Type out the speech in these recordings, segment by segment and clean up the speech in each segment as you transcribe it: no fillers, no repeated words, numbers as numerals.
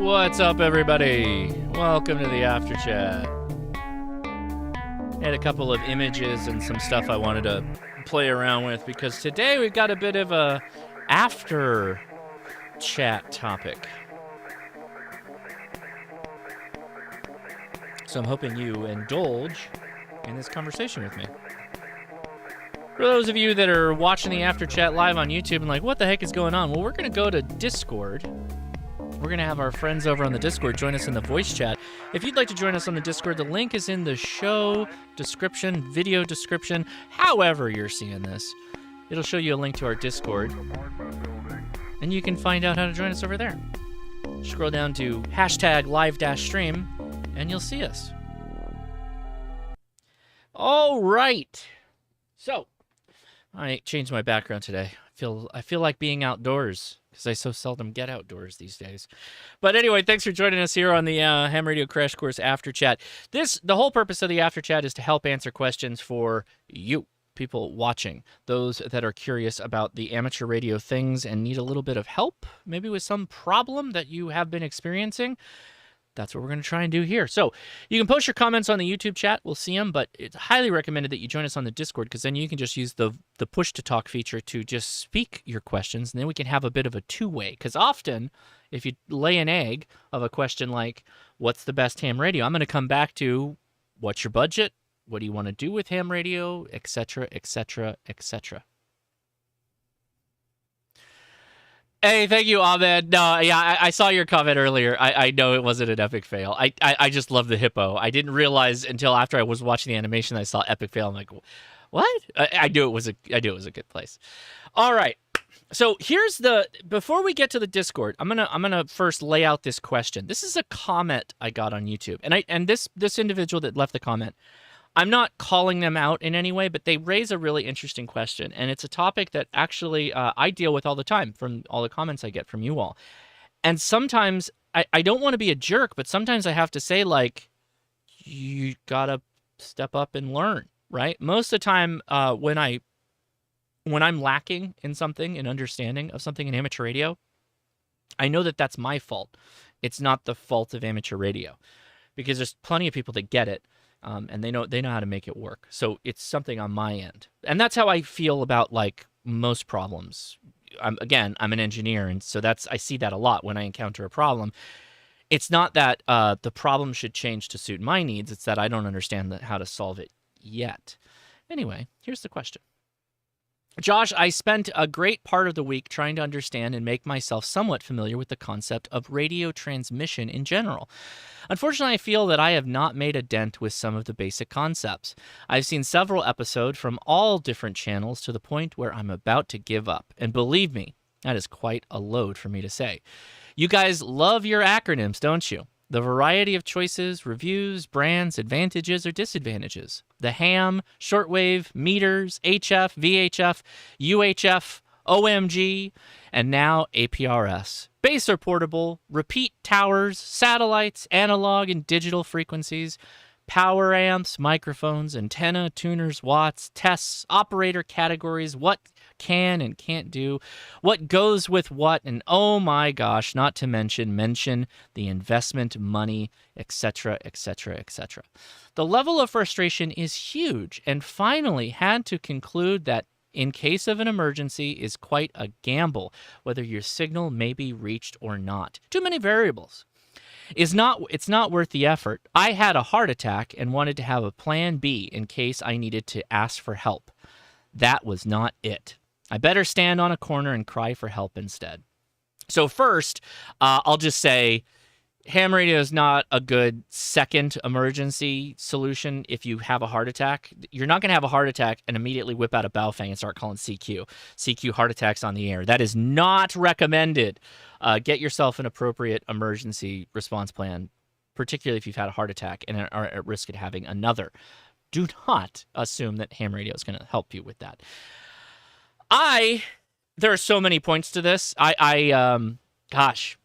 What's up, everybody? Welcome to the After Chat. I had a couple of images and some stuff I wanted to play around with because today we've got a bit of a after chat topic. So I'm hoping you indulge in this conversation with me. For those of you that are watching the After Chat live on YouTube and like, what the heck is going on? Well, we're going to go to Discord. We're going to have our friends over on the Discord join us in the voice chat. If you'd like to join us on the Discord, the link is in the show description, video description, however you're seeing this. It'll show you a link to our Discord, and you can find out how to join us over there. Scroll down to hashtag live-stream, and you'll see us. All right. So, I changed my background today. I feel like being outdoors because I so seldom get outdoors these days. But anyway, thanks for joining us here on the Ham Radio Crash Course After Chat. The whole purpose of the After Chat is to help answer questions for you, people watching, those that are curious about the amateur radio things and need a little bit of help, maybe with some problem that you have been experiencing. That's what we're going to try and do here. So you can post your comments on the YouTube chat. We'll see them, but it's highly recommended that you join us on the Discord because then you can just use the push-to-talk feature to just speak your questions, and then we can have a bit of a two-way. Because often, if you lay an egg of a question like, what's the best ham radio? I'm going to come back to, what's your budget? What do you want to do with ham radio? Etc., etc., etc. Hey, thank you, Ahmed. No, yeah, I saw your comment earlier. I know it wasn't an epic fail. I just love the hippo. I didn't realize until after I was watching the animation I saw epic fail. I'm like, what? I knew it was a good place. All right. So before we get to the Discord, I'm gonna first lay out this question. This is a comment I got on YouTube, and this individual that left the comment, I'm not calling them out in any way, but they raise a really interesting question, and it's a topic that actually I deal with all the time from all the comments I get from you all. And sometimes I don't want to be a jerk, but sometimes I have to say, like, you gotta step up and learn, right? Most of the time when I'm lacking in something, in understanding of something in amateur radio, I know that that's my fault. It's not the fault of amateur radio, because there's plenty of people that get it. And they know how to make it work. So it's something on my end. And that's how I feel about, like, most problems. I'm an engineer, and so I see that a lot when I encounter a problem. It's not that the problem should change to suit my needs. It's that I don't understand how to solve it yet. Anyway, here's the question. Josh, I spent a great part of the week trying to understand and make myself somewhat familiar with the concept of radio transmission in general. Unfortunately, I feel that I have not made a dent with some of the basic concepts. I've seen several episodes from all different channels to the point where I'm about to give up. And believe me, that is quite a load for me to say. You guys love your acronyms, don't you? The variety of choices, reviews, brands, advantages, or disadvantages. The ham, shortwave, meters, HF, VHF, UHF, OMG, and now APRS. Base or portable, repeat towers, satellites, analog and digital frequencies, power amps, microphones, antenna, tuners, watts, tests, operator categories, what can and can't do, what goes with what, and oh my gosh, not to mention the investment money, etc., etc., etc. The level of frustration is huge, and finally had to conclude that in case of an emergency is quite a gamble, whether your signal may be reached or not. Too many variables. It's not worth the effort. I had a heart attack and wanted to have a plan B in case I needed to ask for help. That was not it. I better stand on a corner and cry for help instead. So first, I'll just say ham radio is not a good second emergency solution if you have a heart attack. You're not going to have a heart attack and immediately whip out a Baofeng and start calling CQ. CQ heart attacks on the air. That is not recommended. Get yourself an appropriate emergency response plan, particularly if you've had a heart attack and are at risk of having another. Do not assume that ham radio is going to help you with that. There are so many points to this. Gosh.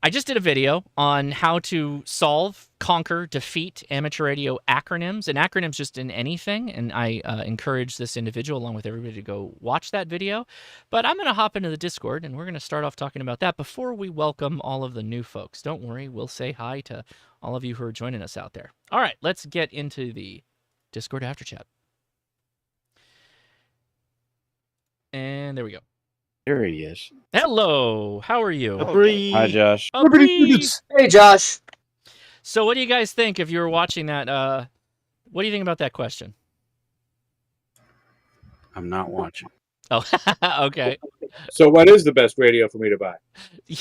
I just did a video on how to solve, conquer, defeat amateur radio acronyms, and acronyms just in anything. And I encourage this individual, along with everybody, to go watch that video. But I'm going to hop into the Discord, and we're going to start off talking about that before we welcome all of the new folks. Don't worry, we'll say hi to all of you who are joining us out there. All right, let's get into the Discord after chat. And there we go. There he is. Hello, how are you? Hi, Josh. Hey, Josh. So what do you guys think if you were watching that? What do you think about that question? I'm not watching. Oh, okay. So what is the best radio for me to buy?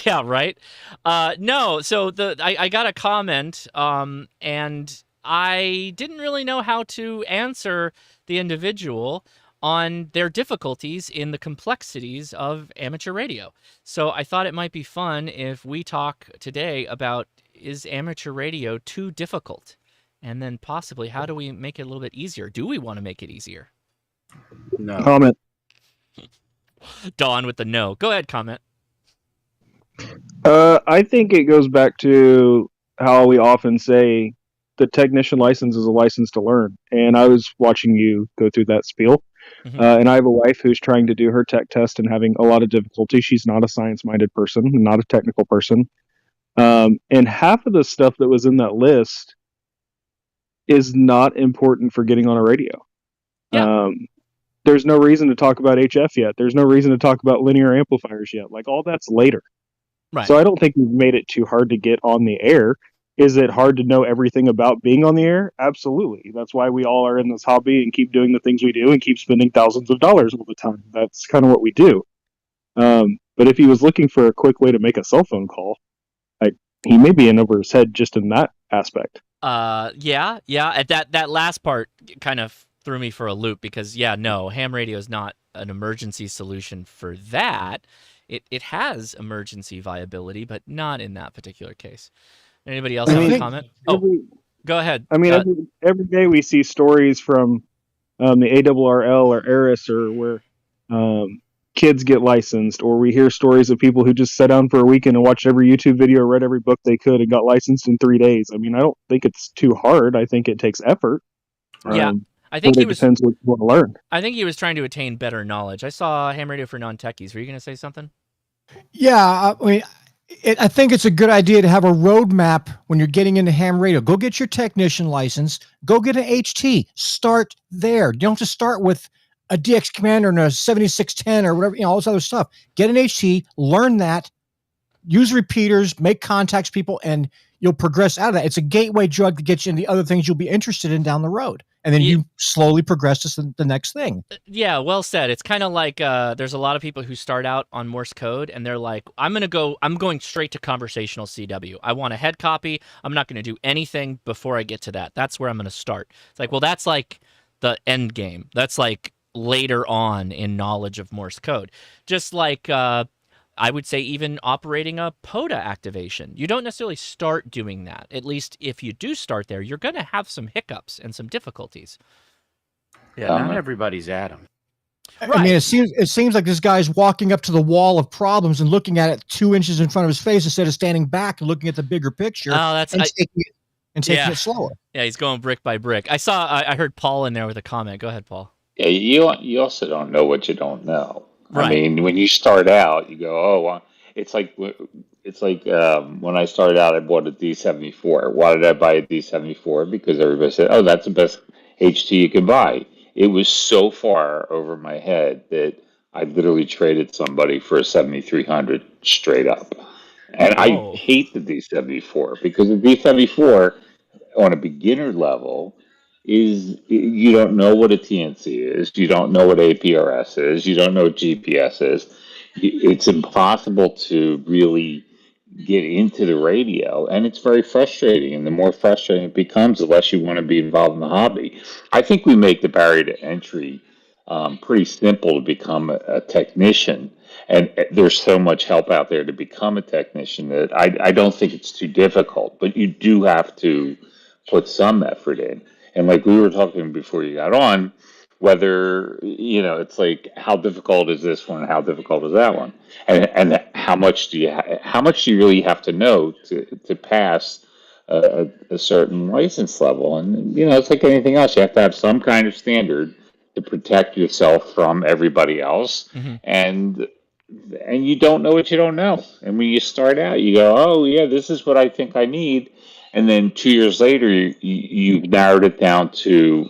Yeah, right. No, so I got a comment, and I didn't really know how to answer the individual on their difficulties in the complexities of amateur radio. So I thought it might be fun if we talk today about, is amateur radio too difficult? And then possibly, how do we make it a little bit easier? Do we want to make it easier? No. Comment. Dawn with the no. Go ahead, comment. I think it goes back to how we often say the technician license is a license to learn. And I was watching you go through that spiel. Mhm. And I have a wife who's trying to do her tech test and having a lot of difficulty. She's not a science-minded person, not a technical person. And half of the stuff that was in that list is not important for getting on a radio. Yeah. There's no reason to talk about HF yet. There's no reason to talk about linear amplifiers yet. Like, all that's later. Right. So I don't think we've made it too hard to get on the air. Is it hard to know everything about being on the air? Absolutely. That's why we all are in this hobby and keep doing the things we do and keep spending thousands of dollars all the time. That's kind of what we do. But if he was looking for a quick way to make a cell phone call, he may be in over his head just in that aspect. Yeah. At that last part kind of threw me for a loop because, no, ham radio is not an emergency solution for that. It has emergency viability, but not in that particular case. Anybody else have a comment? Go ahead. I mean, every day we see stories from the ARRL or ARIS or where kids get licensed, or we hear stories of people who just sat down for a weekend and watched every YouTube video or read every book they could and got licensed in 3 days. I mean, I don't think it's too hard. I think it takes effort. Yeah. I think it depends what you want to learn. I think he was trying to attain better knowledge. I saw ham radio for non-techies. Were you going to say something? Yeah, I mean, I think it's a good idea to have a roadmap when you're getting into ham radio. Go get your technician license. Go get an HT. Start there. You don't have to start with a DX Commander and a 7610 or whatever, all this other stuff. Get an HT, learn that, use repeaters, make contacts, people, and you'll progress out of that. It's a gateway drug to get you into the other things you'll be interested in down the road. And then you slowly progress to the next thing. Yeah, well said. It's kind of like there's a lot of people who start out on Morse code and they're like, I'm going straight to conversational CW. I want a head copy. I'm not going to do anything before I get to that. That's where I'm going to start. It's like, well, that's like the end game. That's like later on in knowledge of Morse code. Just like I would say even operating a POTA activation. You don't necessarily start doing that. At least if you do start there, you're going to have some hiccups and some difficulties. Yeah, not everybody's Adam. Right. I mean, it seems like this guy's walking up to the wall of problems and looking at it 2 inches in front of his face instead of standing back and looking at the bigger picture. Oh, taking it slower. Yeah, he's going brick by brick. I heard Paul in there with a comment. Go ahead, Paul. Yeah, you also don't know what you don't know. Right. I mean, when you start out, you go, "Oh, well," it's like when I started out, I bought a D74. Why did I buy a D74? Because everybody said, "Oh, that's the best HT you can buy." It was so far over my head that I literally traded somebody for a 7300 straight up. And I hate the D74 because the D74 on a beginner level is, you don't know what a TNC is, you don't know what APRS is, you don't know what GPS is. It's impossible to really get into the radio, and it's very frustrating. And the more frustrating it becomes, the less you want to be involved in the hobby. I think we make the barrier to entry pretty simple to become a technician, and there's so much help out there to become a technician that I don't think it's too difficult. But you do have to put some effort in. And like we were talking before you got on, whether, it's like, how difficult is this one? How difficult is that one? And how much do you really have to know to pass a certain license level? And it's like anything else. You have to have some kind of standard to protect yourself from everybody else, and you don't know what you don't know. And when you start out, you go, "Oh yeah, this is what I think I need," and then 2 years later, you've narrowed it down to,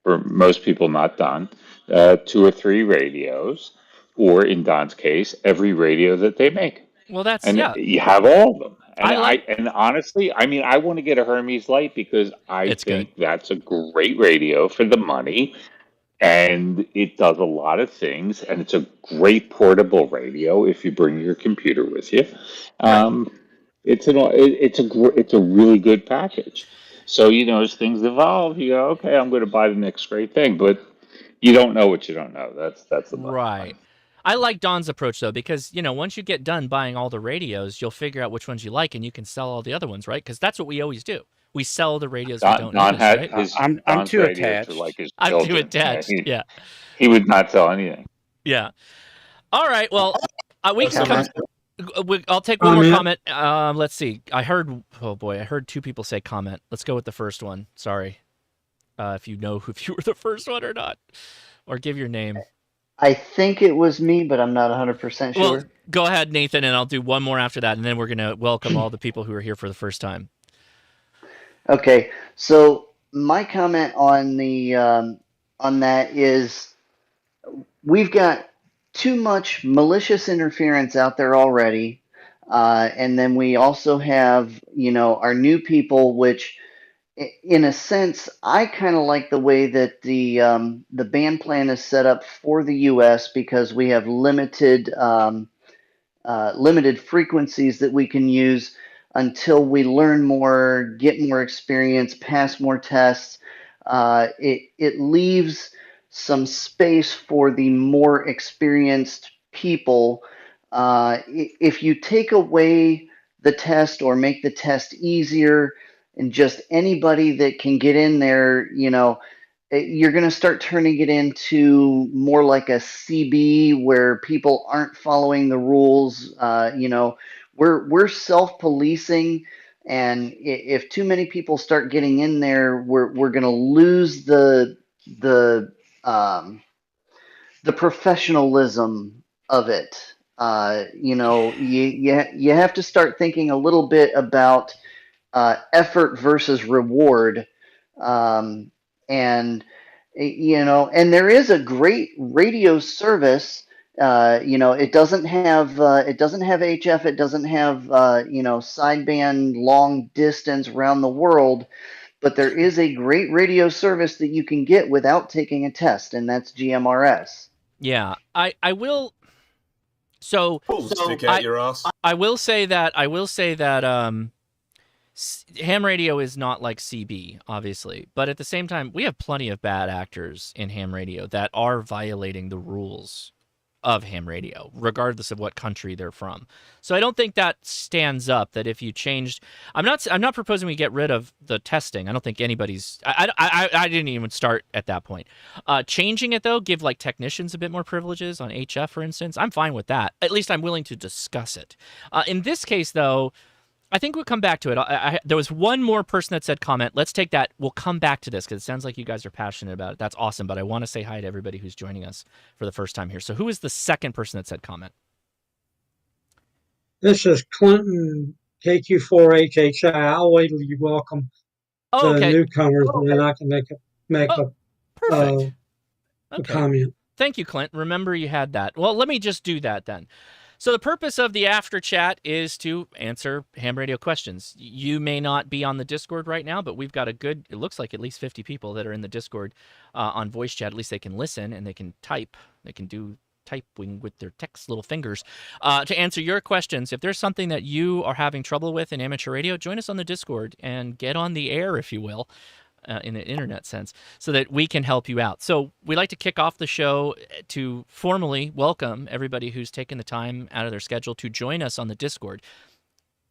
for most people, not done, 2 or 3 radios, or in Don's case, every radio that they make. Well, that's And yeah. you have all of them. And I like. and honestly, I mean, I want to get a Hermes Light because I It's think good. that's a great radio for the money, and it does a lot of things, and it's a great portable radio if you bring your computer with you. It's a really good package. So as things evolve, you go, okay, I'm going to buy the next great thing, but you don't know what you don't know. That's the bottom line. Right. I like Don's approach though, because once you get done buying all the radios, you'll figure out which ones you like, and you can sell all the other ones, right? Because that's what we always do. We sell the radios we don't Don use, had right? his. I'm Don's too radios attached. are like his I'm too children. attached. Yeah. He would not sell anything. Yeah. All right. Well, we can come. Comment? I'll take one more comment. Let's see. I heard 2 people say comment. Let's go with the first one. Sorry. If you know if you were the first one or not, or give your name. I think it was me, but I'm not 100% sure. Well, go ahead, Nathan, and I'll do one more after that, and then we're going to welcome all the people who are here for the first time. Okay, so my comment on that is we've got too much malicious interference out there already, and then we also have our new people, which in a sense, I kind of like the way that the ban plan is set up for the U.S. because we have limited frequencies that we can use until we learn more, get more experience, pass more tests. It leaves some space for the more experienced people. If you take away the test or make the test easier, and just anybody that can get in there, you're going to start turning it into more like a CB where people aren't following the rules. We're self-policing, and if too many people start getting in there, we're going to lose the professionalism of it. You have to start thinking a little bit about effort versus reward, and there is a great radio service. It doesn't have HF, it doesn't have sideband long distance around the world, but there is a great radio service that you can get without taking a test, and that's GMRS. Yeah, I will. So stick out your ass. I will say that ham radio is not like CB, obviously, but at the same time, we have plenty of bad actors in ham radio that are violating the rules of ham radio, regardless of what country they're from. So I don't think that stands up. That if you changed, I'm not proposing we get rid of the testing. I don't think anybody's. I didn't even start at that point. Changing it though, give like technicians a bit more privileges on HF, for instance. I'm fine with that. At least I'm willing to discuss it. In this case, though, I think we'll come back to it. There was one more person that said comment. Let's take that. We'll come back to this because it sounds like you guys are passionate about it. That's awesome. But I want to say hi to everybody who's joining us for the first time here. So who is the second person that said comment? This is Clinton, KQ4HHI. I'll wait till you welcome the newcomers, and then I can make a comment. Thank you, Clint. Remember you had that. Well, let me just do that then. So the purpose of the after chat is to answer ham radio questions. You may not be on the Discord right now, but we've got it looks like at least 50 people that are in the Discord on voice chat. At least they can listen and they can type. They can do typing with their text little fingers to answer your questions. If there's something that you are having trouble with in amateur radio, join us on the Discord and get on the air, if you will. In an internet sense, so that we can help you out. So we like to kick off the show to formally welcome everybody who's taken the time out of their schedule to join us on the Discord.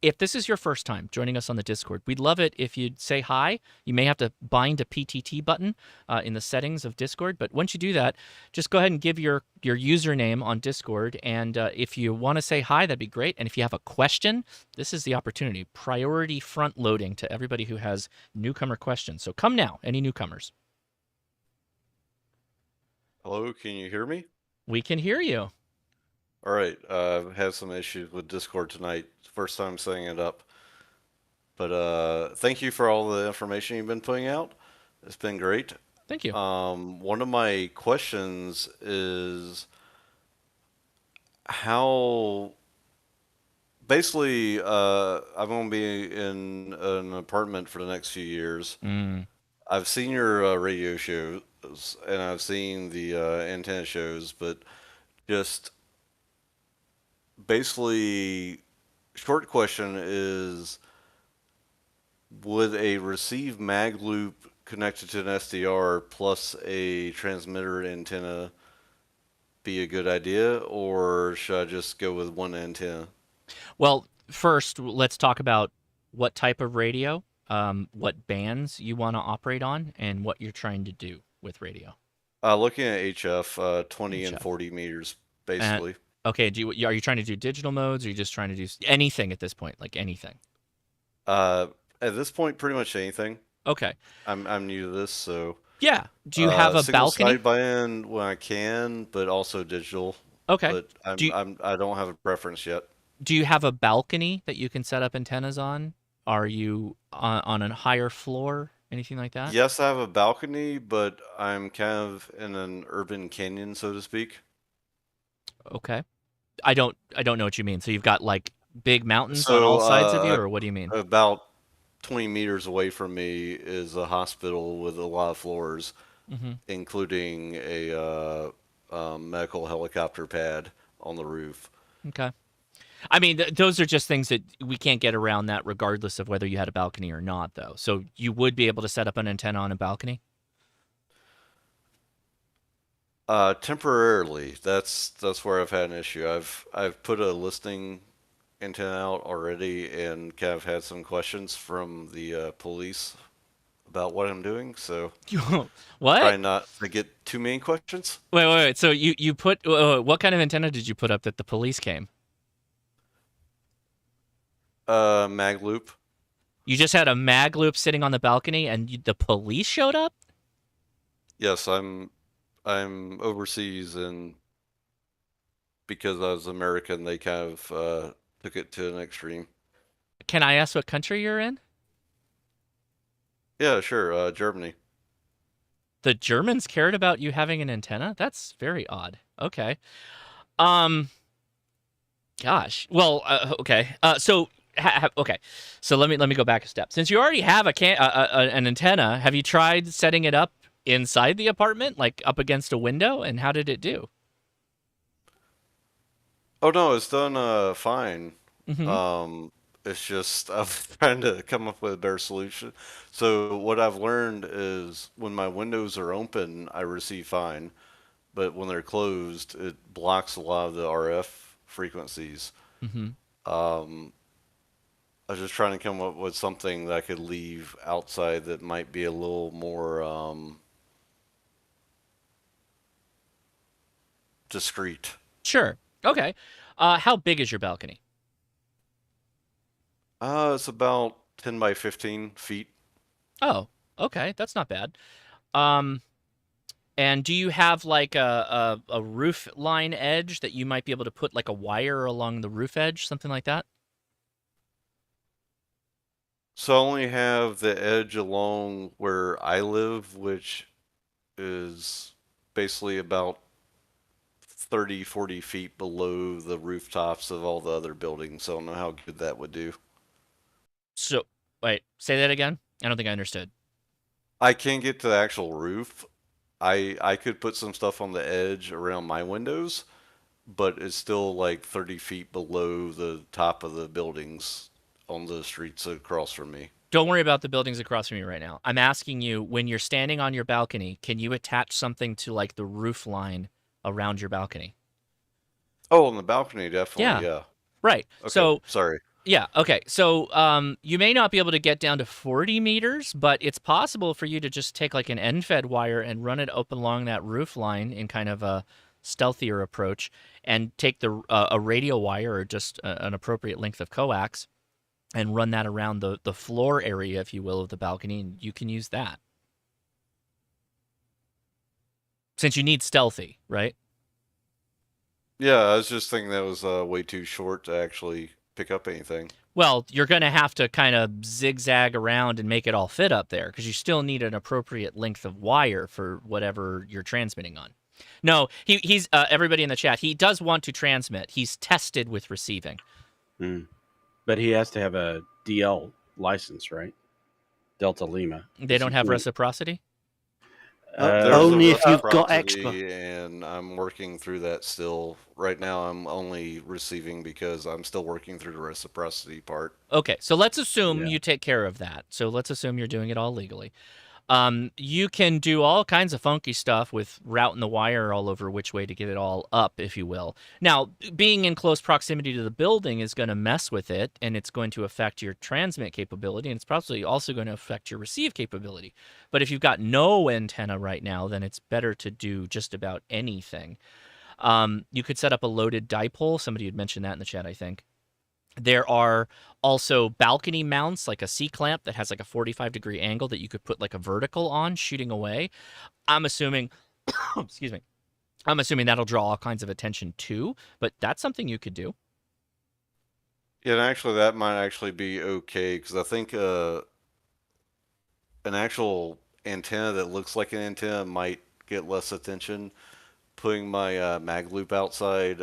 if this is your first time joining us on the Discord, we'd love it if you'd say hi. You may have to bind a PTT button in the settings of Discord, but once you do that, just go ahead and give your username on Discord. And if you want to say hi, that'd be great. And if you have a question, this is the opportunity. Priority front loading to everybody who has newcomer questions. So come now, any newcomers. Hello, can you hear me? We can hear you. All right, I've had some issues with Discord tonight. First time setting it up. But thank you for all the information you've been putting out. It's been great. Thank you. One of my questions is how basically I'm going to be in an apartment for the next few years. I've seen your radio shows and I've seen the antenna shows, but just basically, short question is, would a receive mag loop connected to an SDR plus a transmitter antenna be a good idea, or should I just go with one antenna? Well, first, let's talk about what type of radio, what bands you want to operate on, and what you're trying to do with radio. Looking at HF, 20 and 40 meters, basically. Okay, are you trying to do digital modes, or are you just trying to do anything at this point, like anything? At this point, pretty much anything. Okay. I'm new to this, so... Yeah. Do you have a balcony? Sideband when I can, but also digital. Okay. But I don't have a preference yet. Do you have a balcony that you can set up antennas on? Are you on a higher floor? Anything like that? Yes, I have a balcony, but I'm kind of in an urban canyon, so to speak. Okay. I don't know what you mean. So you've got like big mountains on all sides of you, or what do you mean? About 20 meters away from me is a hospital with a lot of floors, including a medical helicopter pad on the roof. Okay. I mean, those are just things that we can't get around that regardless of whether you had a balcony or not, though. So you would be able to set up an antenna on a balcony? Temporarily, that's where I've had an issue. I've put a listing antenna out already, and kind of had some questions from the police about what I'm doing. So what? Try not to get too many questions. Wait. So you put what kind of antenna did you put up that the police came? Mag loop. You just had a mag loop sitting on the balcony, and the police showed up? Yes, I'm overseas, and because I was American, they kind of took it to an extreme. Can I ask what country you're in? Yeah, sure. Germany. The Germans cared about you having an antenna? That's very odd. Okay. Gosh. Well, okay. So okay. So let me go back a step. Since you already have an antenna, have you tried setting it up inside the apartment, like up against a window, and how did it do? Oh no, it's done fine. It's just I'm trying to come up with a better solution. So what I've learned is when my windows are open, I receive fine, but when they're closed, it blocks a lot of the RF frequencies. I was just trying to come up with something that I could leave outside that might be a little more discreet. Sure. Okay. How big is your balcony? It's about 10 by 15 feet. Oh, okay. That's not bad. And do you have like a roof line edge that you might be able to put like a wire along the roof edge, something like that? So I only have the edge along where I live, which is basically about 30, 40 feet below the rooftops of all the other buildings. So I don't know how good that would do. So, wait, say that again? I don't think I understood. I can't get to the actual roof. I could put some stuff on the edge around my windows, but it's still like 30 feet below the top of the buildings on the streets across from me. Don't worry about the buildings across from you right now. I'm asking you, when you're standing on your balcony, can you attach something to like the roof line around your balcony? Oh, on the balcony, definitely, yeah. Right. Okay, so sorry. Yeah. Okay. So you may not be able to get down to 40 meters, but it's possible for you to just take like an end-fed wire and run it up along that roof line in kind of a stealthier approach, and take a radio wire or just an appropriate length of coax and run that around the floor area, if you will, of the balcony, and you can use that. Since you need stealthy, right? Yeah, I was just thinking that was way too short to actually pick up anything. Well, you're going to have to kind of zigzag around and make it all fit up there because you still need an appropriate length of wire for whatever you're transmitting on. No, he's everybody in the chat. He does want to transmit. He's tested with receiving. But he has to have a DL license, right? Delta Lima. They don't have reciprocity? Only if you've got extra. And I'm working through that still. Right now, I'm only receiving because I'm still working through the reciprocity part. Okay, so let's assume you take care of that. So let's assume you're doing it all legally. You can do all kinds of funky stuff with routing the wire all over which way to get it all up, if you will. Now, being in close proximity to the building is going to mess with it, and it's going to affect your transmit capability, and it's probably also going to affect your receive capability. But if you've got no antenna right now, then it's better to do just about anything. You could set up a loaded dipole. Somebody had mentioned that in the chat, I think. There are also balcony mounts, like a C-clamp that has like a 45-degree angle that you could put like a vertical on, shooting away. I'm assuming, excuse me, I'm assuming that'll draw all kinds of attention too, but that's something you could do. Yeah, and actually that might actually be okay, because I think an actual antenna that looks like an antenna might get less attention. Putting my mag loop outside,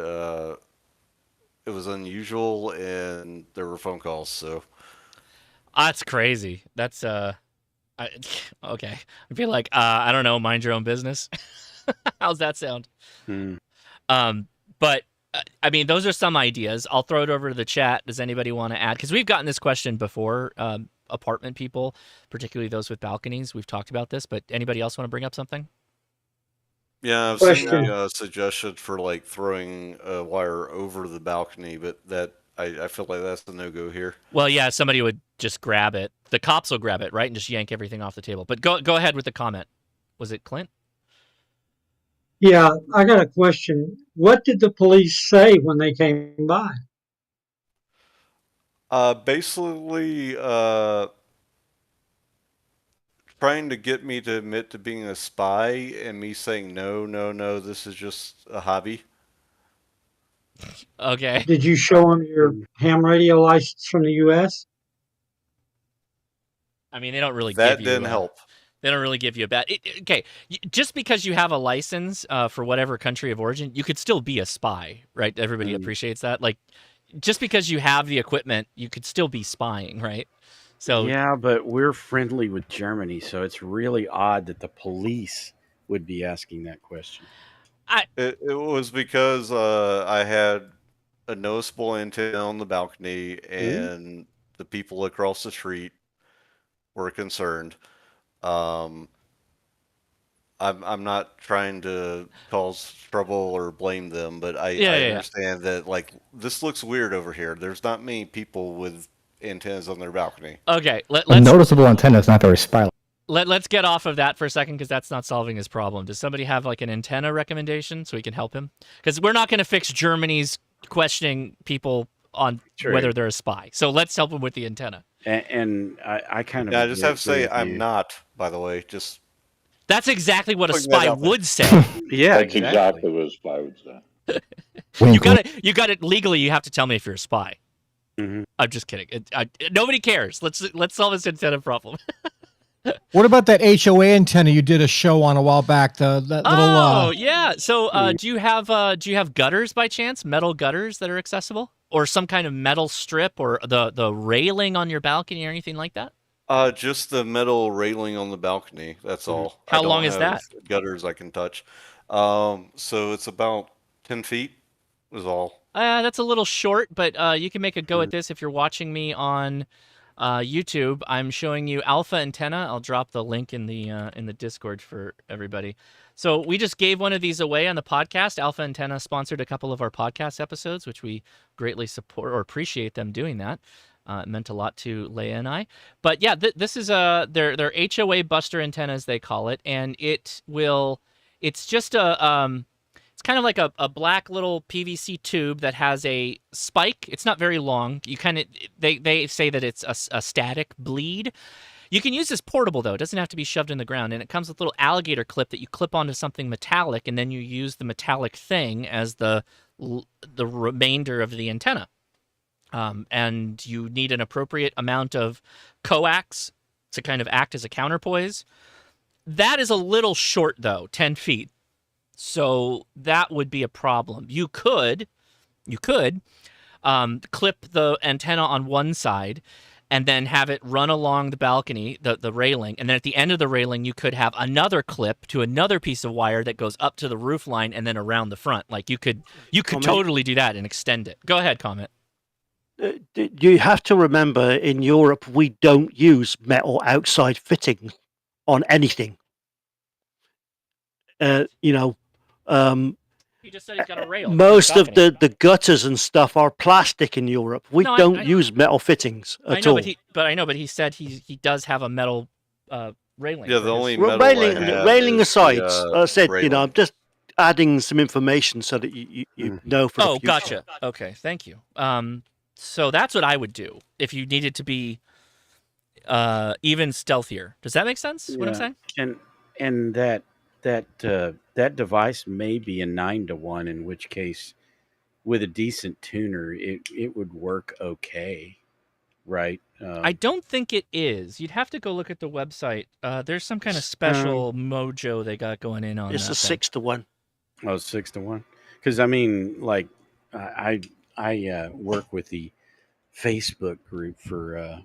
it was unusual, and there were phone calls, so. That's crazy. That's, okay. I'd be like, I don't know, mind your own business. How's that sound? But, I mean, those are some ideas. I'll throw it over to the chat. Does anybody want to add? Because we've gotten this question before, apartment people, particularly those with balconies. We've talked about this, but anybody else want to bring up something? Yeah, I've seen a suggestion for like throwing a wire over the balcony, but that I feel like that's the no-go here. Well, yeah, somebody would just grab it. The cops will grab it, right, and just yank everything off the table. But go ahead with the comment. Was it Clint? Yeah, I got a question. What did the police say when they came by? Basically, trying to get me to admit to being a spy, and me saying no, this is just a hobby. Okay. Did you show them your ham radio license from the U.S.? I mean, they don't really that give you... That didn't help. They don't really give you a bad... Okay, just because you have a license for whatever country of origin, you could still be a spy, right? Everybody appreciates that. Like, just because you have the equipment, you could still be spying, right? So yeah, but we're friendly with Germany, so it's really odd that the police would be asking that question. It was because I had a noticeable antenna on the balcony, and the people across the street were concerned. I'm not trying to cause trouble or blame them, but I understand that, like, this looks weird over here. There's not many people with antennas on their balcony. Okay, a noticeable antenna is not very spy. Let's get off of that for a second, because that's not solving his problem. Does somebody have like an antenna recommendation so we can help him? Because we're not going to fix Germany's questioning people on whether they're a spy. So let's help him with the antenna. And I kind of... Yeah, I just have to say I'm not, by the way. Just that's exactly what a spy would say. Yeah, that's exactly what a spy would say. You got it legally. You have to tell me if you're a spy. I'm just kidding. Nobody cares. Let's solve this antenna problem. What about that HOA antenna you did a show on a while back? Yeah. So, do you have gutters by chance? Metal gutters that are accessible, or some kind of metal strip, or the railing on your balcony, or anything like that? Just the metal railing on the balcony. That's all. How long is that? Gutters I can touch. So it's about 10 feet. Is all. That's a little short, but you can make a go at this if you're watching me on YouTube, I'm showing you Alpha Antenna. I'll drop the link in the Discord for everybody. So we just gave one of these away on the podcast. Alpha Antenna sponsored a couple of our podcast episodes, which we greatly support or appreciate them doing that. It meant a lot to Leia and I. But yeah, this is their HOA buster antennas, they call it, and it's just it's kind of like a black little PVC tube that has a spike. It's not very long. They say that it's a static bleed. You can use this portable, though. It doesn't have to be shoved in the ground. And it comes with a little alligator clip that you clip onto something metallic, and then you use the metallic thing as the remainder of the antenna. And you need an appropriate amount of coax to kind of act as a counterpoise. That is a little short, though, 10 feet. So that would be a problem. You could clip the antenna on one side and then have it run along the balcony, the railing. And then at the end of the railing, you could have another clip to another piece of wire that goes up to the roof line and then around the front. Like you could totally do that and extend it. Go ahead, comment. You have to remember, in Europe, we don't use metal outside fittings on anything. He just said he's got a rail. Most of the gutters and stuff are plastic in Europe. We don't use metal fittings at all. But he said he does have a metal railing. Yeah, the only metal railing aside, I said, I'm just adding some information so that you know for the future. Gotcha. Okay, thank you. So that's what I would do if you needed to be even stealthier. Does that make sense? What I'm saying? And that device may be a 9-to-1, in which case, with a decent tuner, it would work okay, right? I don't think it is. You'd have to go look at the website. There's some kind of special mojo they got going in on. It's a 6-to-1. Oh, 6-to-1. Because I mean, like, I work with the Facebook group for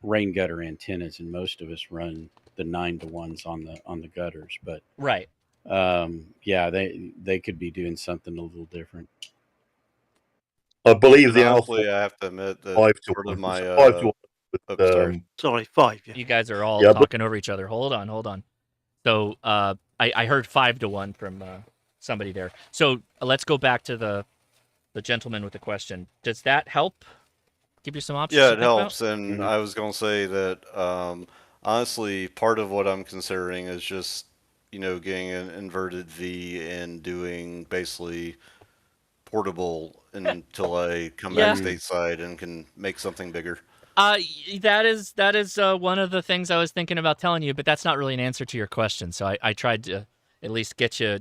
rain gutter antennas, and most of us run the 9-to-1s on the gutters, but right. Yeah, they could be doing something a little different. I believe the honestly, I have to admit that 5-to-1 of my 5-to-1 sorry, 5. Yeah. You guys are all talking over each other. Hold on. So I heard 5-to-1 from somebody there. So let's go back to the gentleman with the question. Does that help? Give you some options? Yeah, it helps. And I was going to say that honestly, part of what I'm considering is just, getting an inverted V and doing basically portable until I come back stateside and can make something bigger. That is one of the things I was thinking about telling you, but that's not really an answer to your question. So I tried to at least get you,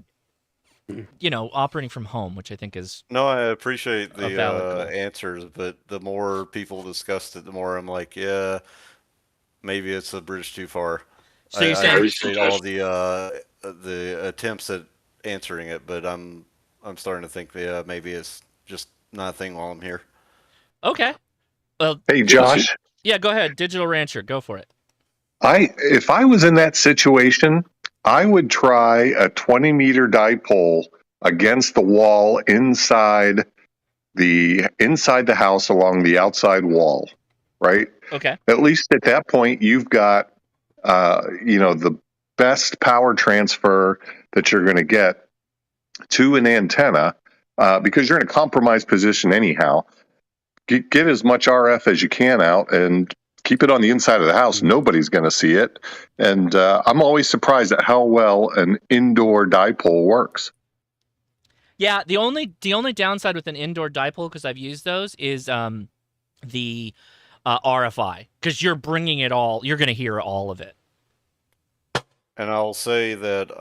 operating from home, which I think is no. I appreciate the answers, but the more people discussed it, the more I'm like, yeah, maybe it's a bridge too far. So you're saying I appreciate all the attempts at answering it, but I'm starting to think that maybe it's just not a thing while I'm here. Okay. Well, hey, Josh. Yeah, go ahead. Digital Rancher, go for it. If I was in that situation, I would try a 20-meter dipole against the wall inside the house along the outside wall, right? Okay. At least at that point, you've got the best power transfer that you're going to get to an antenna because you're in a compromised position anyhow. Get as much RF as you can out and keep it on the inside of the house. Nobody's going to see it. And I'm always surprised at how well an indoor dipole works. Yeah, the only downside with an indoor dipole, because I've used those, is the RFI, because you're bringing it all. You're going to hear all of it. And I'll say that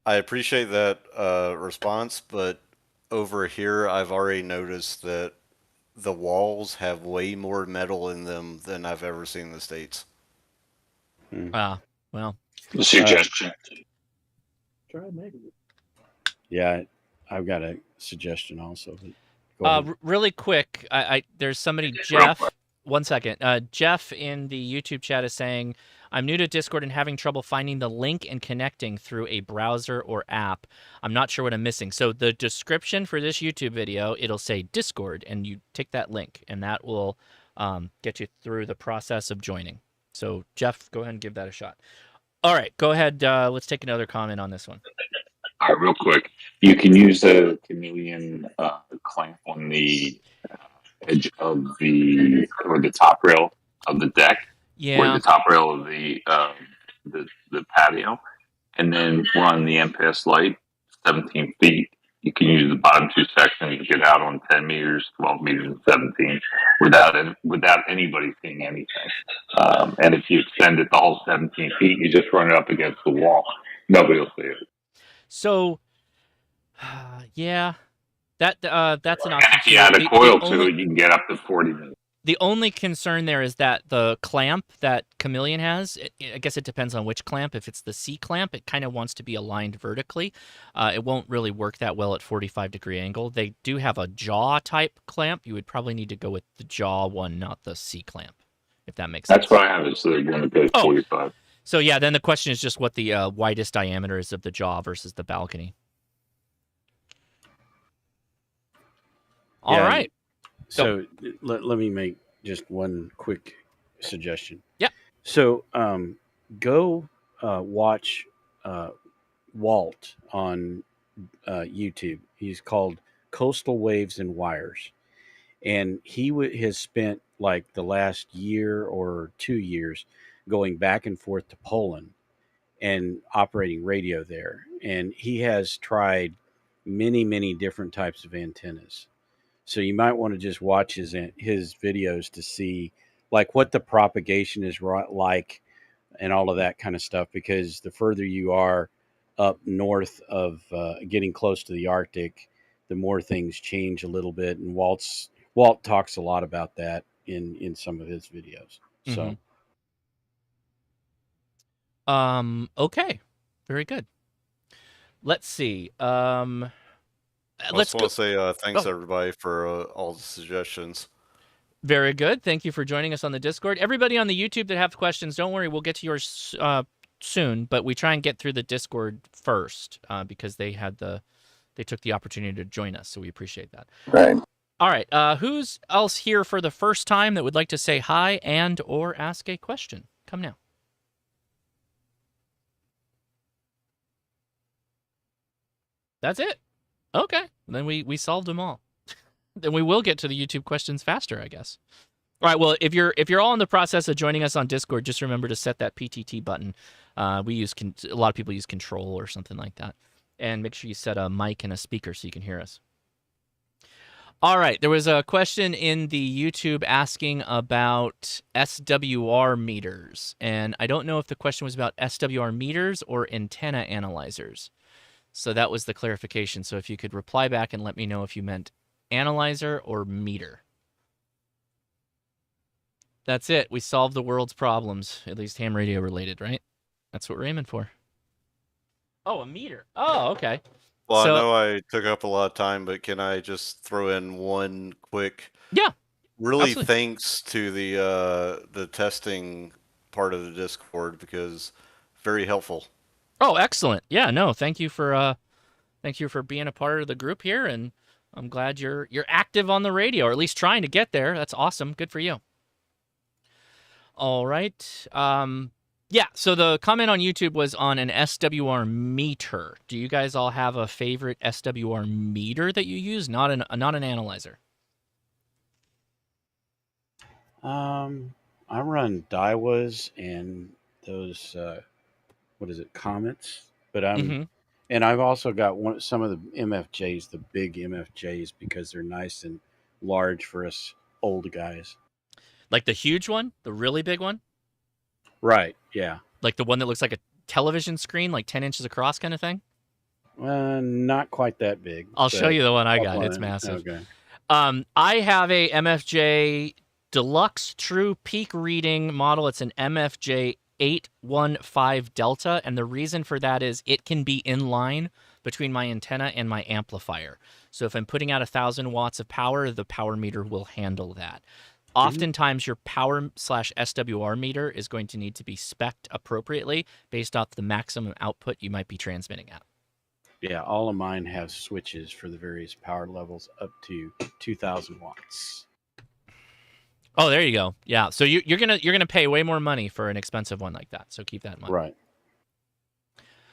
I appreciate that response, but over here I've already noticed that the walls have way more metal in them than I've ever seen in the States. Well. Suggestion. Yeah, I've got a suggestion also. Really quick, there's somebody, Jeff. 1 second. Jeff in the YouTube chat is saying, I'm new to Discord and having trouble finding the link and connecting through a browser or app. I'm not sure what I'm missing. So the description for this YouTube video, it'll say Discord, and you take that link, and that will get you through the process of joining. So, Jeff, go ahead and give that a shot. All right, go ahead. Let's take another comment on this one. All right, real quick. You can use a chameleon clamp on the edge of the top rail of the deck, or the top rail of the patio, and then run the MPS light 17 feet. You can use the bottom two sections to get out on 10 meters, 12 meters, and 17 without anybody seeing anything. And if you extend it the whole 17 feet, you just run it up against the wall. Nobody will see it. So, yeah, that's an option. And if you add a coil to it, you can get up to 40 minutes. The only concern there is that the clamp that Chameleon has, I guess it depends on which clamp. If it's the C clamp, it kind of wants to be aligned vertically. It won't really work that well at 45-degree angle. They do have a jaw type clamp. You would probably need to go with the jaw one, not the C clamp, if that makes sense. That's what I have. So they're going to go 45. So yeah, then the question is just what the widest diameter is of the jaw versus the balcony. All right. So let me make just one quick suggestion. Yeah. So go watch Walt on YouTube. He's called Coastal Waves and Wires. And he has spent like the last year or 2 years going back and forth to Poland and operating radio there. And he has tried many, many different types of antennas. So you might want to just watch his videos to see like what the propagation is like and all of that kind of stuff, because the further you are up north of getting close to the Arctic, the more things change a little bit. And Walt talks a lot about that in some of his videos. So okay. Very good. Let's see. I just want to say thanks everybody for all the suggestions. Very good. Thank you for joining us on the Discord. Everybody on the YouTube that have questions, don't worry, we'll get to yours soon. But we try and get through the Discord first because they took the opportunity to join us, so we appreciate that. Right. All right. Who's else here for the first time that would like to say hi and or ask a question? Come now. That's it. Okay, then we solved them all. Then we will get to the YouTube questions faster, I guess. All right. Well, if you're all in the process of joining us on Discord, just remember to set that PTT button. We use a lot of people use Control or something like that, and make sure you set a mic and a speaker so you can hear us. All right. There was a question in the YouTube asking about SWR meters, and I don't know if the question was about SWR meters or antenna analyzers. So that was the clarification. So if you could reply back and let me know if you meant analyzer or meter. That's it. We solved the world's problems, at least ham radio related, right? That's what we're aiming for. Oh, a meter. Oh, okay. Well, so, I know I took up a lot of time, but can I just throw in one quick? Yeah. Really, absolutely. Thanks to the testing part of the Discord, because very helpful. Oh, excellent. Yeah, no, thank you for being a part of the group here, and I'm glad you're active on the radio, or at least trying to get there. That's awesome. Good for you. All right. Yeah, so the comment on YouTube was on an SWR meter. Do you guys all have a favorite SWR meter that you use? Not an analyzer. I run Daiwas and those what is it, Comets? But and I've also got some of the MFJs, the big MFJs, because they're nice and large for us old guys. Like the huge one, the really big one. Right. Yeah. Like the one that looks like a television screen, like 10 inches across, kind of thing. Not quite that big. I'll show you the one I got. It's massive. Okay. I have a MFJ Deluxe True Peak Reading model. It's an MFJ 815 Delta, and the reason for that is it can be in line between my antenna and my amplifier. So if I'm putting out 1,000 watts of power, the power meter will handle that. oftentimes your power/SWR meter is going to need to be spec'd appropriately based off the maximum output you might be transmitting at. Yeah, all of mine have switches for the various power levels up to 2,000 watts. Oh, there you go. Yeah, so you're gonna pay way more money for an expensive one like that. So keep that in mind. Right.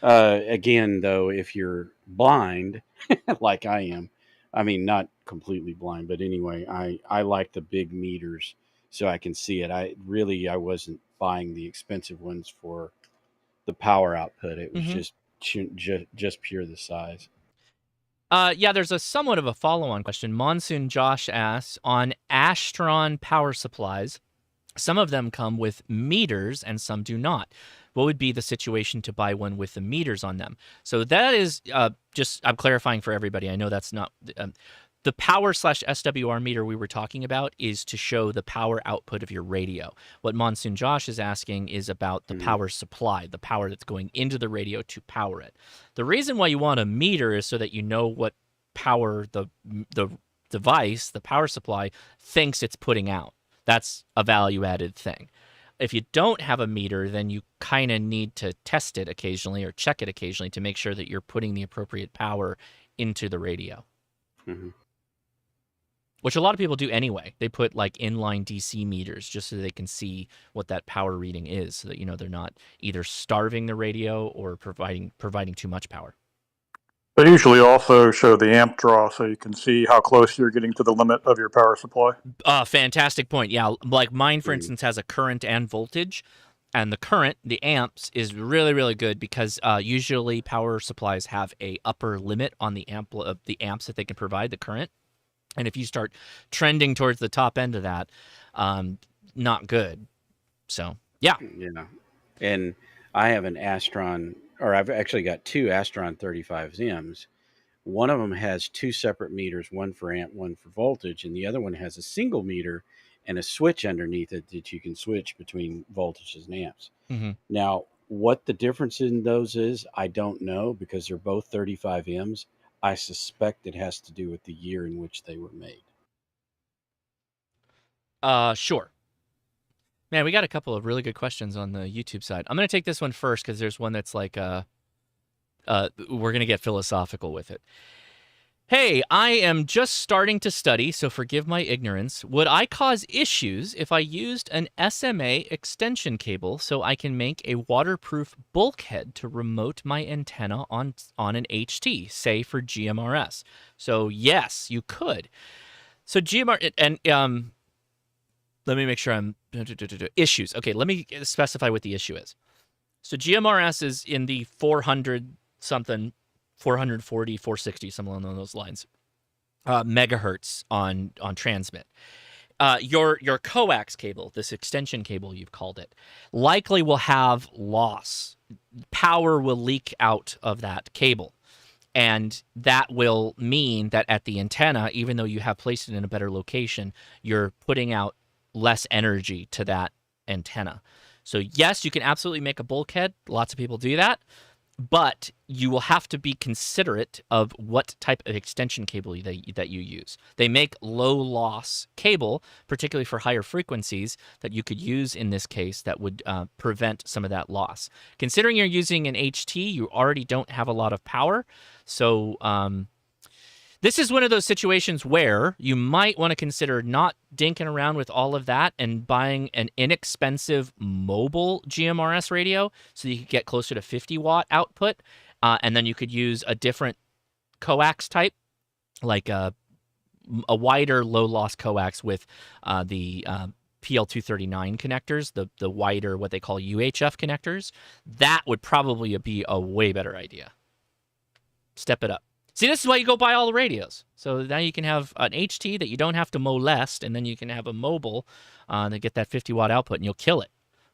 Again, though, if you're blind, like I am, I mean, not completely blind, but anyway, I like the big meters so I can see it. I wasn't buying the expensive ones for the power output. It was just pure the size. Yeah, there's a somewhat of a follow-on question. Monsoon Josh asks, on Astron power supplies, some of them come with meters and some do not. What would be the situation to buy one with the meters on them? So that is I'm clarifying for everybody. I know that's not the power/SWR meter we were talking about is to show the power output of your radio. What Monsoon Josh is asking is about the power supply, the power that's going into the radio to power it. The reason why you want a meter is so that you know what power the device, the power supply, thinks it's putting out. That's a value-added thing. If you don't have a meter, then you kind of need to test it occasionally or check it occasionally to make sure that you're putting the appropriate power into the radio. Mm-hmm. Which a lot of people do anyway. They put like inline DC meters just so they can see what that power reading is, so that they're not either starving the radio or providing too much power. They usually also show the amp draw so you can see how close you're getting to the limit of your power supply. Fantastic point. Yeah, like mine, for instance, has a current and voltage. And the current, the amps, is really, really good because usually power supplies have a upper limit on the amps that they can provide, the current. And if you start trending towards the top end of that, not good. So, yeah. Yeah. And I have an Astron, or I've actually got two Astron 35Ms. One of them has two separate meters, one for amp, one for voltage, and the other one has a single meter and a switch underneath it that you can switch between voltages and amps. Mm-hmm. Now, what the difference in those is, I don't know because they're both 35Ms. I suspect it has to do with the year in which they were made. Sure. Man, we got a couple of really good questions on the YouTube side. I'm going to take this one first because there's one that's like, we're going to get philosophical with it. Hey, I am just starting to study, so forgive my ignorance. Would I cause issues if I used an SMA extension cable so I can make a waterproof bulkhead to remote my antenna on an HT, say for GMRS? So yes, you could. So let me make sure I'm issues. Okay, let me specify what the issue is. So GMRS is in the 400 something, 440, 460, something along those lines, megahertz on transmit. Your coax cable, this extension cable you've called it, likely will have loss. Power will leak out of that cable. And that will mean that at the antenna, even though you have placed it in a better location, you're putting out less energy to that antenna. So yes, you can absolutely make a bulkhead. Lots of people do that. But you will have to be considerate of what type of extension cable that you use. They make low-loss cable, particularly for higher frequencies, that you could use in this case that would prevent some of that loss. Considering you're using an HT, you already don't have a lot of power. So this is one of those situations where you might want to consider not dinking around with all of that and buying an inexpensive mobile GMRS radio so you could get closer to 50 watt output. And then you could use a different coax type, like a wider low loss coax with the PL239 connectors, the wider what they call UHF connectors. That would probably be a way better idea. Step it up. See, this is why you go buy all the radios. So now you can have an HT that you don't have to molest, and then you can have a mobile that get that 50 watt output, and you'll kill it.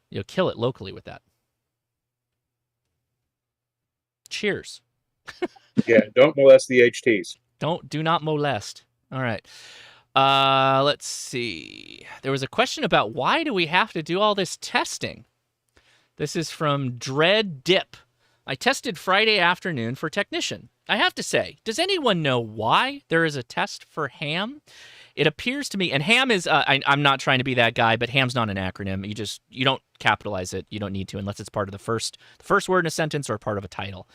You'll kill it locally with that. Cheers. Yeah, don't molest the HTs. Do not molest. All right. Let's see. There was a question about why do we have to do all this testing? This is from Dread Dip. I tested Friday afternoon for technician. I have to say, does anyone know why there is a test for ham? It appears to me, and ham is, I'm not trying to be that guy, but ham's not an acronym. You don't capitalize it. You don't need to unless it's part of the first word in a sentence or part of a title.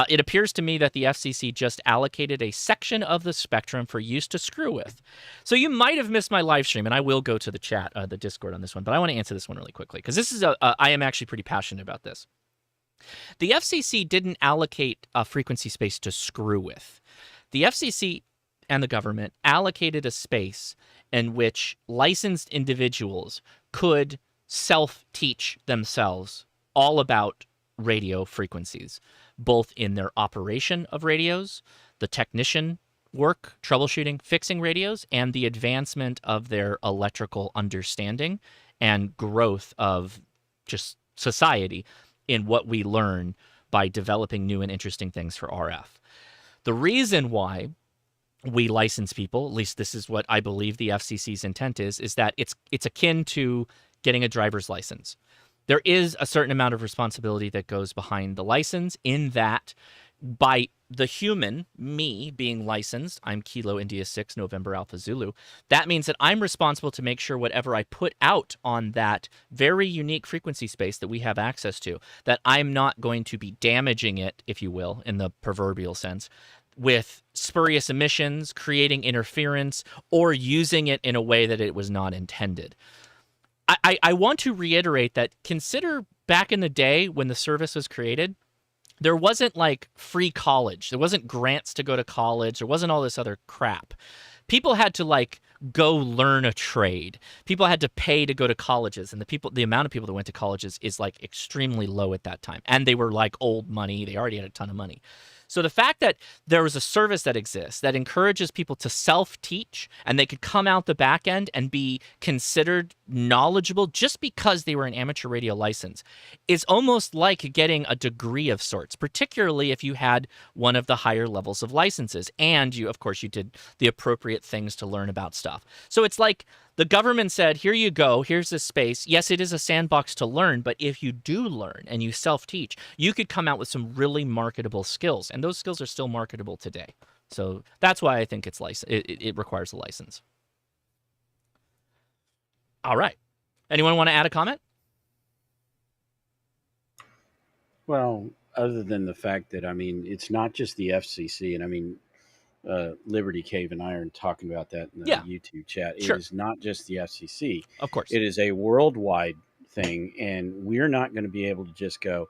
It appears to me that the FCC just allocated a section of the spectrum for use to screw with. So you might have missed my live stream, and I will go to the chat, the Discord on this one, but I want to answer this one really quickly because this is I am actually pretty passionate about this. The FCC didn't allocate a frequency space to screw with. The FCC and the government allocated a space in which licensed individuals could self-teach themselves all about radio frequencies, both in their operation of radios, the technician work, troubleshooting, fixing radios, and the advancement of their electrical understanding and growth of just society in what we learn by developing new and interesting things for RF. The reason why we license people, at least this is what I believe the FCC's intent is that it's akin to getting a driver's license. There is a certain amount of responsibility that goes behind the license in that by the human, me, being licensed, I'm Kilo India 6 November Alpha Zulu, that means that I'm responsible to make sure whatever I put out on that very unique frequency space that we have access to, that I'm not going to be damaging it, if you will, in the proverbial sense, with spurious emissions, creating interference, or using it in a way that it was not intended. I want to reiterate that consider back in the day when the service was created, there wasn't like free college. There wasn't grants to go to college. There wasn't all this other crap. People had to like go learn a trade. People had to pay to go to colleges, and the amount of people that went to colleges is like extremely low at that time. And they were like old money. They already had a ton of money. So the fact that there was a service that exists that encourages people to self-teach and they could come out the back end and be considered knowledgeable just because they were an amateur radio license is almost like getting a degree of sorts, particularly if you had one of the higher levels of licenses and you, of course, you did the appropriate things to learn about stuff. So it's like the government said, here you go, here's this space. Yes, it is a sandbox to learn, but if you do learn and you self-teach, you could come out with some really marketable skills, and those skills are still marketable today. So that's why I think it's it requires a license. All right. Anyone want to add a comment? Well, other than the fact that, I mean, it's not just the FCC, and I mean, Liberty Cave and I are talking about that in the YouTube chat. Sure. It is not just the FCC. Of course. It is a worldwide thing, and we're not going to be able to just go,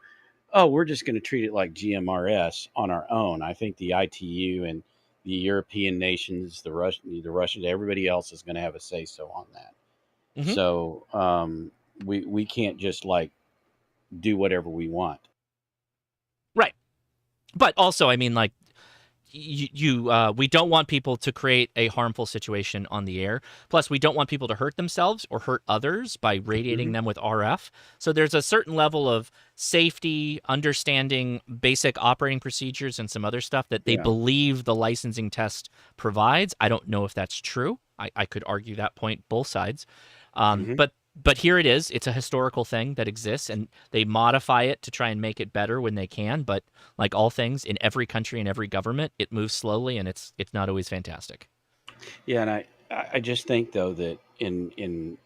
oh, we're just going to treat it like GMRS on our own. I think the ITU and the European nations, the Russians, everybody else is going to have a say-so on that. Mm-hmm. So we can't just like do whatever we want. Right. But also, I mean, like, we don't want people to create a harmful situation on the air. Plus, we don't want people to hurt themselves or hurt others by radiating them with RF. So there's a certain level of safety, understanding basic operating procedures and some other stuff that they believe the licensing test provides. I don't know if that's true. I could argue that point both sides. But here it is. It's a historical thing that exists, and they modify it to try and make it better when they can. But like all things in every country and every government, it moves slowly, and it's not always fantastic. Yeah, and I just think though that in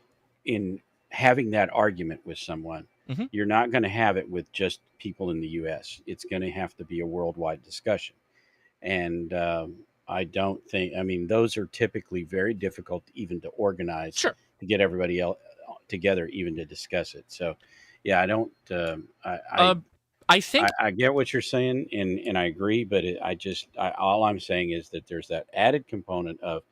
having that argument with someone, you're not going to have it with just people in the U.S. It's going to have to be a worldwide discussion, and I don't think. I mean, those are typically very difficult even to organize. Sure. To get everybody else together even to discuss it. So yeah, I don't I think I get what you're saying and I agree, but all I'm saying is that there's that added component of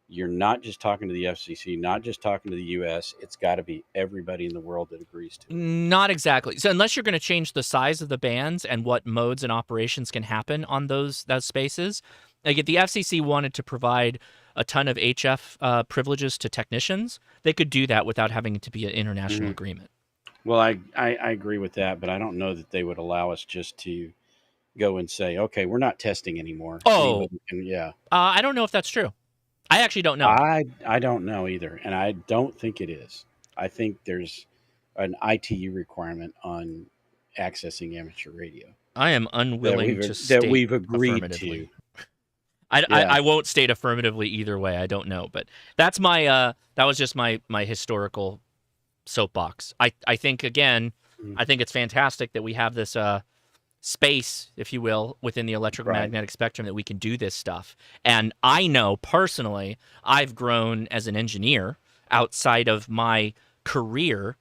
you're not just talking to the FCC, not just talking to the US, it's got to be everybody in the world that agrees to it. Not exactly. So unless you're going to change the size of the bands and what modes and operations can happen on those spaces, like if the FCC wanted to provide a ton of HF privileges to technicians, they could do that without having to be an international agreement. Well, I agree with that, but I don't know that they would allow us just to go and say, okay, we're not testing anymore. Oh, yeah. I don't know if that's true. I actually don't know. I don't know either, and I don't think it is. I think there's an ITU requirement on accessing amateur radio. I am unwilling to state that we've agreed affirmatively. to. I won't state affirmatively either way. I don't know, but that's my that was just my historical soapbox. I think again, I think it's fantastic that we have this space, if you will, within the electromagnetic spectrum that we can do this stuff. And I know personally, I've grown as an engineer outside of my career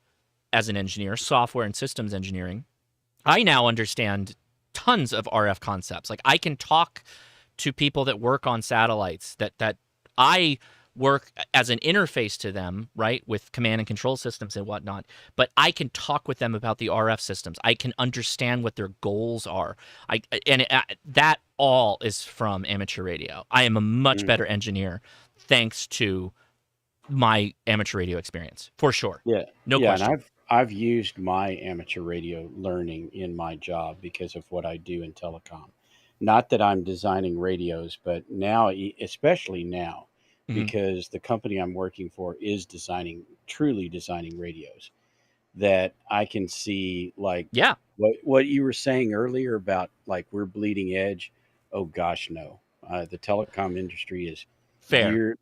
as an engineer, software and systems engineering. I now understand tons of RF concepts. Like I can talk to people that work on satellites that I work as an interface to them, right, with command and control systems and whatnot, but I can talk with them about the RF systems. I can understand what their goals are. That all is from amateur radio. I am a much better engineer thanks to my amateur radio experience, for sure. Yeah, no question. And I've used my amateur radio learning in my job because of what I do in telecom. Not that I'm designing radios, but now, especially now, because the company I'm working for is truly designing radios, that I can see, like, what you were saying earlier about, like, we're bleeding edge. Oh gosh, no. The telecom industry is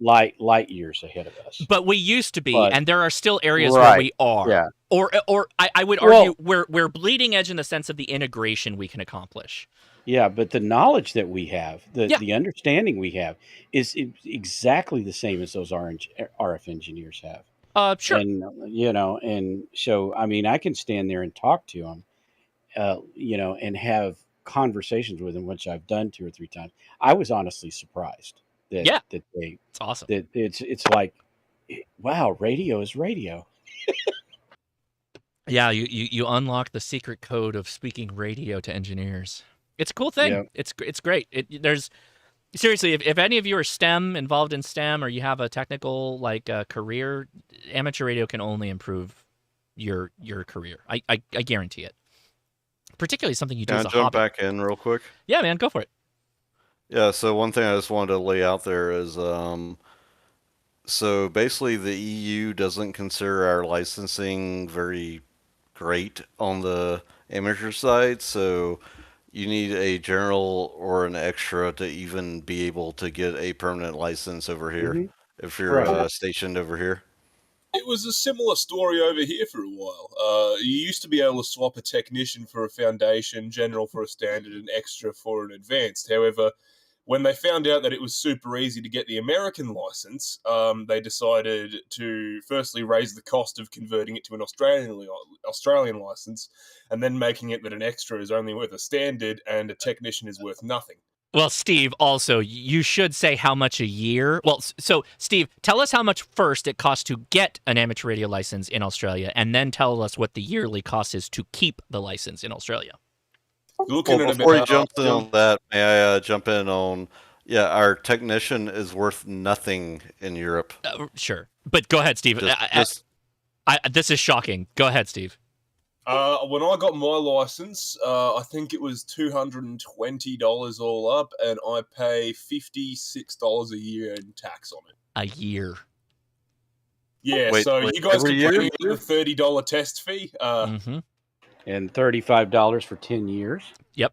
light years ahead of us. But we used to be, But- and there are still areas where we are. Yeah. Or I would argue we're bleeding edge in the sense of the integration we can accomplish. Yeah, but the knowledge that we have, the understanding we have, is exactly the same as those RF engineers have. Sure. And and so I mean, I can stand there and talk to them, and have conversations with them, which I've done 2 or 3 times. I was honestly surprised that it's awesome. That it's like, wow, radio is radio. Yeah, you unlock the secret code of speaking radio to engineers. It's a cool thing. Yeah. It's great. There's seriously, if any of you are involved in STEM, or you have a technical career, amateur radio can only improve your career. I guarantee it. Particularly something you do as a hobby. Can I jump back in real quick? Yeah, man, go for it. Yeah, so one thing I just wanted to lay out there is so basically the EU doesn't consider our licensing very great on the amateur side, so you need a general or an extra to even be able to get a permanent license over here if you're stationed over here. It was a similar story over here for a while. You used to be able to swap a technician for a foundation, general for a standard, and extra for an advanced. However, when they found out that it was super easy to get the American license, they decided to firstly raise the cost of converting it to an Australian license, and then making it that an extra is only worth a standard and a technician is worth nothing. Well, Steve, also, you should say how much a year. Well, so, Steve, tell us how much first it costs to get an amateur radio license in Australia, and then tell us what the yearly cost is to keep the license in Australia. Before you jump in on that, may I jump in on, our technician is worth nothing in Europe. Sure. But go ahead, Steve. This is shocking. Go ahead, Steve. When I got my license, I think it was $220 all up, and I pay $56 a year in tax on it. A year. Yeah, you guys can bring me the $30 test fee. And $35 for 10 years. Yep.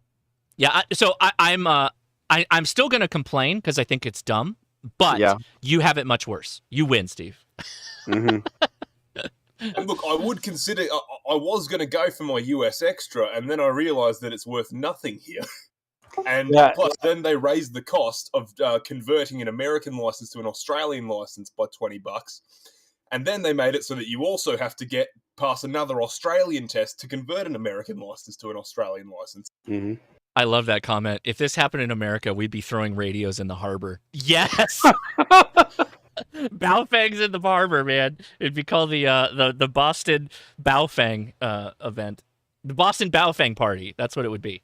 Yeah. So I'm still going to complain because I think it's dumb, but you have it much worse. You win, Steve. And look, I would consider. I was going to go for my US extra, and then I realized that it's worth nothing here. And plus, then they raised the cost of converting an American license to an Australian license by $20. And then they made it so that you also have to pass another Australian test to convert an American license to an Australian license. I love that comment. If this happened in America, we'd be throwing radios in the harbor. Yes! Baofangs in the harbor, man. It'd be called the Boston Baofang event. The Boston Baofang party. That's what it would be.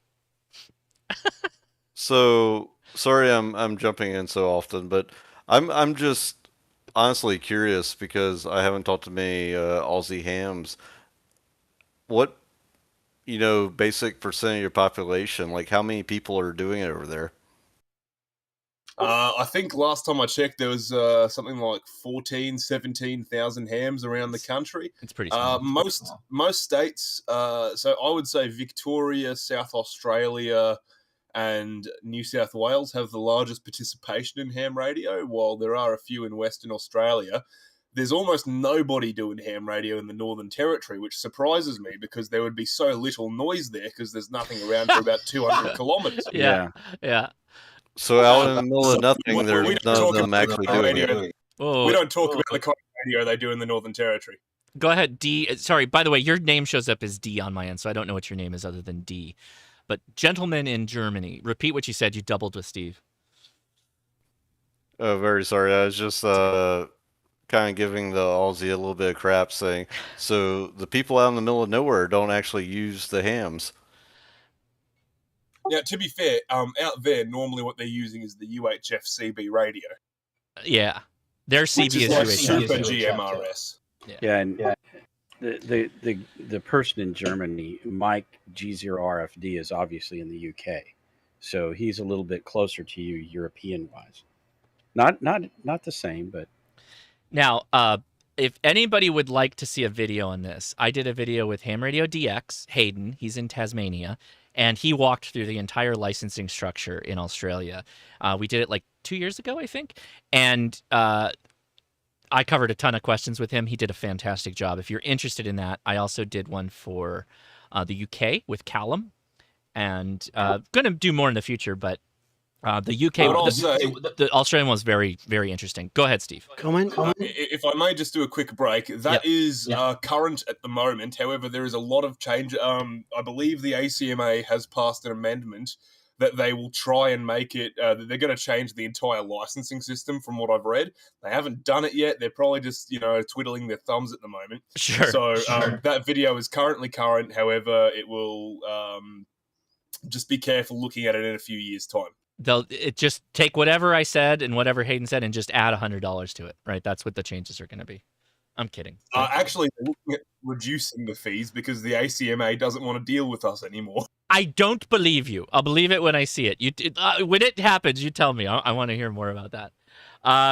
So, sorry I'm jumping in so often, but I'm just honestly curious because I haven't talked to many Aussie hams. What, basic percent of your population, like how many people are doing it over there? I think last time I checked, there was something like 17,000 hams around the country. It's pretty small. Most states, so I would say Victoria, South Australia, and New South Wales have the largest participation in ham radio, while there are a few in Western Australia. There's almost nobody doing ham radio in the Northern Territory, which surprises me because there would be so little noise there because there's nothing around for about 200 kilometres. Yeah. So out in the middle of nothing, we there's don't none of talk them about actually the doing radio. it. We don't talk about the kind of radio they do in the Northern Territory. Go ahead, D. Sorry, by the way, your name shows up as D on my end, so I don't know what your name is other than D. But gentlemen in Germany, repeat what you said. You doubled with Steve. Oh, very sorry. I was just kind of giving the Aussie a little bit of crap, saying, so the people out in the middle of nowhere don't actually use the hams. Now, to be fair, out there, normally what they're using is the UHF CB radio. Yeah. Their CB Which is is like UHF. super GMRS. Yeah, and the person in Germany, Mike G0RFD, is obviously in the UK, so he's a little bit closer to you European wise. Not the same, but Now, if anybody would like to see a video on this, I did a video with Ham Radio DX, Hayden. He's in Tasmania, and he walked through the entire licensing structure in Australia. We did it like 2 years ago, I think, and I covered a ton of questions with him. He did a fantastic job. If you're interested in that, I also did one for the UK with Callum, and going to do more in the future, but the UK, the Australian one was very, very interesting. Go ahead, Steve. Comment. If I may just do a quick break, that is current at the moment. However, there is a lot of change. I believe the ACMA has passed an amendment that they will try and make it, they're going to change the entire licensing system from what I've read. They haven't done it yet. They're probably just, twiddling their thumbs at the moment. Sure. So that video is currently current. However, it will just be careful looking at it in a few years' time. They'll just take whatever I said and whatever Hayden said and just add $100 to it, right? That's what the changes are going to be. I'm kidding. Actually, they're looking at reducing the fees because the ACMA doesn't want to deal with us anymore. I don't believe you. I'll believe it when I see it. When it happens, you tell me. I want to hear more about that.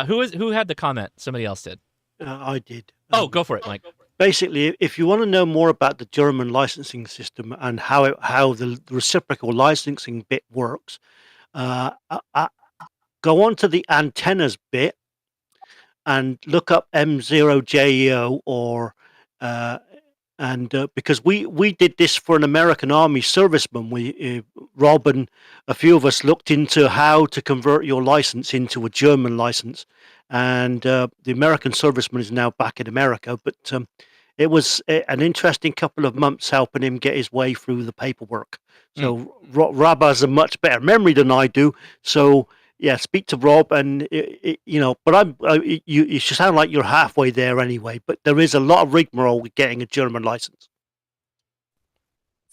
Who had the comment? Somebody else did. I did. Oh, go for it, Mike. Basically, if you want to know more about the German licensing system and how the reciprocal licensing bit works, go on to the antennas bit and look up M0JEO or because we did this for an American Army serviceman. Rob and a few of us looked into how to convert your license into a German license, and the American serviceman is now back in America. But it was an interesting couple of months helping him get his way through the paperwork. So Rob has a much better memory than I do. So yeah, speak to Rob, and but you sound like you're halfway there anyway. But there is a lot of rigmarole with getting a German license.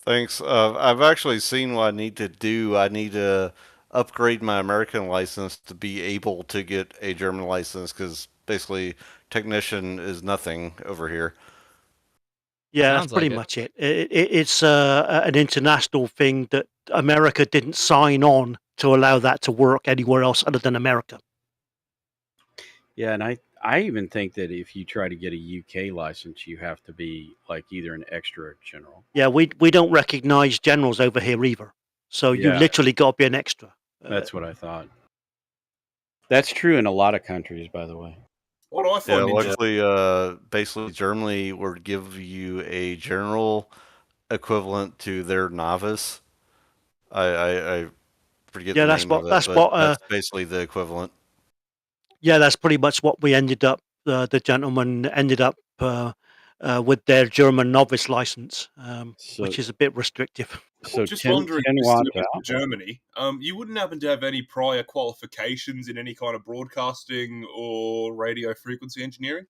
Thanks. I've actually seen what I need to do. I need to upgrade my American license to be able to get a German license because basically technician is nothing over here. Yeah, that's pretty much it. It's an international thing that America didn't sign on to allow that to work anywhere else other than America. Yeah, and I even think that if you try to get a UK license, you have to be like either an extra or general. Yeah, we don't recognize generals over here either. So you literally got to be an extra. That's what I thought. That's true in a lot of countries, by the way. What I find luckily, basically Germany would give you a general equivalent to their novice. I forget the name of it, that's basically the equivalent. Yeah, that's pretty much what we ended up. The gentleman ended up with their German novice license, which is a bit restrictive. So just wondering, Germany, you wouldn't happen to have any prior qualifications in any kind of broadcasting or radio frequency engineering?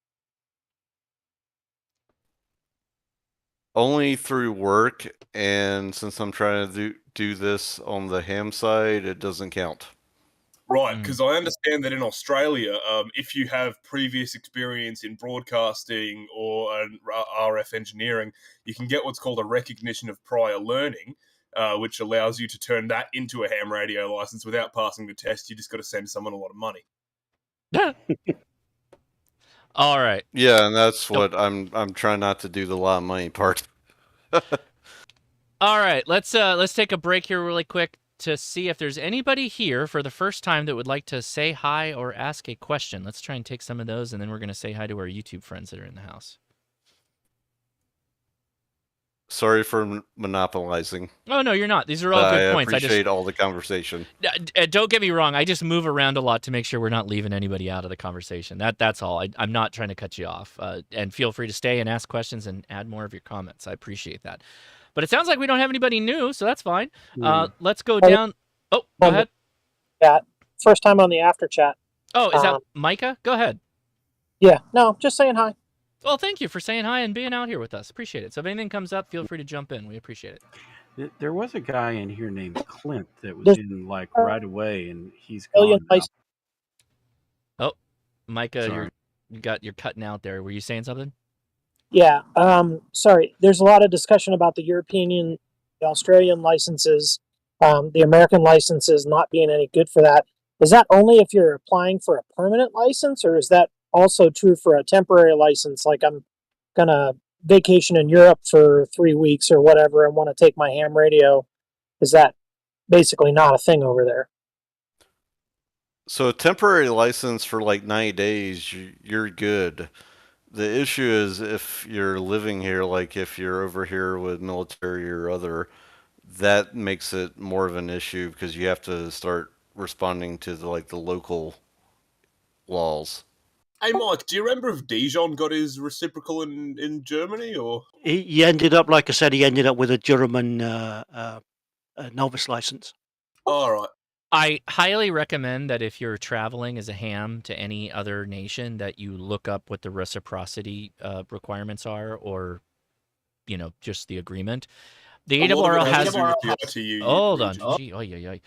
Only through work, and since I'm trying to do this on the ham side, it doesn't count. Right, because I understand that in Australia, if you have previous experience in broadcasting or RF engineering, you can get what's called a recognition of prior learning. which allows you to turn that into a ham radio license without passing the test. You just got to send someone a lot of money. All right. Yeah, and that's what I'm trying not to do the lot of money part. All right, let's take a break here really quick to see if there's anybody here for the first time that would like to say hi or ask a question. Let's try and take some of those, and then we're going to say hi to our YouTube friends that are in the house. Sorry for monopolizing. Oh, no, you're not. These are all good points. I appreciate all the conversation. Don't get me wrong. I just move around a lot to make sure we're not leaving anybody out of the conversation. That's all. I'm not trying to cut you off. And feel free to stay and ask questions and add more of your comments. I appreciate that. But it sounds like we don't have anybody new, so that's fine. Let's go down. Oh, go ahead. Chat. First time on the after chat. Oh, is that Micah? Go ahead. Yeah, no, just saying hi. Well, thank you for saying hi and being out here with us. Appreciate it. So if anything comes up, feel free to jump in. We appreciate it. There was a guy in here named Clint that was in like right away, and he's gone now. Oh, Micah, you're cutting out there. Were you saying something? Yeah, sorry. There's a lot of discussion about the European, the Australian licenses, the American licenses not being any good for that. Is that only if you're applying for a permanent license, or is that also true for a temporary license? Like I'm going to vacation in Europe for 3 weeks or whatever and want to take my ham radio. Is that basically not a thing over there? So a temporary license for like 90 days, you're good. The issue is if you're living here, like if you're over here with military or other, that makes it more of an issue because you have to start responding to the local laws. Hey, Mike, do you remember if Dijon got his reciprocal in Germany? Or He ended up, like I said, he ended up with a German novice license. All right. I highly recommend that if you're traveling as a ham to any other nation, that you look up what the reciprocity requirements are, or just the agreement. The ARRL has. Hold on. Gee,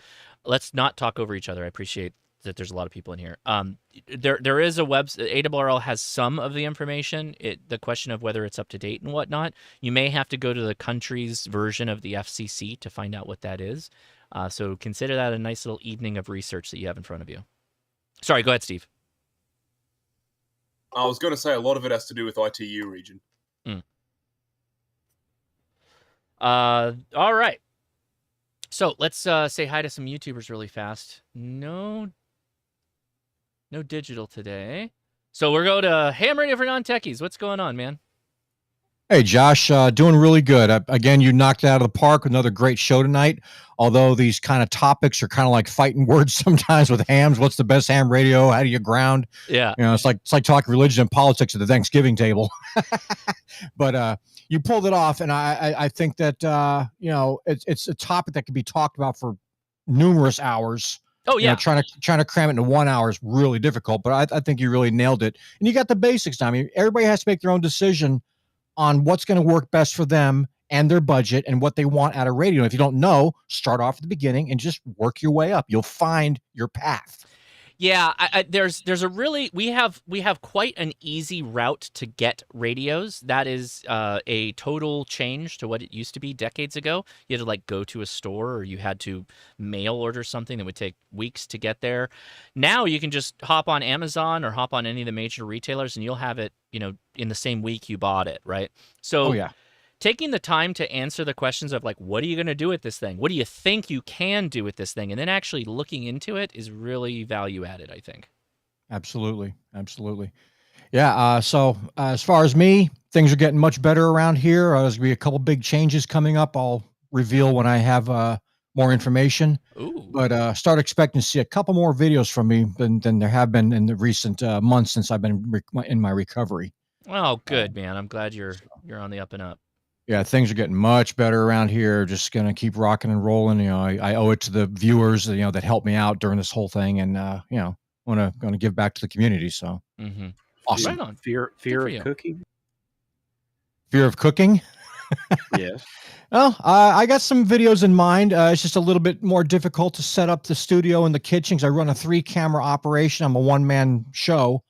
let's not talk over each other. I appreciate that there's a lot of people in here. There is a ARRL has some of the information. The question of whether it's up to date and whatnot, you may have to go to the country's version of the FCC to find out what that is. So consider that a nice little evening of research that you have in front of you. Sorry, go ahead, Steve. I was going to say a lot of it has to do with ITU region. All right. So let's say hi to some YouTubers really fast. No digital today. So we're going to Ham Radio for Non-Techies. What's going on, man? Hey, Josh, doing really good. Again, you knocked it out of the park. Another great show tonight. Although these kind of topics are kind of like fighting words sometimes with hams. What's the best ham radio? How do you ground? Yeah. It's like talking religion and politics at the Thanksgiving table. But you pulled it off, and I think that it's a topic that can be talked about for numerous hours. Oh yeah, trying to cram it into 1 hour is really difficult. But I think you really nailed it, and you got the basics down. I mean, everybody has to make their own decision on what's going to work best for them and their budget and what they want out of radio. If you don't know, start off at the beginning and just work your way up. You'll find your path. Yeah, there's a really we have quite an easy route to get radios. That is a total change to what it used to be decades ago. You had to go to a store, or you had to mail order something that would take weeks to get there. Now you can just hop on Amazon or hop on any of the major retailers, and you'll have it, in the same week you bought it, right? So taking the time to answer the questions of what are you going to do with this thing? What do you think you can do with this thing? And then actually looking into it is really value added, I think. Absolutely. Yeah. So as far as me, things are getting much better around here. There's going to be a couple big changes coming up. I'll reveal when I have more information. Ooh. But start expecting to see a couple more videos from me than there have been in the recent months since I've been in my recovery. Oh, good, man. I'm glad you're on the up and up. Yeah, things are getting much better around here. Just gonna keep rocking and rolling. I owe it to the viewers, that helped me out during this whole thing, and gonna give back to the community. So awesome. Right on. Fear of cooking. Fear of cooking. Yes. Well, I got some videos in mind. It's just a little bit more difficult to set up the studio and the kitchen because I run a 3-camera operation. I'm a one-man show.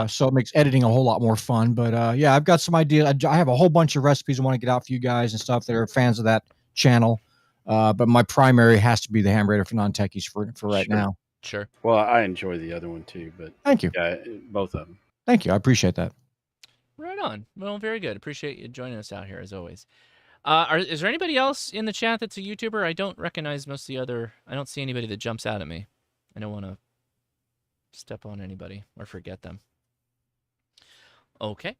So it makes editing a whole lot more fun. But yeah, I've got some ideas. I have a whole bunch of recipes I want to get out for you guys and stuff that are fans of that channel. But my primary has to be the ham radio for non-techies for right now. Sure. Well, I enjoy the other one too, but Thank you. Yeah, both of them. Thank you. I appreciate that. Right on. Well, very good. Appreciate you joining us out here as always. Is there anybody else in the chat that's a YouTuber? I don't recognize most of the other. I don't see anybody that jumps out at me. I don't want to step on anybody or forget them. Okay.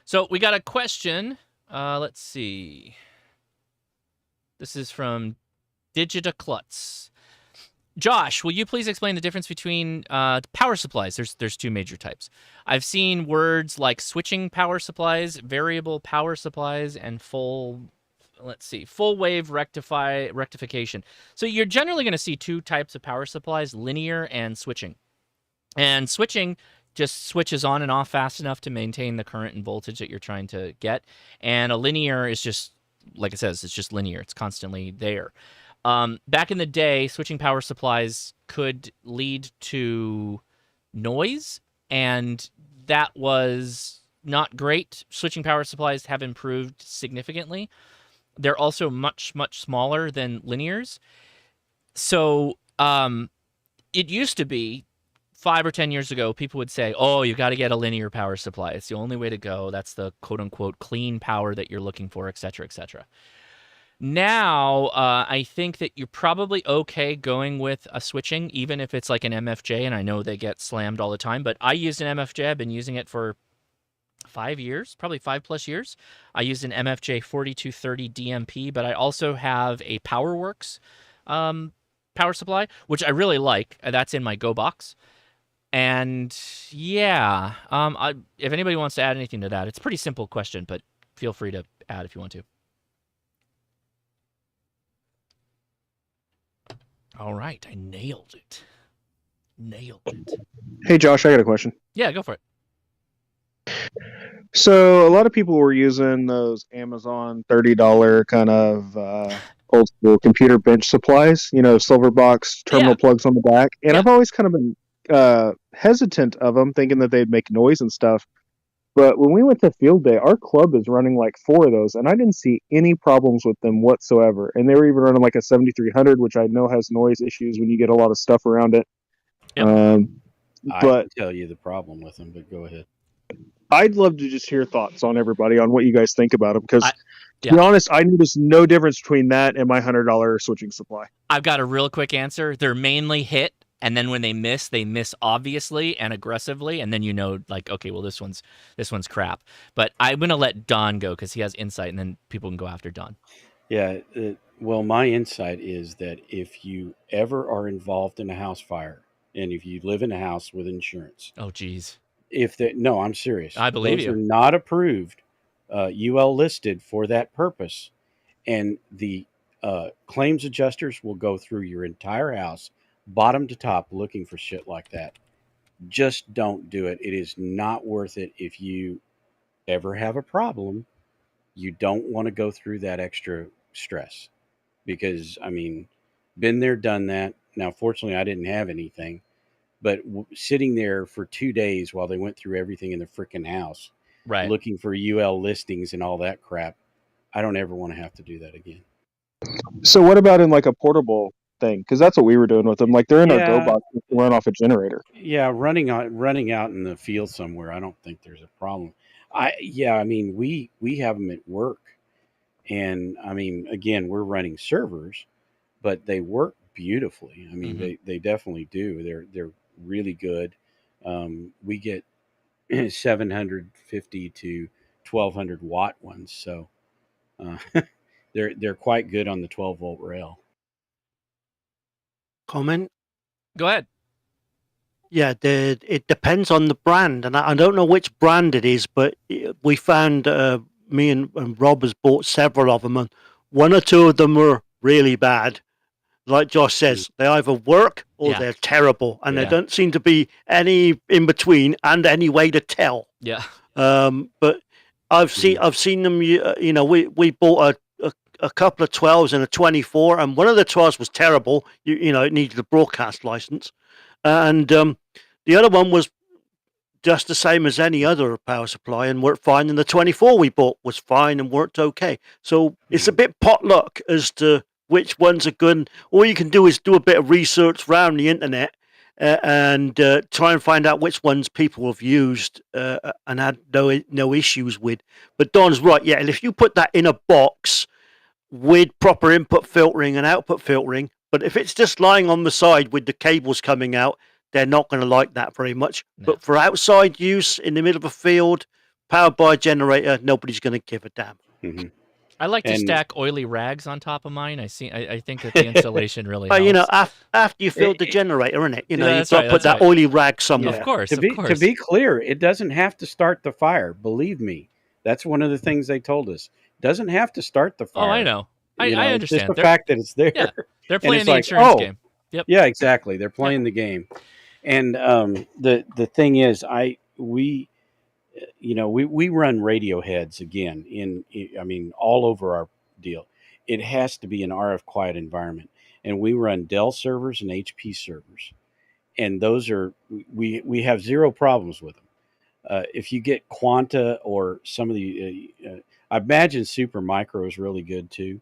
So we got a question. Let's see. This is from Digita Klutz. Josh, will you please explain the difference between power supplies? There's two major types. I've seen words like switching power supplies, variable power supplies, and full wave rectification. So you're generally going to see two types of power supplies, linear and switching. And switching just switches on and off fast enough to maintain the current and voltage that you're trying to get. And a linear is just, like it says, it's just linear. It's constantly there. Back in the day, switching power supplies could lead to noise, and that was not great. Switching power supplies have improved significantly. They're also much, much smaller than linears. So it used to be 5 or 10 years ago, people would say, oh, you got to get a linear power supply. It's the only way to go. That's the quote-unquote clean power that you're looking for, et cetera, et cetera. Now, I think that you're probably okay going with a switching, even if it's like an MFJ, and I know they get slammed all the time, but I used an MFJ. I've been using it for 5 years, probably 5+ years. I used an MFJ 4230 DMP, but I also have a PowerWorks power supply, which I really like. That's in my Go box. And yeah, if anybody wants to add anything to that, it's a pretty simple question, but feel free to add if you want to. All right, I nailed it. Hey, Josh, I got a question. Yeah, go for it. So a lot of people were using those Amazon $30 kind of old school computer bench supplies, silver box terminal plugs on the back. And I've always kind of been hesitant of them, thinking that they'd make noise and stuff. But when we went to field day, our club is running like 4 of those, and I didn't see any problems with them whatsoever. And they were even running like a 7300, which I know has noise issues when you get a lot of stuff around it. Yep. I can tell you the problem with them, but go ahead. I'd love to just hear thoughts on everybody on what you guys think about them, because to be honest, I noticed no difference between that and my $100 switching supply. I've got a real quick answer. They're mainly hit. And then when they miss obviously and aggressively, and then like, okay, well, this one's crap. But I'm gonna let Don go because he has insight, and then people can go after Don. Yeah, well, my insight is that if you ever are involved in a house fire, and if you live in a house with insurance, oh geez, no, I'm serious. I believe those you. are not approved, UL listed for that purpose, and the claims adjusters will go through your entire house, bottom to top, looking for shit like that. Just don't do it. It is not worth it. If you ever have a problem, you don't want to go through that extra stress, because been there, done that. Now, fortunately, I didn't have anything, but sitting there for 2 days while they went through everything in the freaking house, right, looking for UL listings and all that crap, I don't ever want to have to do that again. So what about in like a portable thing? Because that's what we were doing with them. Like, they're in our Go box, run off a generator. Yeah, running out in the field somewhere, I don't think there's a problem. We have them at work, and again, we're running servers, but they work beautifully. They definitely do. They're really good. We get 750 to 1200 watt ones, so they're quite good on the 12 volt rail. Comment? Go ahead. Yeah, it depends on the brand, and I don't know which brand it is, but we found, me and Rob has bought several of them, and 1 or 2 of them were really bad. Like Josh says, they either work or they're terrible, and there don't seem to be any in between and any way to tell. Yeah. But I've seen them. We bought a couple of 12s and a 24, and one of the 12s was terrible. It needed a broadcast license, and the other one was just the same as any other power supply and worked fine. And the 24 we bought was fine and worked okay. So it's a bit potluck as to which ones are good. All you can do is do a bit of research around the internet and try and find out which ones people have used and had no issues with. But Don's right, yeah. And if you put that in a box with proper input filtering and output filtering, but if it's just lying on the side with the cables coming out, they're not going to like that very much. No. But for outside use in the middle of a field, powered by a generator, nobody's going to give a damn. Mm-hmm. I like to stack oily rags on top of mine. I think that the insulation really helps. You know, after you filled the generator, innit? You know, you've got to put that oily rag somewhere. Of course, to be clear, it doesn't have to start the fire. Believe me, that's one of the things they told us. It doesn't have to start the fire. Oh, I know. I understand. It's just the fact that it's there. Yeah, they're playing the insurance game. Yep. Yeah, exactly. They're playing the game. And the thing is, we run radio heads again all over our deal. It has to be an RF quiet environment, and we run Dell servers and HP servers, and those are we have zero problems with them. If you get Quanta or some of the, I imagine Super Micro is really good too,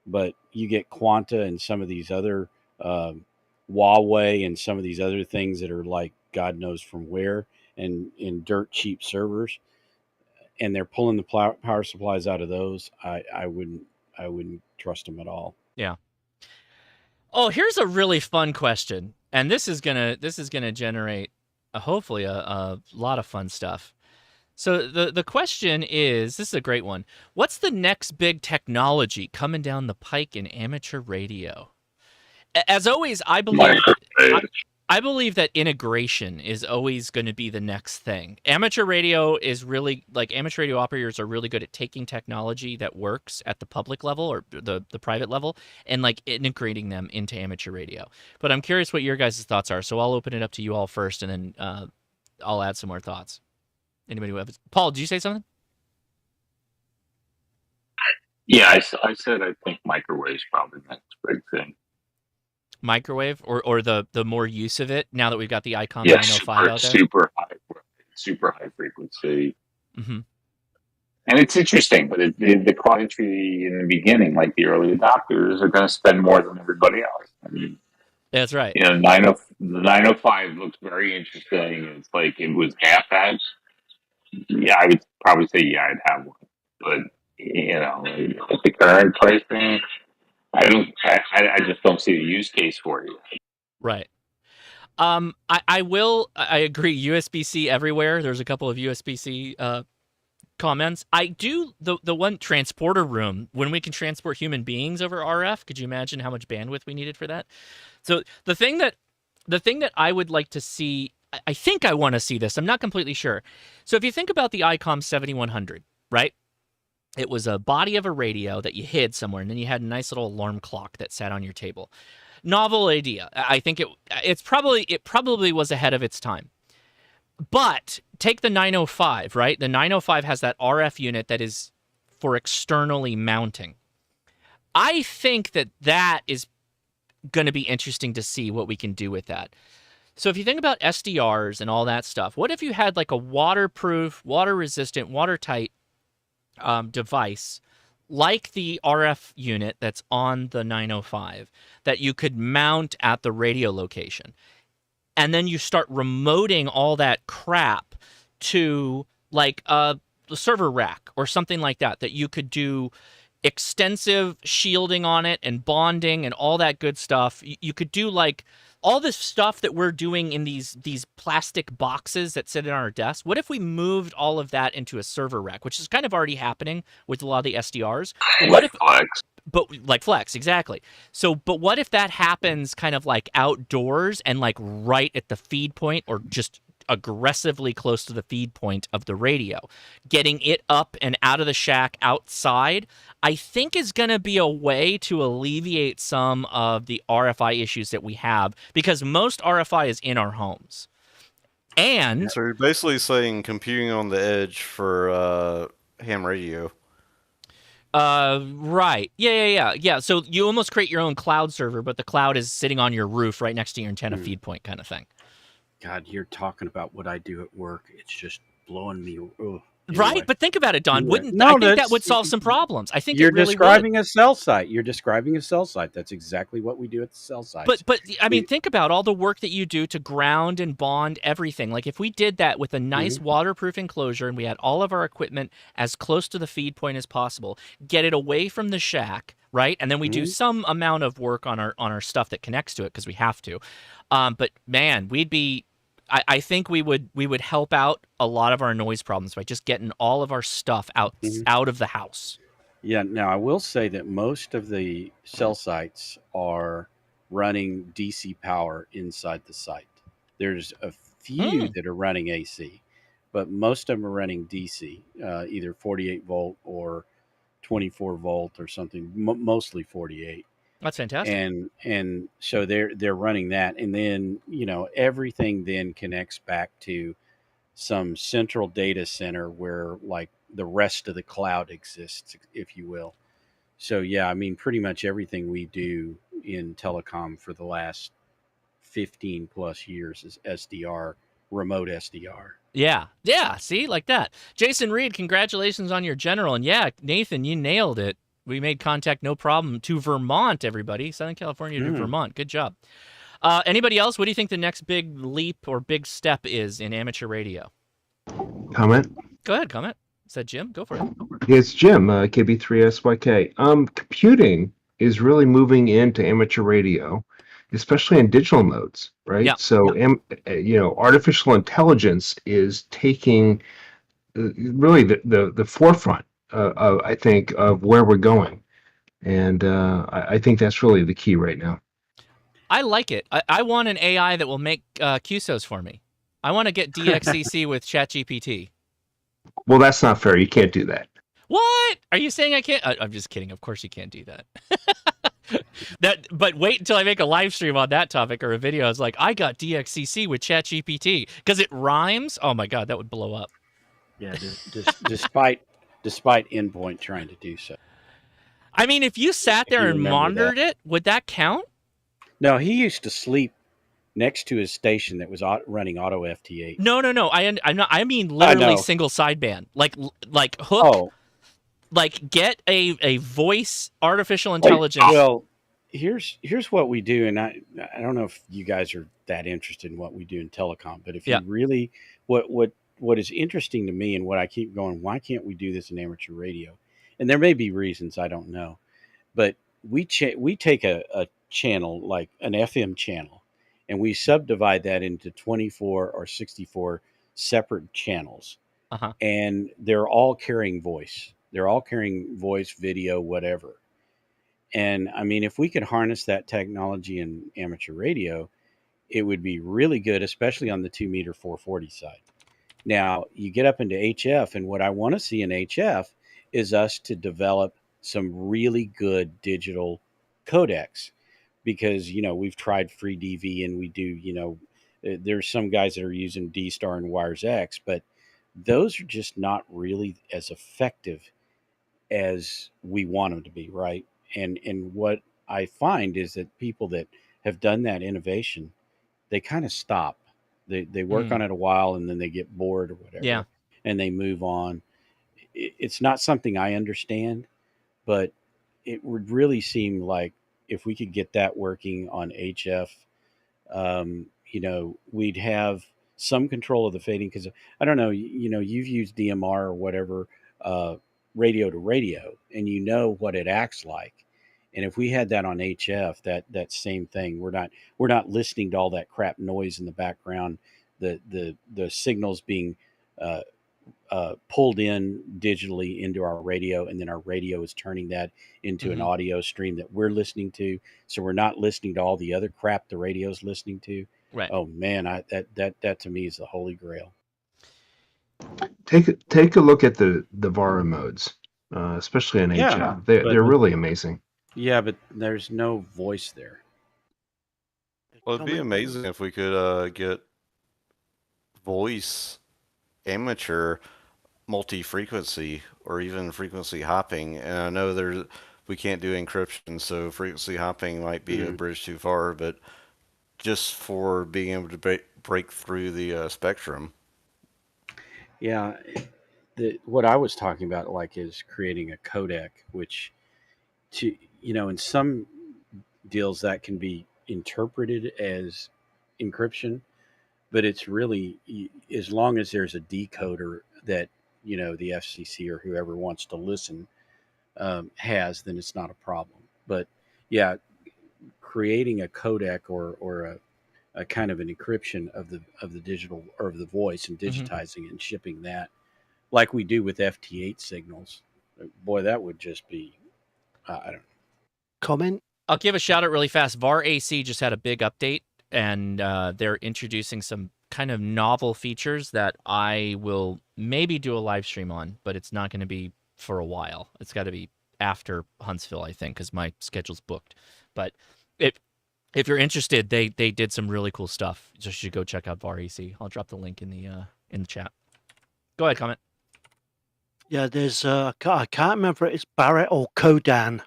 but you get Quanta and some of these other Huawei and some of these other things that are like God knows from where, and in dirt cheap servers, and they're pulling the power supplies out of those. I wouldn't trust them at all. Yeah. Oh, here's a really fun question, and this is gonna generate hopefully a lot of fun stuff. So the question is, this is a great one. What's the next big technology coming down the pike in amateur radio? As always, I believe that integration is always going to be the next thing. Amateur radio is really, amateur radio operators are really good at taking technology that works at the public level or the private level and integrating them into amateur radio. But I'm curious what your guys' thoughts are, so I'll open it up to you all first, and then I'll add some more thoughts. Anybody who has... Paul, did you say something? Yeah, I said I think microwave's probably the next big thing. Microwave or the more use of it now that we've got the ICOM 905 out there? Super high frequency. Mm-hmm. And it's interesting, but the quantity in the beginning, like the early adopters, are going to spend more than everybody else. I mean, that's right. You know, the 905 looks very interesting. It's like it was half-assed. Yeah, I would probably say I'd have one, but at the current pricing, I just don't see the use case for you. Right. I agree. USB-C everywhere. There's a couple of USB-C comments. I do the one transporter room when we can transport human beings over RF. Could you imagine how much bandwidth we needed for that? So the thing that I would like to see, I think I want to see this. I'm not completely sure. So if you think about the ICOM 7100, right? It was a body of a radio that you hid somewhere, and then you had a nice little alarm clock that sat on your table. Novel idea. I think it probably was ahead of its time. But take the 905, right? The 905 has that RF unit that is for externally mounting. I think that is going to be interesting to see what we can do with that. So if you think about SDRs and all that stuff, what if you had like a waterproof, water-resistant, watertight device like the RF unit that's on the 905 that you could mount at the radio location, and then you start remoting all that crap to like the server rack or something like that you could do extensive shielding on it and bonding and all that good stuff. You could do like all this stuff that we're doing in these plastic boxes that sit on our desk. What if we moved all of that into a server rack, which is kind of already happening with a lot of the SDRs? Like Flex, exactly. So, but what if that happens kind of like outdoors and like right at the feed point, or just aggressively close to the feed point of the radio, getting it up and out of the shack outside, I think is going to be a way to alleviate some of the RFI issues that we have, because most RFI is in our homes. And so you're basically saying computing on the edge for ham radio. Right. Yeah. So you almost create your own cloud server, but the cloud is sitting on your roof right next to your antenna feed point kind of thing. God, you're talking about what I do at work. It's just blowing me. Ugh. Anyway. Right, but think about it, Don. Anyway. I think that would solve some problems. I think you're it really describing would. a cell site. You're describing a cell site. That's exactly what we do at the cell sites. But I mean, think about all the work that you do to ground and bond everything. Like if we did that with a nice waterproof enclosure and we had all of our equipment as close to the feed point as possible, get it away from the shack, right? And then we do some amount of work on our stuff that connects to it because we have to. But man, we'd be. I think we would help out a lot of our noise problems by just getting all of our stuff out of the house. Yeah. Now I will say that most of the cell sites are running DC power inside the site. There's a few that are running AC, but most of them are running DC, either 48 volt or 24 volt or something. Mostly 48. That's fantastic. And so they're running that, and then everything then connects back to some central data center where like the rest of the cloud exists, if you will. So yeah, I mean, pretty much everything we do in telecom for the last 15 plus years is SDR, remote SDR. Yeah. See, like that. Jason Reed, congratulations on your general, and yeah, Nathan, you nailed it. We made contact, no problem, to Vermont, everybody. Southern California to Vermont. Good job. Anybody else? What do you think the next big leap or big step is in amateur radio? Comment? Go ahead, comment. Is that Jim? Go for it. Yeah, it's Jim, KB3SYK. Computing is really moving into amateur radio, especially in digital modes, right? Yeah. So, artificial intelligence is taking really the forefront, I think, of where we're going. And I think that's really the key right now. I like it. I want an AI that will make QSOs for me. I want to get DXCC with ChatGPT. Well, that's not fair. You can't do that. What? Are you saying I can't? I'm just kidding. Of course you can't do that. But wait until I make a live stream on that topic or a video. It's like, I got DXCC with ChatGPT because it rhymes. Oh my God, that would blow up. Yeah, despite Endpoint trying to do so. I mean, if you sat there and monitored it, would that count? No, he used to sleep next to his station that was running auto FT8. No. I mean literally single sideband, like hook. Oh. Like get a voice artificial intelligence. Well, here's what we do, and I don't know if you guys are that interested in what we do in telecom, but if you really what is interesting to me and what I keep going, why can't we do this in amateur radio? And there may be reasons, I don't know, but we take a channel like an FM channel, and we subdivide that into 24 or 64 separate channels, and they're all carrying voice. They're all carrying voice, video, whatever. And I mean, if we could harness that technology in amateur radio, it would be really good, especially on the 2 meter 440 side. Now, you get up into HF, and what I want to see in HF is us to develop some really good digital codecs, because, we've tried free DV, and we do, there's some guys that are using D-Star and Wires X, but those are just not really as effective as we want them to be, right? And what I find is that people that have done that innovation, they kind of stop. They work on it a while, and then they get bored or whatever, and they move on. It's not something I understand, but it would really seem like if we could get that working on HF, we'd have some control of the fading, because I don't know, you've used DMR or whatever, radio to radio, and what it acts like. And if we had that on HF, that same thing, we're not listening to all that crap noise in the background, the signals being pulled in digitally into our radio, and then our radio is turning that into an audio stream that we're listening to. So we're not listening to all the other crap the radio's listening to. Right. Oh man, that to me is the holy grail. Take a look at the VARA modes, especially in HF. They're really amazing. Yeah, but there's no voice there. Well, it'd be amazing if we could get voice amateur multi-frequency or even frequency hopping. And I know we can't do encryption, so frequency hopping might be a bridge too far, but just for being able to break through the spectrum. Yeah, what I was talking about, like, is creating a codec, which, in some deals that can be interpreted as encryption, but it's really, as long as there's a decoder that the FCC or whoever wants to listen has, then it's not a problem. But yeah, creating a codec or a kind of an encryption of the digital or of the voice and digitizing it and shipping that, like we do with FT8 signals. Boy, that would just be, I don't know. Comment? I'll give a shout out really fast. VAR AC just had a big update, and they're introducing some kind of novel features that I will maybe do a live stream on, but it's not going to be for a while. It's got to be after Huntsville, I think, because my schedule's booked. But if you're interested, they did some really cool stuff. Just should go check out VAR AC. I'll drop the link in the chat. Go ahead, comment. Yeah, there's I can't remember if it's Barrett or Codan,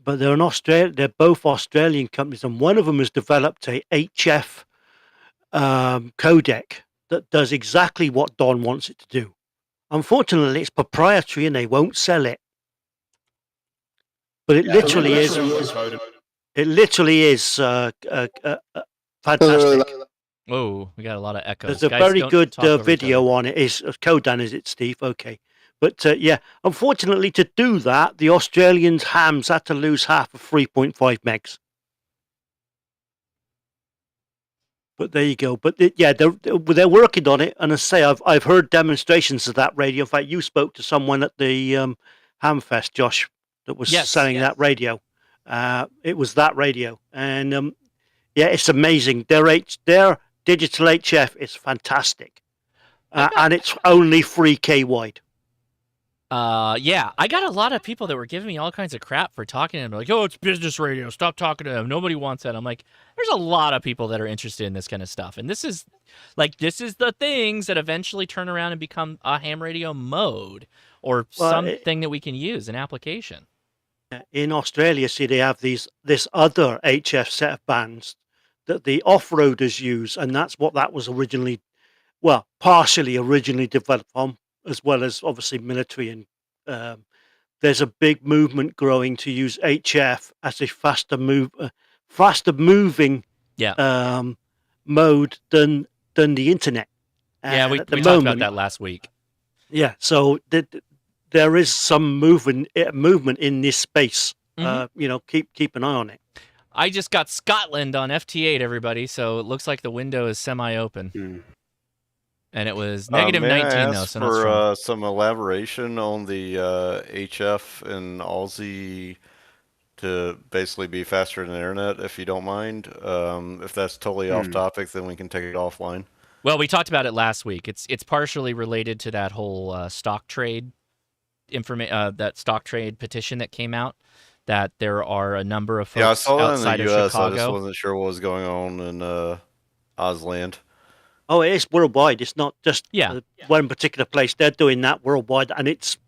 but they're they're both Australian companies, and one of them has developed a HF codec that does exactly what Don wants it to do. Unfortunately, it's proprietary and they won't sell it. But it literally is. It literally is fantastic. Oh, we got a lot of echoes. There's a very good video on it. Is Codan, is it, Steve? Okay. But yeah, unfortunately, to do that, the Australians hams had to lose half of 3.5 megs. But there you go. But yeah, they're working on it. And I say, I've heard demonstrations of that radio. In fact, you spoke to someone at the Hamfest, Josh, that was selling that radio. It was that radio, and yeah, it's amazing. Their digital HF is fantastic, and it's only 3K wide. Yeah, I got a lot of people that were giving me all kinds of crap for talking to them. Like, oh, it's business radio. Stop talking to them. Nobody wants that. I'm like, there's a lot of people that are interested in this kind of stuff. And this is the things that eventually turn around and become a ham radio mode or something that we can use, an application. In Australia, see, they have this other HF set of bands that the off-roaders use, and that's what that was partially originally developed from, as well as obviously military. And there's a big movement growing to use HF as a faster moving mode than the internet. Yeah, we talked about that last week. Yeah, so there is some movement in this space. Keep an eye on it. I just got Scotland on FT8, everybody, so it looks like the window is semi-open. And it was negative 19, though. So for some elaboration on the HF and Aussie to basically be faster than the internet, if you don't mind. If that's totally off topic, then we can take it offline. Well, we talked about it last week. It's partially related to that whole stock trade that stock trade petition that came out. That there are a number of folks outside of Chicago. I just wasn't sure what was going on in Ausland. Oh, it is worldwide. It's not just one particular place. They're doing that worldwide, and it's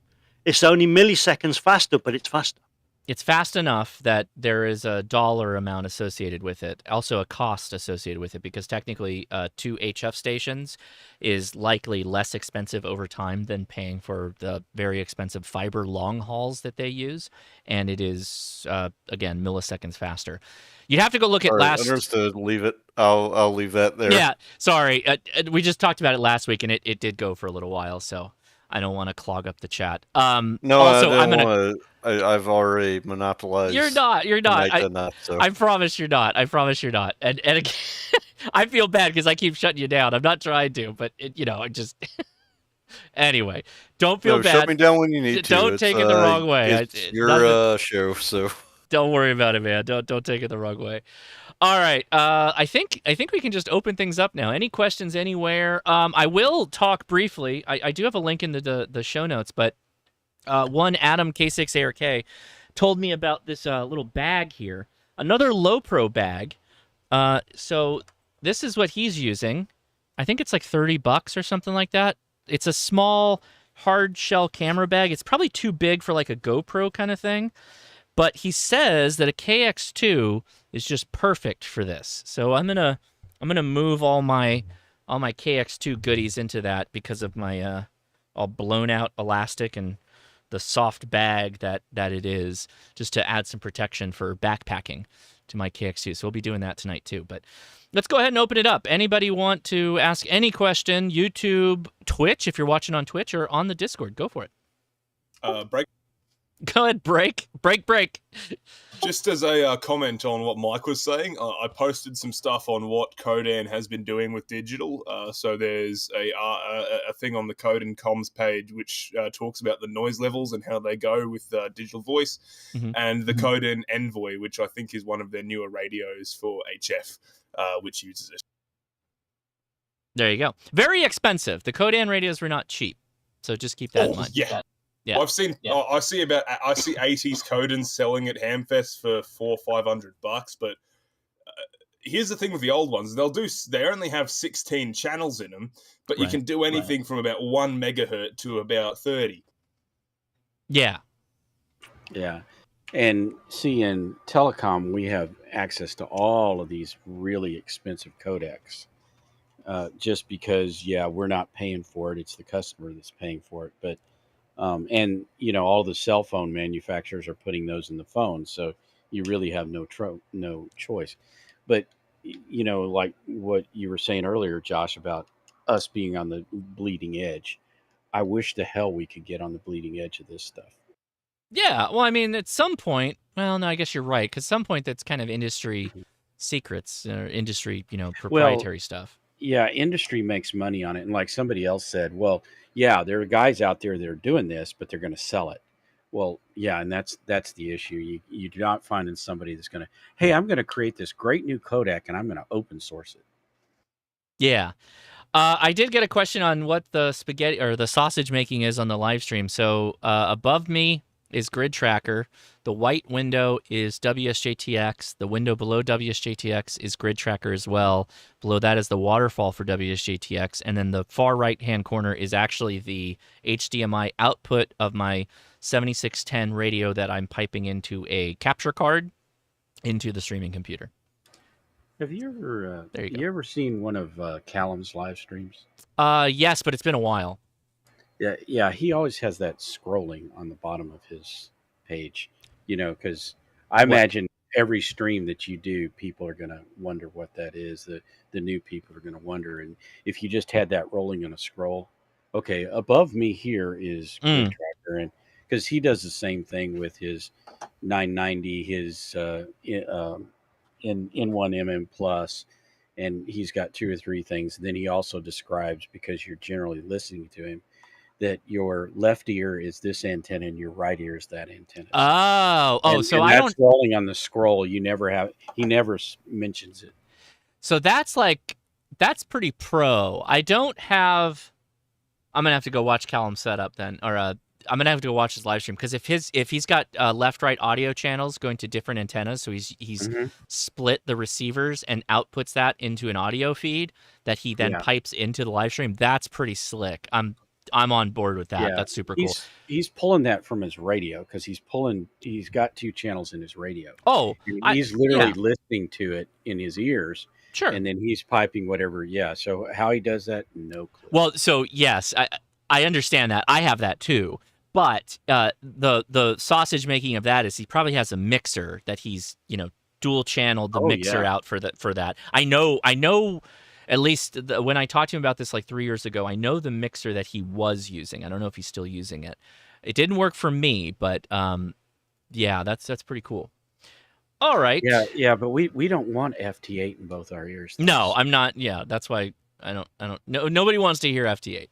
only milliseconds faster, but it's faster. It's fast enough that there is a dollar amount associated with it, also a cost associated with it, because technically 2 HF stations is likely less expensive over time than paying for the very expensive fiber long hauls that they use, and it is, again, milliseconds faster. You'd have to go look at last... Understood. Leave it. I'll leave that there. Yeah, sorry. We just talked about it last week, and it did go for a little while, so I don't want to clog up the chat. No, also, I don't want to... I've already monopolized. You're not. I promise you're not. I promise you're not. And again, I feel bad because I keep shutting you down. I'm not trying to, but I just. Anyway, don't feel bad. Shut me down when you need to. Don't take it the wrong way. It's your show, so. Don't worry about it, man. Don't take it the wrong way. All right. I think we can just open things up now. Any questions anywhere? I will talk briefly. I do have a link in the show notes, but. One Adam K6ARK told me about this little bag here, another low pro bag. So this is what he's using. I think it's like $30 or something like that. It's a small hard shell camera bag. It's probably too big for like a GoPro kind of thing, but he says that a KX2 is just perfect for this. So I'm gonna move all my KX2 goodies into that because of my all blown out elastic and the soft bag that it is, just to add some protection for backpacking to my KX2. So we'll be doing that tonight too. But let's go ahead and open it up. Anybody want to ask any question? YouTube, Twitch, if you're watching on Twitch, or on the Discord, go for it. Break. Go ahead, break. Just as a comment on what Mike was saying, I posted some stuff on what Codan has been doing with digital. So there's a thing on the Code and Comms page which talks about the noise levels and how they go with digital voice, and the Codan Envoy, which I think is one of their newer radios for HF, which uses it. There you go. Very expensive. The Codan radios were not cheap, so just keep that in mind. Yeah. Yeah. I've seen. Yeah. I see 80s Codans selling at Hamfest for $400-500, but here's the thing with the old ones: they only have 16 channels in them, but you can do anything from about 1 megahertz to about 30. Yeah. And see, in telecom, we have access to all of these really expensive codecs. Just because, we're not paying for it; it's the customer that's paying for it. But and all the cell phone manufacturers are putting those in the phone, so you really have no choice. But like what you were saying earlier, Josh, about us being on the bleeding edge, I wish the hell we could get on the bleeding edge of this stuff. Yeah, well, I mean, at some point, well, no, I guess you're right, because at some point that's kind of industry secrets, or industry, proprietary stuff. Yeah, industry makes money on it, and like somebody else said, well, yeah, there are guys out there that are doing this, but they're going to sell it. Well, yeah, and that's the issue. You're not finding somebody that's going to, hey, I'm going to create this great new codec and I'm going to open source it. Yeah. I did get a question on what the spaghetti or the sausage making is on the live stream. So above me is Grid Tracker. The white window is WSJTX. The window below WSJTX is Grid Tracker as well. Below that is the waterfall for WSJTX. And then the far right-hand corner is actually the HDMI output of my 7610 radio that I'm piping into a capture card into the streaming computer. Have you ever seen one of Callum's live streams? Yes, but it's been a while. Yeah, he always has that scrolling on the bottom of his page, because I imagine every stream that you do, people are going to wonder what that is. The new people are going to wonder. And if you just had that rolling on a scroll, okay, above me here is Grid Tracker, and because he does the same thing with his 990, his in N1MM Plus, and he's got 2 or 3 things. And then he also describes, because you're generally listening to him, that your left ear is this antenna and your right ear is that antenna. So I that's rolling on the scroll. He never mentions it. So that's pretty pro. I'm gonna have to go watch Callum's setup then, or I'm gonna have to go watch his live stream, because if he's got left-right audio channels going to different antennas, so he's split the receivers and outputs that into an audio feed that he then pipes into the live stream. That's pretty slick. I'm on board with that. Yeah, that's super cool. He's pulling that from his radio, because he's got 2 channels in his radio. Oh, and he's literally listening to it in his ears. Sure. And then he's piping whatever. Yeah. So how he does that, no clue. Well, so yes, I understand that. I have that too. But the sausage making of that is he probably has a mixer that he's dual channeled the mixer out for that. I know. At least when I talked to him about this like 3 years ago, I know the mixer that he was using. I don't know if he's still using it. It didn't work for me, but that's pretty cool. All right. Yeah, but we don't want FT8 in both our ears. No, I'm not. Yeah, that's why I don't. Nobody wants to hear FT8.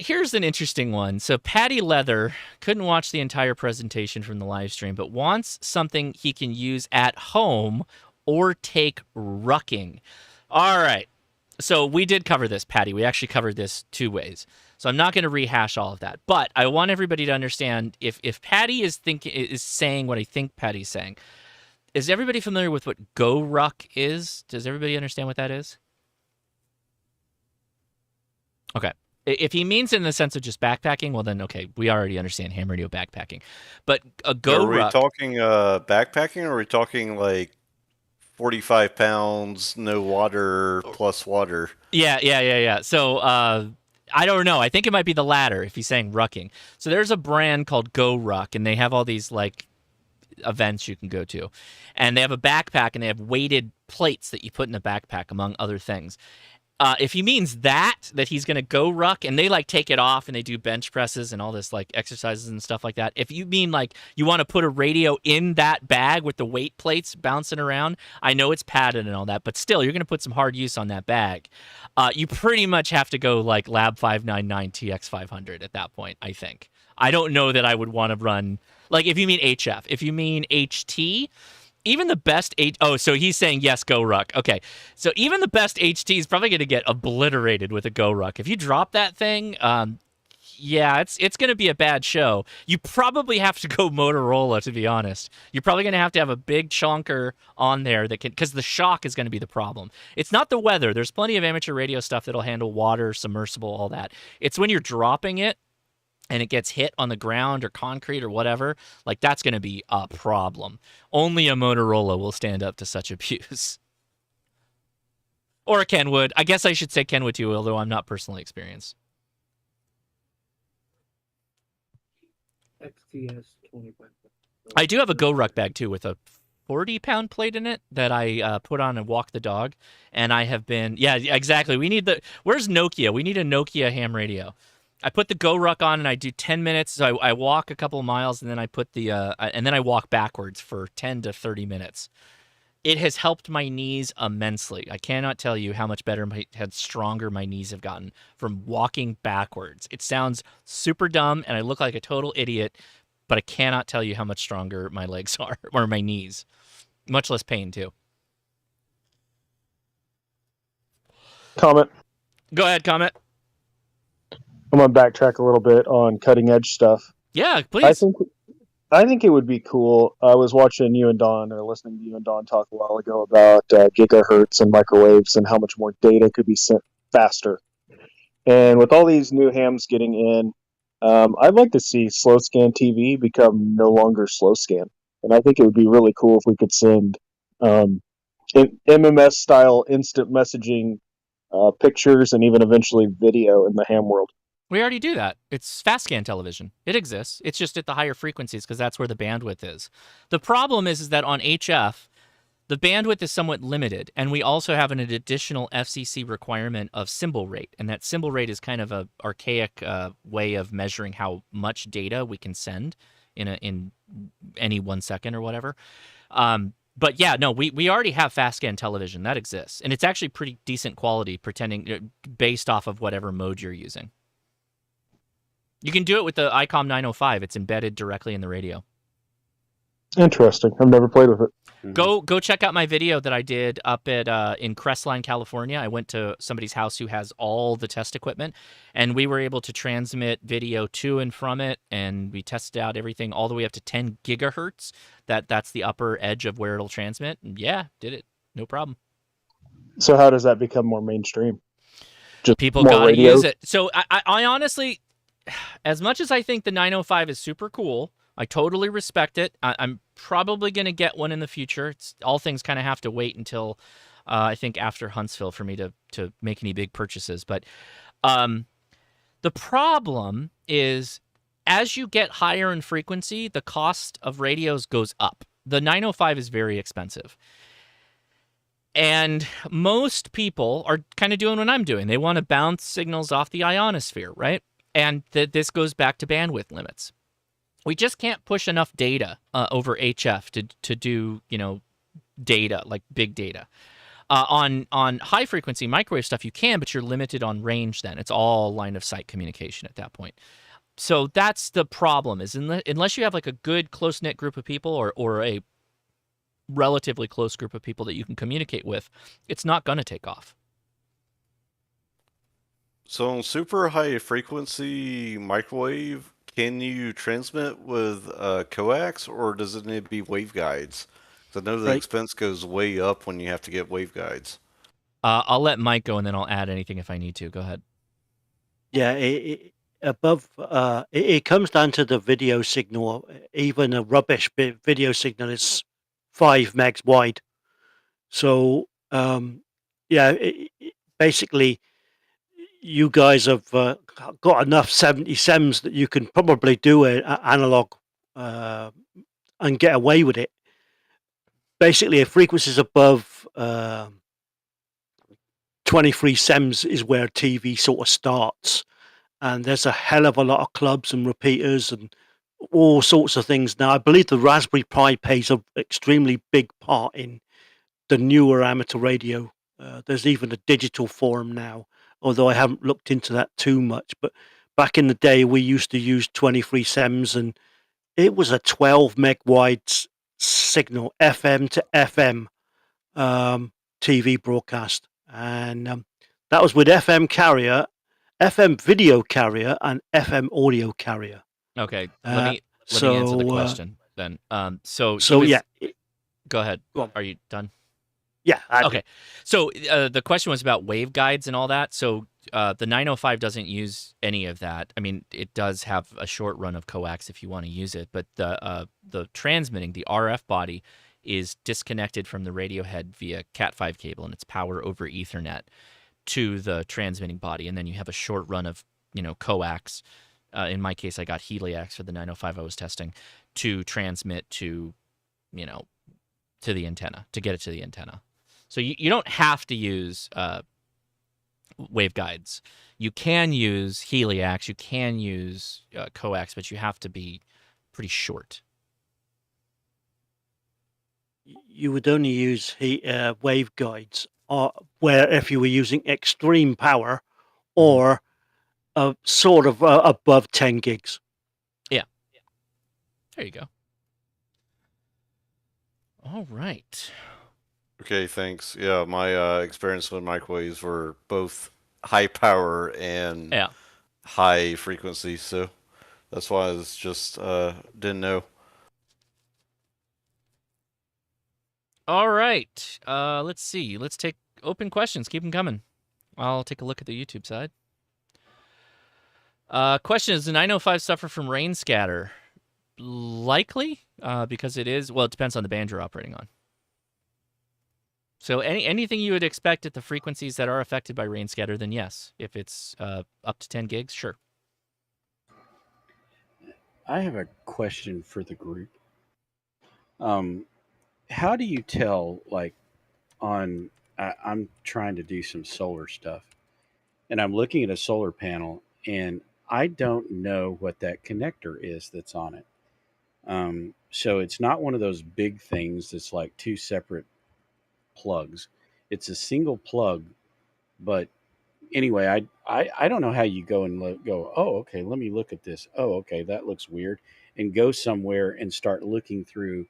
Here's an interesting one. So Patty Leather couldn't watch the entire presentation from the live stream, but wants something he can use at home or take rucking. All right. So we did cover this, Patty. We actually covered this 2 ways. So I'm not going to rehash all of that. But I want everybody to understand, if Patty is saying what I think Patty's saying, is everybody familiar with what Go Ruck is? Does everybody understand what that is? Okay. If he means in the sense of just backpacking, well then, okay, we already understand ham radio backpacking. But a Go Ruck... Are we talking backpacking, or are we talking like 45 pounds, no water, plus water? Yeah. So I don't know. I think it might be the latter if he's saying rucking. So there's a brand called Go Ruck, and they have all these like events you can go to, and they have a backpack and they have weighted plates that you put in the backpack, among other things. If he means that he's gonna go ruck, and they like take it off and they do bench presses and all this like exercises and stuff like that. If you mean like you want to put a radio in that bag with the weight plates bouncing around, I know it's padded and all that, but still you're gonna put some hard use on that bag. You pretty much have to go like Lab 599 TX 500 at that point. I think. I don't know that I would want to run like if you mean HF. If you mean HT. Even the best so he's saying yes, go ruck. Okay, so even the best HT is probably going to get obliterated with a go ruck. If you drop that thing, yeah, it's going to be a bad show. You probably have to go Motorola, to be honest. You're probably going to have a big chonker on there that can, because the shock is going to be the problem. It's not the weather. There's plenty of amateur radio stuff that'll handle water, submersible, all that. It's when you're dropping it and it gets hit on the ground or concrete or whatever, like that's going to be a problem. Only a Motorola will stand up to such abuse. Or a Kenwood. I guess I should say Kenwood too, although I'm not personally experienced. XTS 25. I do have a Go Ruck bag too with a 40-pound plate in it that I put on and walk the dog. And I have been, yeah, exactly. Where's Nokia? We need a Nokia ham radio. I put the Go Ruck on and I do 10 minutes. So I walk a couple of miles and then I put and then I walk backwards for 10 to 30 minutes. It has helped my knees immensely. I cannot tell you how much better, how stronger my knees have gotten from walking backwards. It sounds super dumb and I look like a total idiot, but I cannot tell you how much stronger my legs are, or my knees. Much less pain too. Comment. Go ahead, comment. I'm gonna backtrack a little bit on cutting edge stuff. Yeah, please. I think it would be cool. I was watching you and Don, or listening to you and Don talk a while ago about gigahertz and microwaves and how much more data could be sent faster. And with all these new hams getting in, I'd like to see slow scan TV become no longer slow scan. And I think it would be really cool if we could send MMS style instant messaging pictures and even eventually video in the ham world. We already do that. It's fast scan television. It exists. It's just at the higher frequencies because that's where the bandwidth is. The problem is that on HF, the bandwidth is somewhat limited, and we also have an additional FCC requirement of symbol rate, and that symbol rate is kind of a archaic way of measuring how much data we can send in any 1 second or whatever. But yeah, no, we already have fast scan television. That exists, and it's actually pretty decent quality, based off of whatever mode you're using. You can do it with the ICOM 905. It's embedded directly in the radio. Interesting. I've never played with it. Mm-hmm. Go check out my video that I did up at in Crestline, California. I went to somebody's house who has all the test equipment, and we were able to transmit video to and from it, and we tested out everything all the way up to 10 gigahertz. That's the upper edge of where it'll transmit. And yeah, did it. No problem. So how does that become more mainstream? Just people gotta use it. So I honestly, as much as I think the 905 is super cool, I totally respect it. I'm probably going to get one in the future. All things kind of have to wait until I think after Huntsville for me to make any big purchases. But the problem is as you get higher in frequency, the cost of radios goes up. The 905 is very expensive. And most people are kind of doing what I'm doing. They want to bounce signals off the ionosphere, right? And this goes back to bandwidth limits. We just can't push enough data over HF to do, data, like big data. On high frequency microwave stuff, you can, but you're limited on range then. It's all line of sight communication at that point. So that's the problem, is unless you have like a good close-knit group of people or a relatively close group of people that you can communicate with, it's not going to take off. So on super high frequency microwave, can you transmit with coax, or does it need to be waveguides? I know the expense goes way up when you have to get waveguides. I'll let Mike go, and then I'll add anything if I need to. Go ahead. Yeah, it comes down to the video signal. Even a rubbish video signal is 5 megs wide. So, basically, you guys have got enough 77s that you can probably do an analog and get away with it. Basically, if frequencies above 23 SEMS is where TV sort of starts, and there's a hell of a lot of clubs and repeaters and all sorts of things now. I believe the Raspberry Pi plays an extremely big part in the newer amateur radio. There's even a digital form now, although I haven't looked into that too much. But back in the day, we used to use 23 SEMS, and it was a 12 meg wide signal, FM to FM TV broadcast. And that was with FM carrier, FM video carrier, and FM audio carrier. Okay, let me answer the question then. So yeah. Go ahead. Go on. Are you done? Yeah. Okay. So the question was about waveguides and all that. So the 905 doesn't use any of that. I mean, it does have a short run of coax if you want to use it, but the transmitting, the RF body, is disconnected from the radio head via Cat5 cable, and it's power over Ethernet to the transmitting body, and then you have a short run of coax. In my case, I got Heliax for the 905 I was testing to transmit to to the antenna, to get it to the antenna. So you don't have to use waveguides. You can use Heliax, you can use coax, but you have to be pretty short. You would only use waveguides where if you were using extreme power or sort of above 10 gigs. Yeah. There you go. All right. Okay, thanks. Yeah, my experience with microwaves were both high power and high frequency, so that's why I was just didn't know. All right. Let's see. Let's take open questions. Keep them coming. I'll take a look at the YouTube side. Question, does the 905 suffer from rain scatter? Likely, because it is. Well, it depends on the band you're operating on. So anything you would expect at the frequencies that are affected by rain scatter, then yes. If it's up to 10 gigs, sure. I have a question for the group. How do you tell, like, I'm trying to do some solar stuff, and I'm looking at a solar panel, and I don't know what that connector is that's on it. So it's not one of those big things that's like two separate plugs. It's a single plug, but anyway, I don't know how you go and go, oh, okay, let me look at this. Oh, okay, that looks weird, and go somewhere and start looking through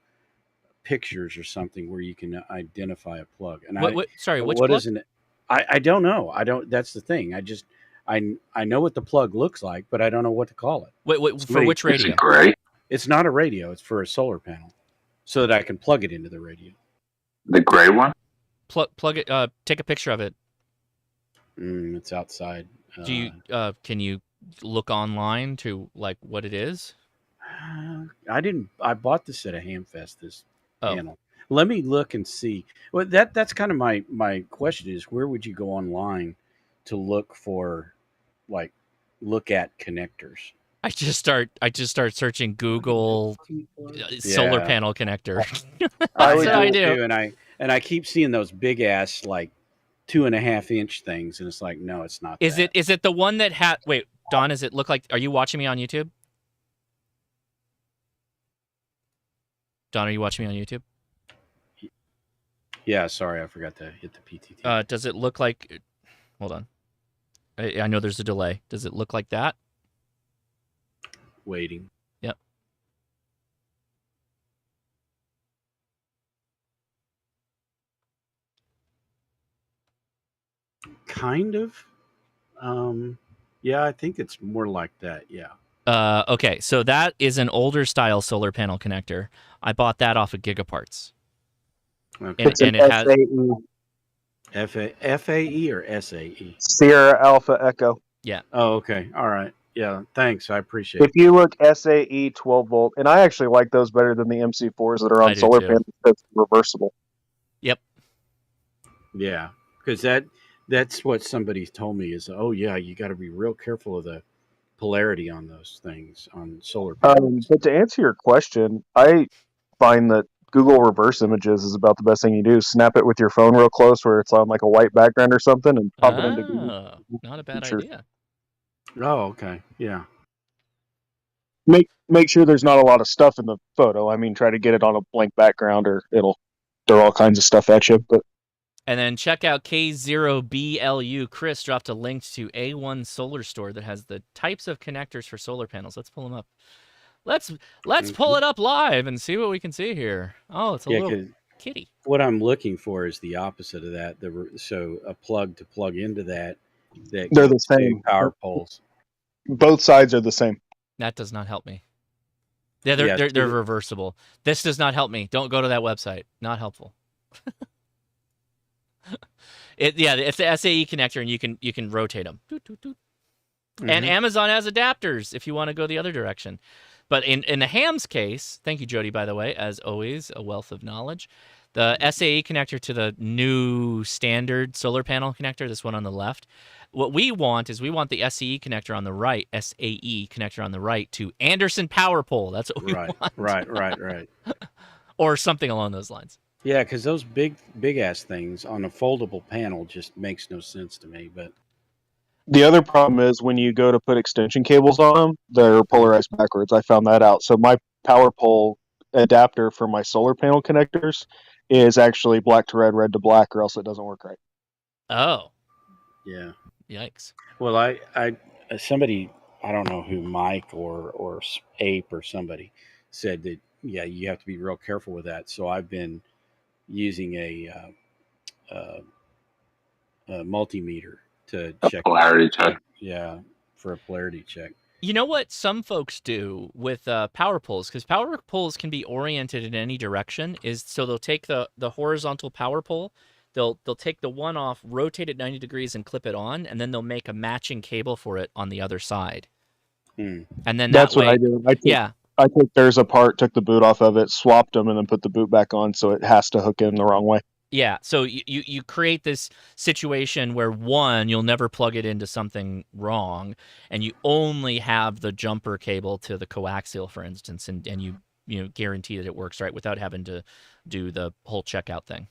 pictures or something where you can identify a plug. And which what plug? isn't it? I don't know. I don't. That's the thing. I know what the plug looks like, but I don't know what to call it. Wait, for which radio? Is it gray? It's not a radio. It's for a solar panel, so that I can plug it into the radio. The gray one? Plug it. Take a picture of it. It's outside. Do you? Can you look online to like what it is? I didn't. I bought this at a Hamfest. This panel. Let me look and see. Well, that's kind of my question is, where would you go online to look for, like, look at connectors? I just start searching Google solar panel connector. That's what I do, and I keep seeing those big ass like 2.5-inch things, and it's like, no, it's not. Is it the one that had? Wait, Don, does it look like? Are you watching me on YouTube? Don, are you watching me on YouTube? Yeah, sorry, I forgot to hit the PTT. Does it look like? Hold on. I know there's a delay. Does it look like that? Waiting. Yep. Kind of. Yeah, I think it's more like that. Yeah. Okay, so that is an older style solar panel connector. I bought that off of Gigaparts. Okay. And it has FAE or SAE? Sierra Alpha Echo. Yeah. Oh, okay. All right. Yeah. Thanks. I appreciate it. If you look SAE 12 volt, and I actually like those better than the MC4s that are on solar panels. That's reversible. Yep. Yeah, because that That's what somebody told me is, oh yeah, you got to be real careful of the polarity on those things on solar panels. But to answer your question, I find that Google reverse images is about the best thing you do. Snap it with your phone real close where it's on like a white background or something and pop it into Google. Not a bad Features. idea. Oh, okay. Yeah. Make sure there's not a lot of stuff in the photo. I mean, try to get it on a blank background or it'll throw all kinds of stuff at you. But And then check out K0BLU. Chris dropped a link to A1 Solar Store that has the types of connectors for solar panels. Let's pull them up. Let's pull it up live and see what we can see here. Oh, it's a little kitty. What I'm looking for is the opposite of that. So a plug to plug into that they're the same. Power poles. Both sides are the same. That does not help me. Yeah, they're reversible. This does not help me. Don't go to that website. Not helpful. It's the SAE connector, and you can rotate them. And Amazon has adapters if you want to go the other direction. But in the ham's case, thank you, Jody, by the way, as always, a wealth of knowledge. The SAE connector to the new standard solar panel connector, this one on the left, what we want is the SAE connector on the right, SAE connector on the right to Anderson power pole. That's what we want. Right. Or something along those lines. Yeah, because those big ass things on a foldable panel just makes no sense to me. But the other problem is when you go to put extension cables on them, they're polarized backwards. I found that out. So my power pole adapter for my solar panel connectors is actually black to red, red to black, or else it doesn't work right. Oh. Yeah. Yikes. Well, I somebody, I don't know who, Mike or Ape or somebody said that, yeah, you have to be real careful with that. So I've been using a multimeter to check polarity check. Yeah, for a polarity check. You know what some folks do with power poles, because power poles can be oriented in any direction, is so they'll take the horizontal power pole, they'll take the one off, rotate it 90 degrees and clip it on, and then they'll make a matching cable for it on the other side. And then that's what I do. I took theirs apart, took the boot off of it, swapped them, and then put the boot back on, so it has to hook in the wrong way. Yeah, so you create this situation where, one, you'll never plug it into something wrong, and you only have the jumper cable to the coaxial, for instance, and you guarantee that it works right without having to do the whole checkout thing.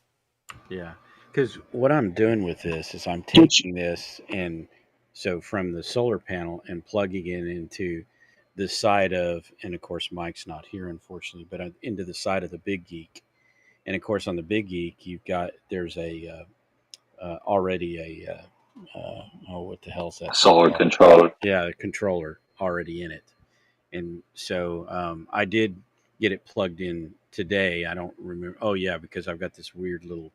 Yeah, because what I'm doing with this is I'm taking this, and so from the solar panel and plugging it into the side of, and of course Mike's not here unfortunately, but into the side of the Big Geek. And of course, on the Big Geek, there's already a what the hell's that? Solar controller. Yeah, a controller already in it. And so I did get it plugged in today. I don't remember. Oh yeah, because I've got this weird little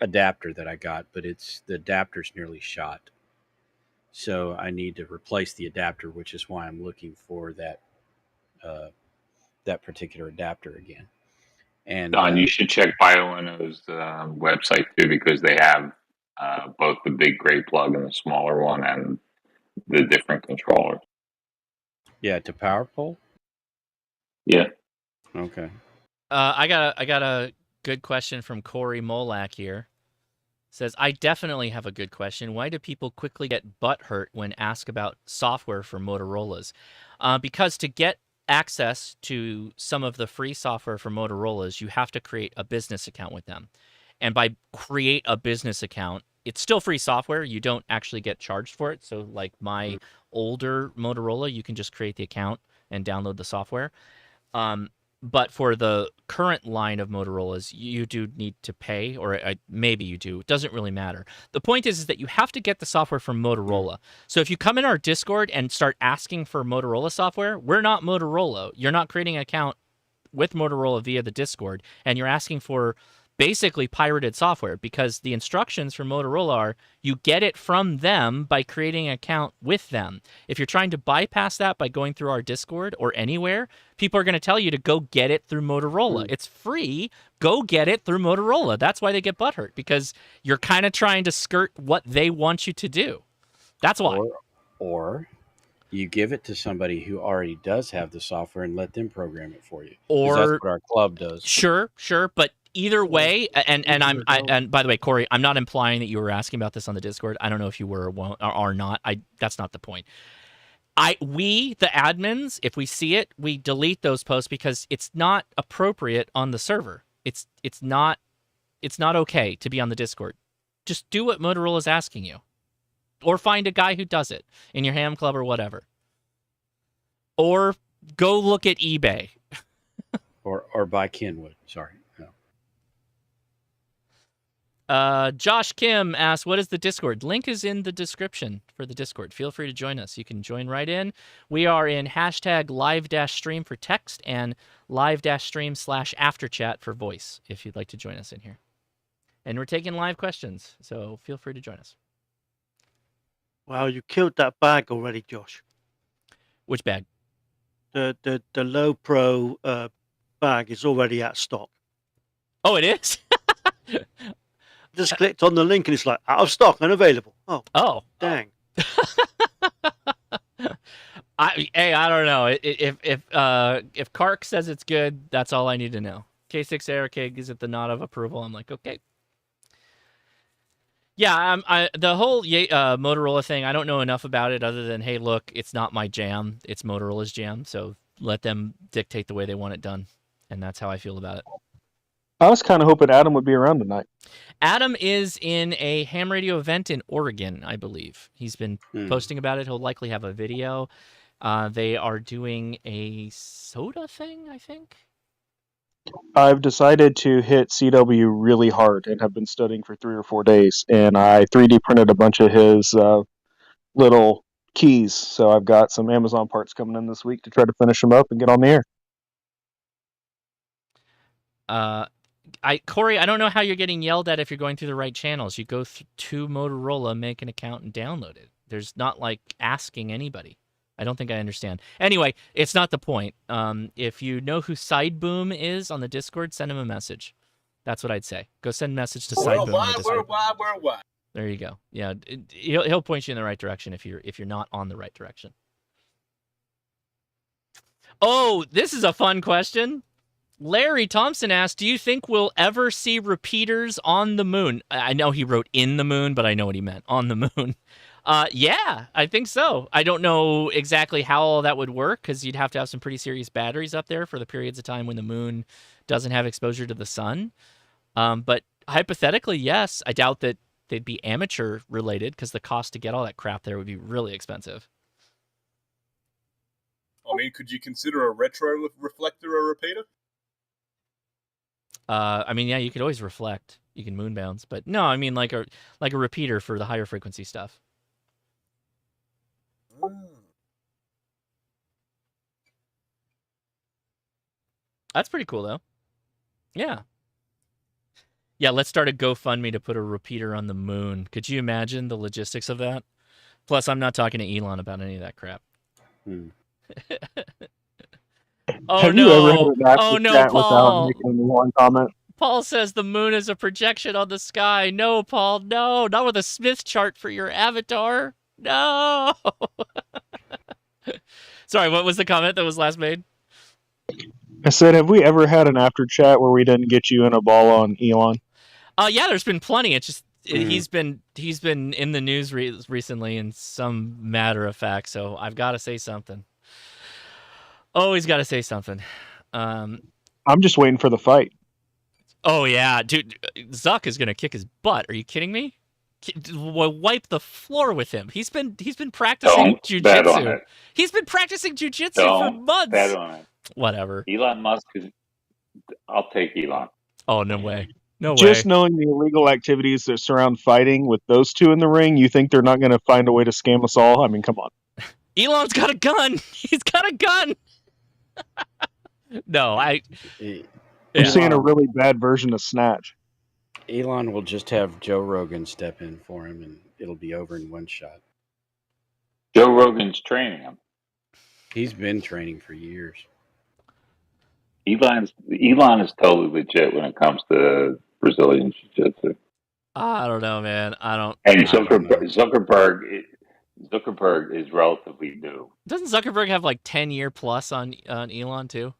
adapter that I got, but the adapter's nearly shot. So I need to replace the adapter, which is why I'm looking for that particular adapter again. And Don, you should check BioLino's website too, because they have both the big gray plug and the smaller one, and the different controllers. Yeah, to power pole. Yeah. Okay. I got a good question from Corey Molak here. Says, I definitely have a good question. Why do people quickly get butthurt when asked about software for Motorola's? Because to get access to some of the free software for Motorola's, you have to create a business account with them. And by create a business account, it's still free software. You don't actually get charged for it. So like my older Motorola, you can just create the account and download the software. But for the current line of Motorola's, you do need to pay, or maybe you do. It doesn't really matter. The point is that you have to get the software from Motorola. So if you come in our Discord and start asking for Motorola software, we're not Motorola. You're not creating an account with Motorola via the Discord, and you're asking for basically pirated software, because the instructions for Motorola are you get it from them by creating an account with them. If you're trying to bypass that by going through our Discord or anywhere, people are going to tell you to go get it through Motorola. It's free. Go get it through Motorola. That's why they get butthurt, because you're kind of trying to skirt what they want you to do. That's why. Or you give it to somebody who already does have the software and let them program it for you. Or that's what our club does. Sure. But either way, and by the way, Corey, I'm not implying that you were asking about this on the Discord. I don't know if you were or are not. That's not the point. We, the admins, if we see it, we delete those posts because it's not appropriate on the server. It's not okay to be on the Discord. Just do what Motorola is asking you, or find a guy who does it in your ham club or whatever, or go look at eBay, or buy Kenwood. Sorry. No. Josh Kim asks, what is the Discord? Link is in the description for the Discord. Feel free to join us. You can join right in. We are in hashtag live-stream for text and live-stream/afterchat for voice if you'd like to join us in here. And we're taking live questions, so feel free to join us. Wow, you killed that bag already, Josh. Which bag? The low pro bag is already out of stock. Oh, it is? Just clicked on the link and it's like out of stock, unavailable. Oh, dang. I don't know. If Kark says it's good, that's all I need to know. K6 Aircade gives it the nod of approval. I'm like, okay. Yeah, the whole Motorola thing, I don't know enough about it other than, hey, look, it's not my jam. It's Motorola's jam, so let them dictate the way they want it done. And that's how I feel about it. I was kind of hoping Adam would be around tonight. Adam is in a ham radio event in Oregon, I believe. He's been posting about it. He'll likely have a video. They are doing a soda thing, I think. I've decided to hit CW really hard and have been studying for 3 or 4 days. And I 3D printed a bunch of his little keys. So I've got some Amazon parts coming in this week to try to finish them up and get on the air. Corey, I don't know how you're getting yelled at if you're going through the right channels. You go to Motorola, make an account, and download it. There's not like asking anybody. I don't think I understand. Anyway, it's not the point. If you know who Sideboom is on the Discord, send him a message. That's what I'd say. Go send a message to Sideboom on the Discord. Worldwide. There you go. Yeah, he'll point you in the right direction if you're not on the right direction. Oh, this is a fun question. Larry Thompson asked, do you think we'll ever see repeaters on the moon? I know he wrote in the moon, but I know what he meant. On the moon. Yeah, I think so. I don't know exactly how all that would work because you'd have to have some pretty serious batteries up there for the periods of time when the moon doesn't have exposure to the sun. But hypothetically, yes. I doubt that they'd be amateur related because the cost to get all that crap there would be really expensive. I mean, could you consider a retro reflector a repeater? I mean, yeah, you could always reflect. You can moon bounce, but no, I mean like a repeater for the higher frequency stuff. That's pretty cool, though. Yeah. Yeah, let's start a GoFundMe to put a repeater on the moon. Could you imagine the logistics of that? Plus, I'm not talking to Elon about any of that crap. Oh, Have no. you ever had an Oh, no, chat Paul. without making one comment? Paul says the moon is a projection on the sky. No, Paul, no. Not with a Smith chart for your avatar. No. Sorry, what was the comment that was last made? I said, have we ever had an after chat where we didn't get you in a ball on Elon? Yeah, there's been plenty. It's just he's been in the news recently in some matter of fact, so I've got to say something. Always got to say something. I'm just waiting for the fight. Oh yeah, dude, Zuck is gonna kick his butt. Are you kidding me? Wipe the floor with him. He's been practicing jujitsu. He's been practicing jujitsu for months. Bet on it. Whatever. Elon Musk is. I'll take Elon. Oh no way. No Just way. knowing the illegal activities that surround fighting with those two in the ring, you think they're not going to find a way to scam us all? I mean, come on. Elon's got a gun. He's got a gun. No, I'm seeing a really bad version of Snatch. Elon will just have Joe Rogan step in for him, and it'll be over in one shot. Joe Rogan's training him. He's been training for years. Elon is totally legit when it comes to Brazilian jiu-jitsu. I don't know, man. I don't. And Zuckerberg is relatively new. Doesn't Zuckerberg have like 10-year plus on Elon too,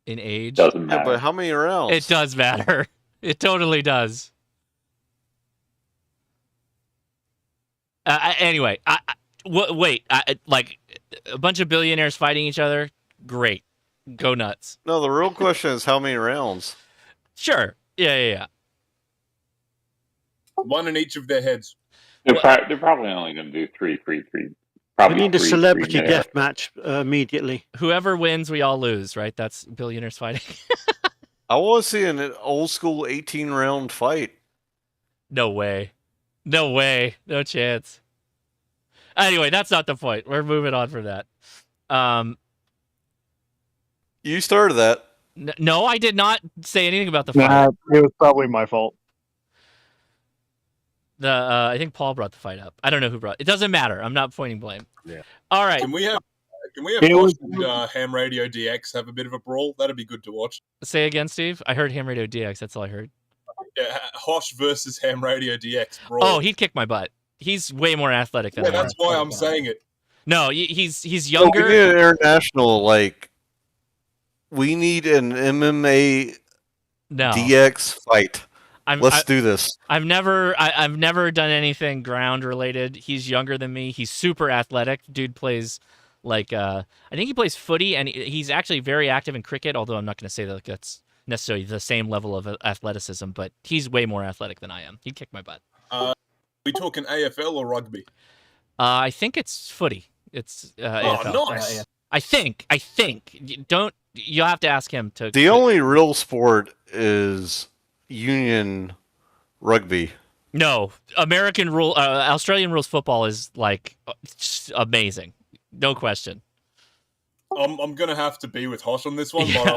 in age? Doesn't matter. Yeah, but how many rounds? It does matter. It totally does. Anyway, wait. Like a bunch of billionaires fighting each other. Great, go nuts. No, the real question is how many rounds? Sure. Yeah. One in each of their heads. They're probably only going to do three. We Probably need a three celebrity there. death match immediately. Whoever wins, we all lose, right? That's billionaires fighting. I want to see an old school 18-round fight. No way. No chance. Anyway, that's not the point. We're moving on from that. You started that. No, I did not say anything about the fight. Nah, it was probably my fault. I think Paul brought the fight up. I don't know who brought it. It doesn't matter. I'm not pointing blame. Yeah. All right. Can we have Hosh and Ham Radio DX have a bit of a brawl? That'd be good to watch. Say again, Steve. I heard Ham Radio DX. That's all I heard. Yeah, Hosh versus Ham Radio DX brawl. Oh, he'd kick my butt. He's way more athletic than I am. That's why I'm saying it. No, he's younger. We need an international, like, we need an MMA DX fight. Let's do this. I've never done anything ground related. He's younger than me. He's super athletic. Dude plays like I think he plays footy, and he's actually very active in cricket. Although I'm not going to say that that's necessarily the same level of athleticism, but he's way more athletic than I am. He'd kick my butt. We talking AFL or rugby? I think it's footy. It's AFL. Nice. I think. You'll have to ask him to. The only real sport is union rugby. No, Australian rules football is like amazing, no question. I'm gonna have to be with Hosh on this one, but I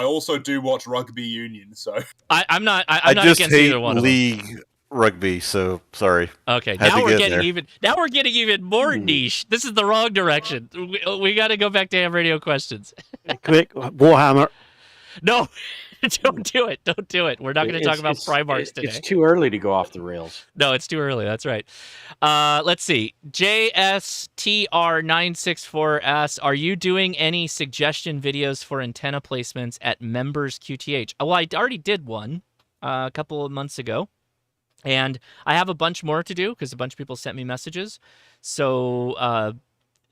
also do watch rugby union. So I'm not just against hate either one of them. league rugby. So sorry. Okay, Had now to we're get getting there. even. Now we're getting even more niche. This is the wrong direction. We got to go back to Ham Radio questions. Quick, Warhammer. No, don't do it. Don't do it. We're not going to talk about Primarchs today. It's too early to go off the rails. No, it's too early. That's right. Let's see. JSTR964 are you doing any suggestion videos for antenna placements at Members QTH? Well, I already did one a couple of months ago. And I have a bunch more to do because a bunch of people sent me messages. So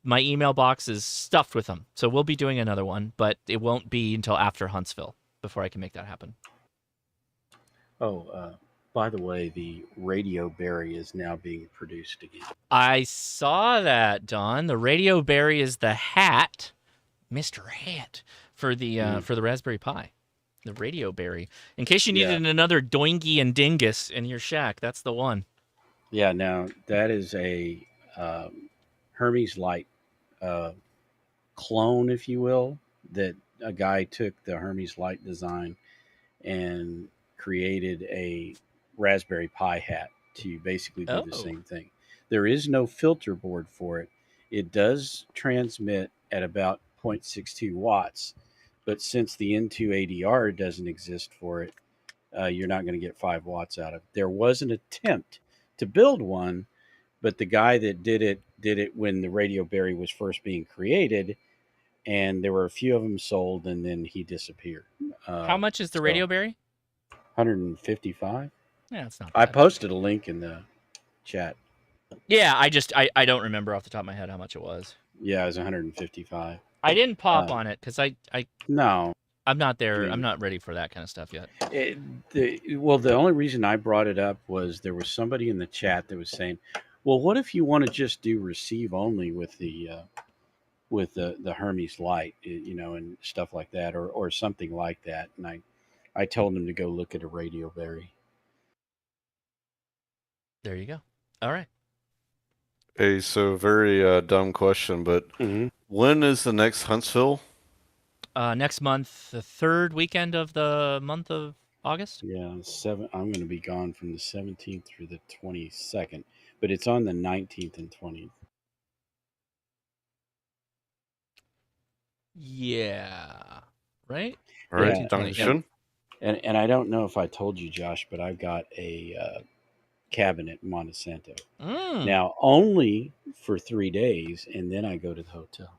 my email box is stuffed with them. So we'll be doing another one, but it won't be until after Huntsville before I can make that happen. Oh, by the way, the Radio Berry is now being produced again. I saw that, Don. The Radio Berry is the hat, Mr. Hat, for the Raspberry Pi. The Radio Berry. In case you needed another Doingy and Dingus in your shack, that's the one. Yeah, now that is a Hermes Light clone, if you will, that a guy took the Hermes Light design and created a Raspberry Pi hat to basically do the same thing. There is no filter board for it. It does transmit at about 0.62 watts. But since the N280R doesn't exist for it, you're not going to get 5 watts out of it. There was an attempt to build one, but the guy that did it when the Radio Berry was first being created, and there were a few of them sold, and then he disappeared. How much is the Radio Berry? 155. Yeah, it's not bad. I posted a link in the chat. Yeah, I don't remember off the top of my head how much it was. Yeah, it was 155. I didn't pop on it because no, I'm not there. I'm not ready for that kind of stuff yet. The only reason I brought it up was there was somebody in the chat that was saying, "Well, what if you want to just do receive only with the Hermes Light, and stuff like that, or something like that?" And I told him to go look at a Radio Berry. There you go. All right. Hey, so very dumb question, but when is the next Huntsville? Next month, the third weekend of the month of August. Yeah, I'm going to be gone from the 17th through the 22nd, but it's on the 19th and 20th. Yeah. Right. All right. Junction. And I don't know if I told you, Josh, but I've got a cabin at Montesanto. Now only for 3 days, and then I go to the hotel.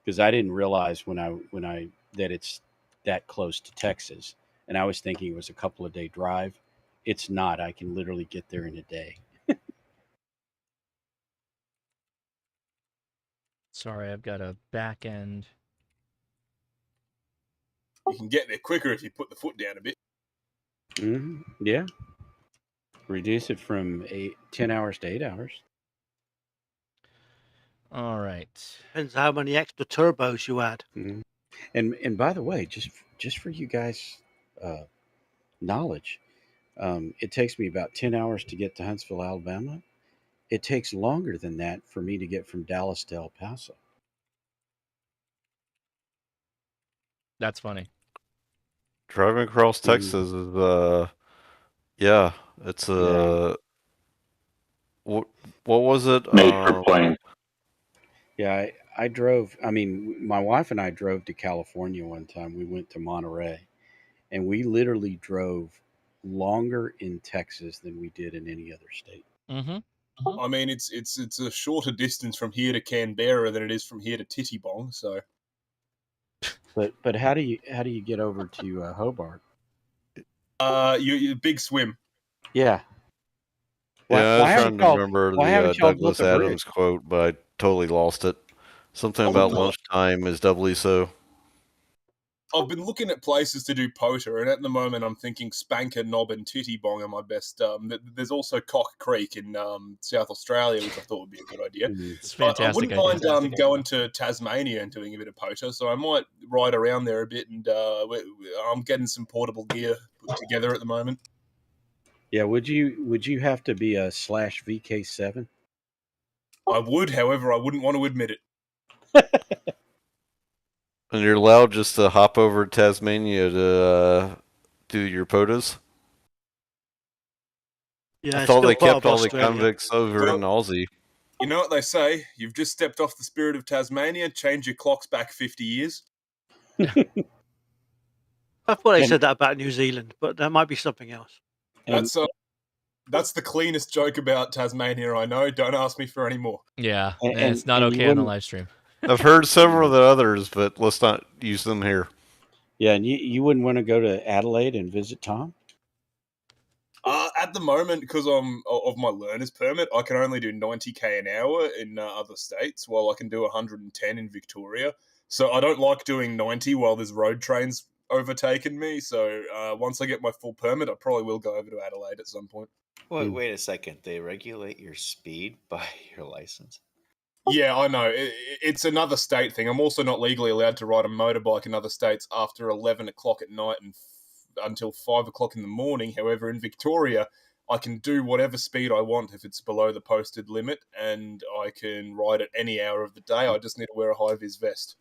Because I didn't realize when I that it's that close to Texas, and I was thinking it was a couple of day drive. It's not. I can literally get there in a day. Sorry, I've got a back end. You can get there quicker if you put the foot down a bit. Yeah. Reduce it from 10 hours to 8 hours. All right. Depends how many extra turbos you add. And by the way, just for you guys' knowledge, it takes me about 10 hours to get to Huntsville, Alabama. It takes longer than that for me to get from Dallas to El Paso. That's funny. Driving across Texas is yeah, it's what was it? Made for playing. Yeah, I drove. I mean, my wife and I drove to California one time. We went to Monterey, and we literally drove longer in Texas than we did in any other state. I mean, it's a shorter distance from here to Canberra than it is from here to Tittybong. So, but how do you get over to Hobart? you big swim. Yeah. Yeah, I was trying to remember the Douglas Adams quote, but I totally lost it. Something about lunchtime is doubly so. I've been looking at places to do poter, and at the moment I'm thinking Spanker, Knob, and Tittybong are my best. There's also Cock Creek in South Australia, which I thought would be a good idea. It's fantastic. I wouldn't mind going to Tasmania and doing a bit of poter, so I might ride around there a bit, and I'm getting some portable gear put together at the moment. Yeah, would you have to be a /VK7? I would, however, I wouldn't want to admit it. And you're allowed just to hop over to Tasmania to do your potas? Yeah, I thought they kept all the convicts over in Aussie. You know what they say? You've just stepped off the spirit of Tasmania, change your clocks back 50 years. I thought they said that about New Zealand, but that might be something else. That's the cleanest joke about Tasmania I know. Don't ask me for any more. Yeah, and it's not okay on the live stream. I've heard several of the others, but let's not use them here. Yeah, and you wouldn't want to go to Adelaide and visit Tom? At the moment, because I'm of my learner's permit, I can only do 90k an hour in other states, while I can do 110 in Victoria. So I don't like doing 90 while there's road trains overtaking me. So once I get my full permit, I probably will go over to Adelaide at some point. Wait a second. They regulate your speed by your license? Yeah, I know. It's another state thing. I'm also not legally allowed to ride a motorbike in other states after 11 o'clock at night and until 5 o'clock in the morning. However, in Victoria, I can do whatever speed I want if it's below the posted limit, and I can ride at any hour of the day. I just need to wear a high-vis vest.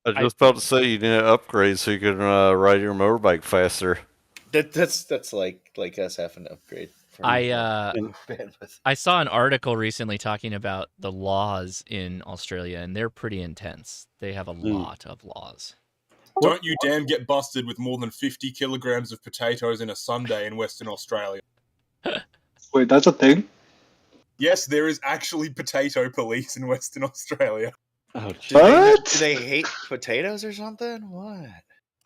I was just about to say you need to upgrade so you can ride your motorbike faster. That's like us having to upgrade. I saw an article recently talking about the laws in Australia, and they're pretty intense. They have a lot of laws. Don't you damn get busted with more than 50 kilograms of potatoes in a Sunday in Western Australia. Wait, that's a thing? Yes, there is actually potato police in Western Australia. Oh, do they hate potatoes or something? What?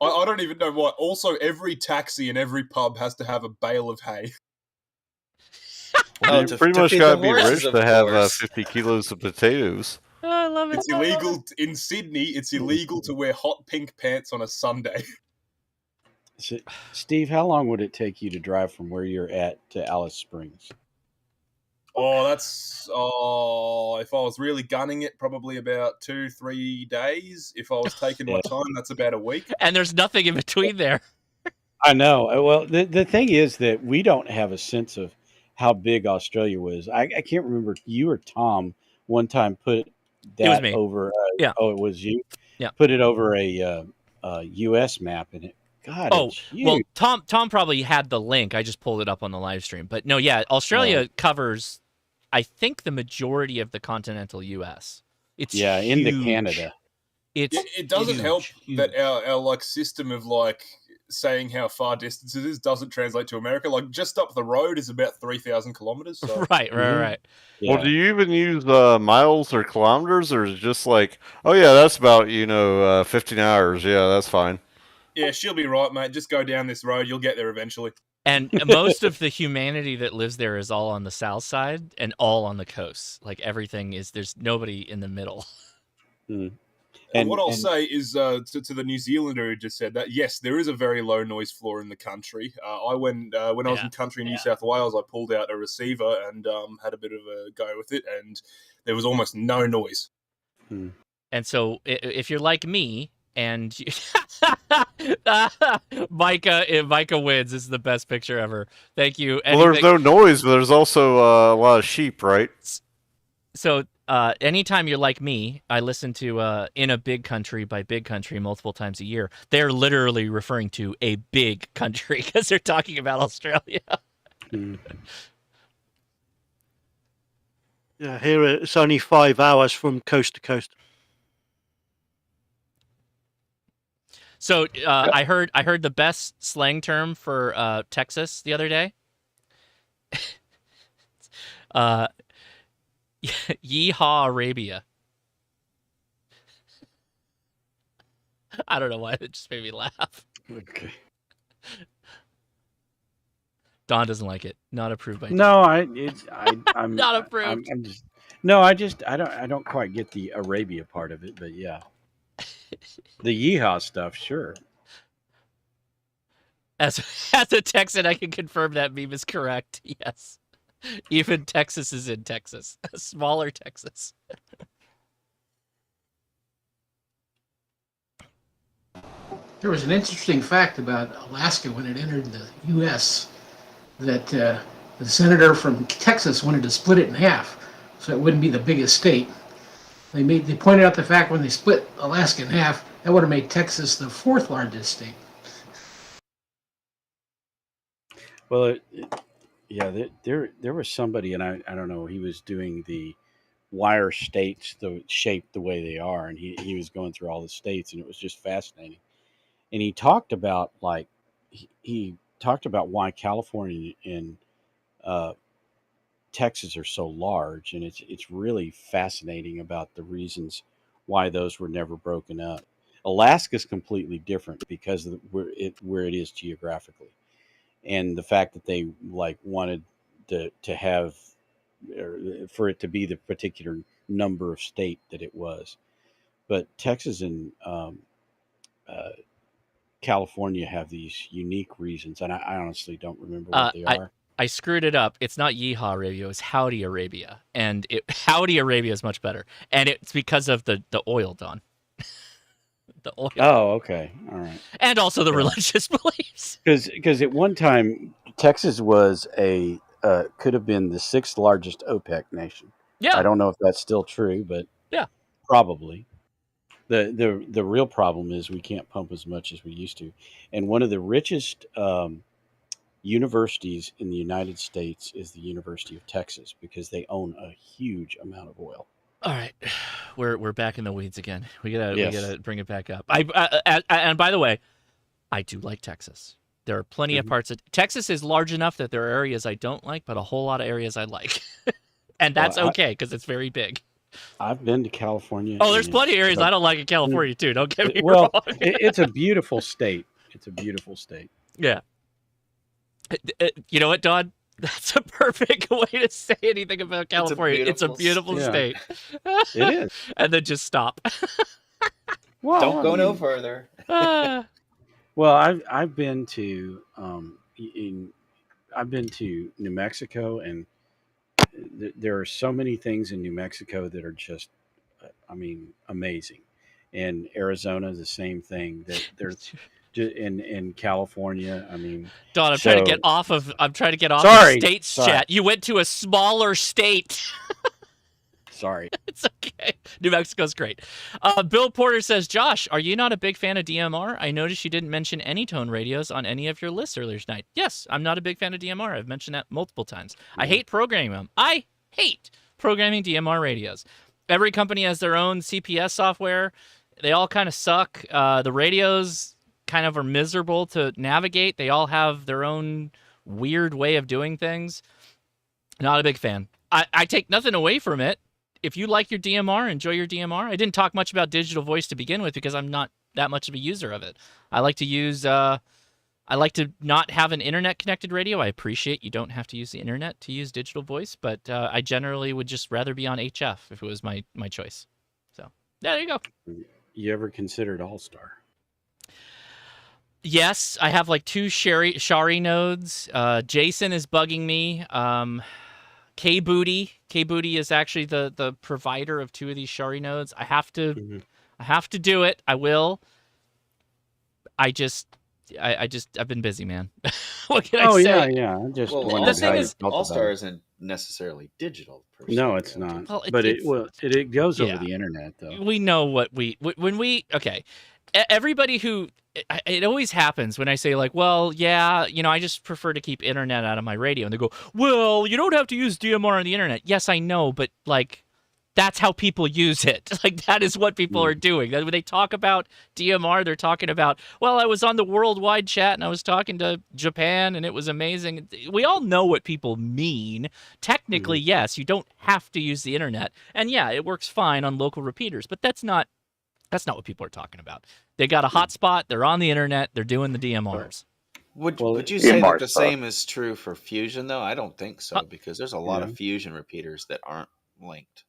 I don't even know what. Also, every taxi and every pub has to have a bale of hay. You pretty much got to be rich to have 50 kilos of potatoes. Oh, I love it. It's illegal in Sydney. It's illegal to wear hot pink pants on a Sunday. So, Steve, how long would it take you to drive from where you're at to Alice Springs? Oh, that's if I was really gunning it, probably about 2-3 days. If I was taking my time, that's about a week. And there's nothing in between there. I know. Well, the thing is that we don't have a sense of how big Australia was. I can't remember, you or Tom one time put that It was me. over. Oh, it was you. Yeah. Put it over a U.S. map, and it. God. It's huge. Well, Tom probably had the link. I just pulled it up on the live stream. But no, yeah, Australia covers, I think, the majority of the continental U.S. It's into huge. Canada. It doesn't help that our like system of like saying how far distance it is doesn't translate to America. Like just up the road is about 3,000 kilometers. So. Right. Yeah. Well, do you even use miles or kilometers, or is it just like, oh yeah, that's about 15 hours? Yeah, that's fine. Yeah, she'll be right, mate. Just go down this road. You'll get there eventually. And most of the humanity that lives there is all on the south side and all on the coast. Like everything is, there's nobody in the middle. And what I'll say is to the New Zealander who just said that, yes, there is a very low noise floor in the country. I went when I was in country New South Wales, I pulled out a receiver and had a bit of a go with it, and there was almost no noise. And so if you're like me, and Micah wins. This is the best picture ever. Thank you. Well, there's no noise, but there's also a lot of sheep, right? So anytime you're like me, I listen to In a Big Country by Big Country multiple times a year. They're literally referring to a big country because they're talking about Australia. Yeah, here it's only 5 hours from coast to coast. So I heard the best slang term for Texas the other day. Yeehaw Arabia. I don't know why it just made me laugh. Okay. Don doesn't like it. Not approved by. No, I'm not approved. I don't quite get the Arabia part of it, but yeah. The yeehaw stuff, sure. As a Texan, I can confirm that meme is correct. Yes. Even Texas is in Texas. A smaller Texas. There was an interesting fact about Alaska when it entered the U.S. that the senator from Texas wanted to split it in half so it wouldn't be the biggest state. They pointed out the fact when they split Alaska in half, that would have made Texas the 4th largest state. Well, there was somebody, and I don't know, he was doing the wire states, shaped the way they are, and he was going through all the states, and it was just fascinating. And he talked about he talked about why California and Texas are so large, and it's really fascinating about the reasons why those were never broken up. Alaska's completely different because of where it is geographically, and the fact that they wanted to have, or for it to be the particular number of state that it was. But Texas and California have these unique reasons, and I honestly don't remember what they are. I screwed it up. It's not Yeehaw Arabia. It's Howdy Arabia. And Howdy Arabia is much better. And it's because of the oil, Don. The oil. Oh, okay. All right. And also the religious beliefs. Because at one time, Texas was could have been the 6th largest OPEC nation. Yeah. I don't know if that's still true, but yeah, probably. The real problem is we can't pump as much as we used to. And one of the richest universities in the United States is the University of Texas because they own a huge amount of oil. All right, we're back in the weeds again. We gotta bring it back up. And by the way, I do like Texas. There are plenty of parts of Texas is large enough that there are areas I don't like, but a whole lot of areas I like, and that's okay because it's very big. I've been to California. Oh, there's plenty of areas I don't like in California too. Don't get me wrong. It's a beautiful state. It's a beautiful state. Yeah. You know what, Don? That's a perfect way to say anything about California. It's a beautiful state. It is. And then just stop. Well, don't go no further. Well, I've been to I've been to New Mexico, and there are so many things in New Mexico that are just, amazing. And Arizona, the same thing. That there's in California. Don, I'm trying to get off of states chat. You went to a smaller state. Sorry. It's okay. New Mexico's great. Bill Porter says, Josh, are you not a big fan of DMR? I noticed you didn't mention Anytone radios on any of your lists earlier tonight. Yes, I'm not a big fan of DMR. I've mentioned that multiple times. I hate programming them. I hate programming DMR radios. Every company has their own CPS software. They all kind of suck. The radios kind of are miserable to navigate. They all have their own weird way of doing things. Not a big fan. I take nothing away from it. If you like your DMR, enjoy your DMR. I didn't talk much about digital voice to begin with because I'm not that much of a user of it. I like to use. I like to not have an internet connected radio. I appreciate you don't have to use the internet to use digital voice, but I generally would just rather be on HF if it was my choice. So there you go. You ever considered All-Star? Yes, I have like 2 Shari nodes. Jason is bugging me. K-Booty is actually the provider of 2 of these Shari nodes. I have to do it. I will. I've been busy, man. What can I say? Yeah. I just Well, wondered how you felt about All-Star it. isn't necessarily digital. Per se, No, it's though. not. Well, But it goes over the internet, though. We know what okay. Everybody who it always happens when I say like, well, yeah, I just prefer to keep internet out of my radio, and they go, well, you don't have to use DMR on the internet. Yes, I know, but like, that's how people use it. Like, that is what people are doing. When they talk about DMR, they're talking about, well, I was on the worldwide chat and I was talking to Japan and it was amazing. We all know what people mean. Technically, yes, you don't have to use the internet. And yeah, it works fine on local repeaters, but that's not what people are talking about. They got a hotspot, they're on the internet, they're doing the DMRs. Would you say that the same is true for Fusion, though? I don't think so, because there's a lot of Fusion repeaters that aren't linked.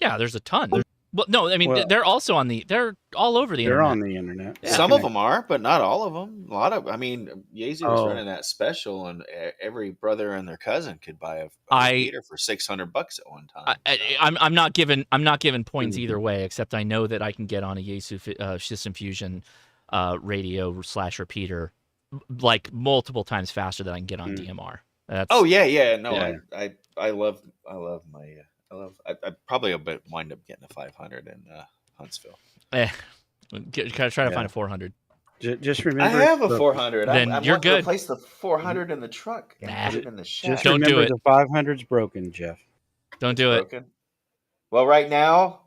Yeah, there's a ton. Well, no, I mean, they're also they're all over the internet. They're on the internet. Yeah. Some of them are, but not all of them. A lot of, Yaesu was running that special, and every brother and their cousin could buy a repeater for $600 at one time. I'm not giving points either way, except I know that I can get on a Yaesu System Fusion radio / repeater like multiple times faster than I can get on DMR. No, I love my. I probably wind up getting a 500 in Huntsville. Try to find a 400. Just remember, I have a 400. Then I'm you're going to good. replace the 400 in the truck and put it in the shack. Just Don't remember do it. The 500's broken, Jeff. Don't do it. Broken? Well, right now,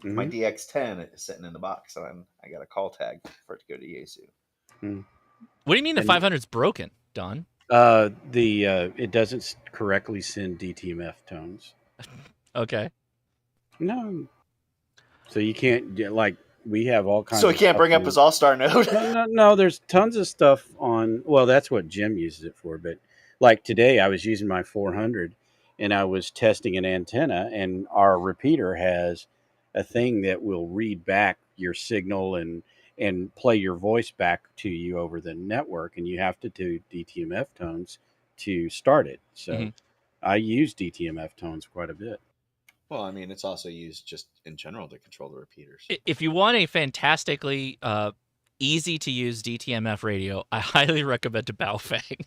my DX10 is sitting in the box, so I got a call tag for it to go to Yaesu. What do you mean the 500's broken, Don? It doesn't correctly send DTMF tones. Okay. No. So you can't we have all kinds. So he can't bring up his All-Star node. No. There's tons of stuff on. Well, that's what Jim uses it for. But like today, I was using my 400, and I was testing an antenna, and our repeater has a thing that will read back your signal and play your voice back to you over the network, and you have to do DTMF tones to start it. So I use DTMF tones quite a bit. Well, it's also used just in general to control the repeaters. If you want a fantastically easy to use DTMF radio, I highly recommend a Baofeng.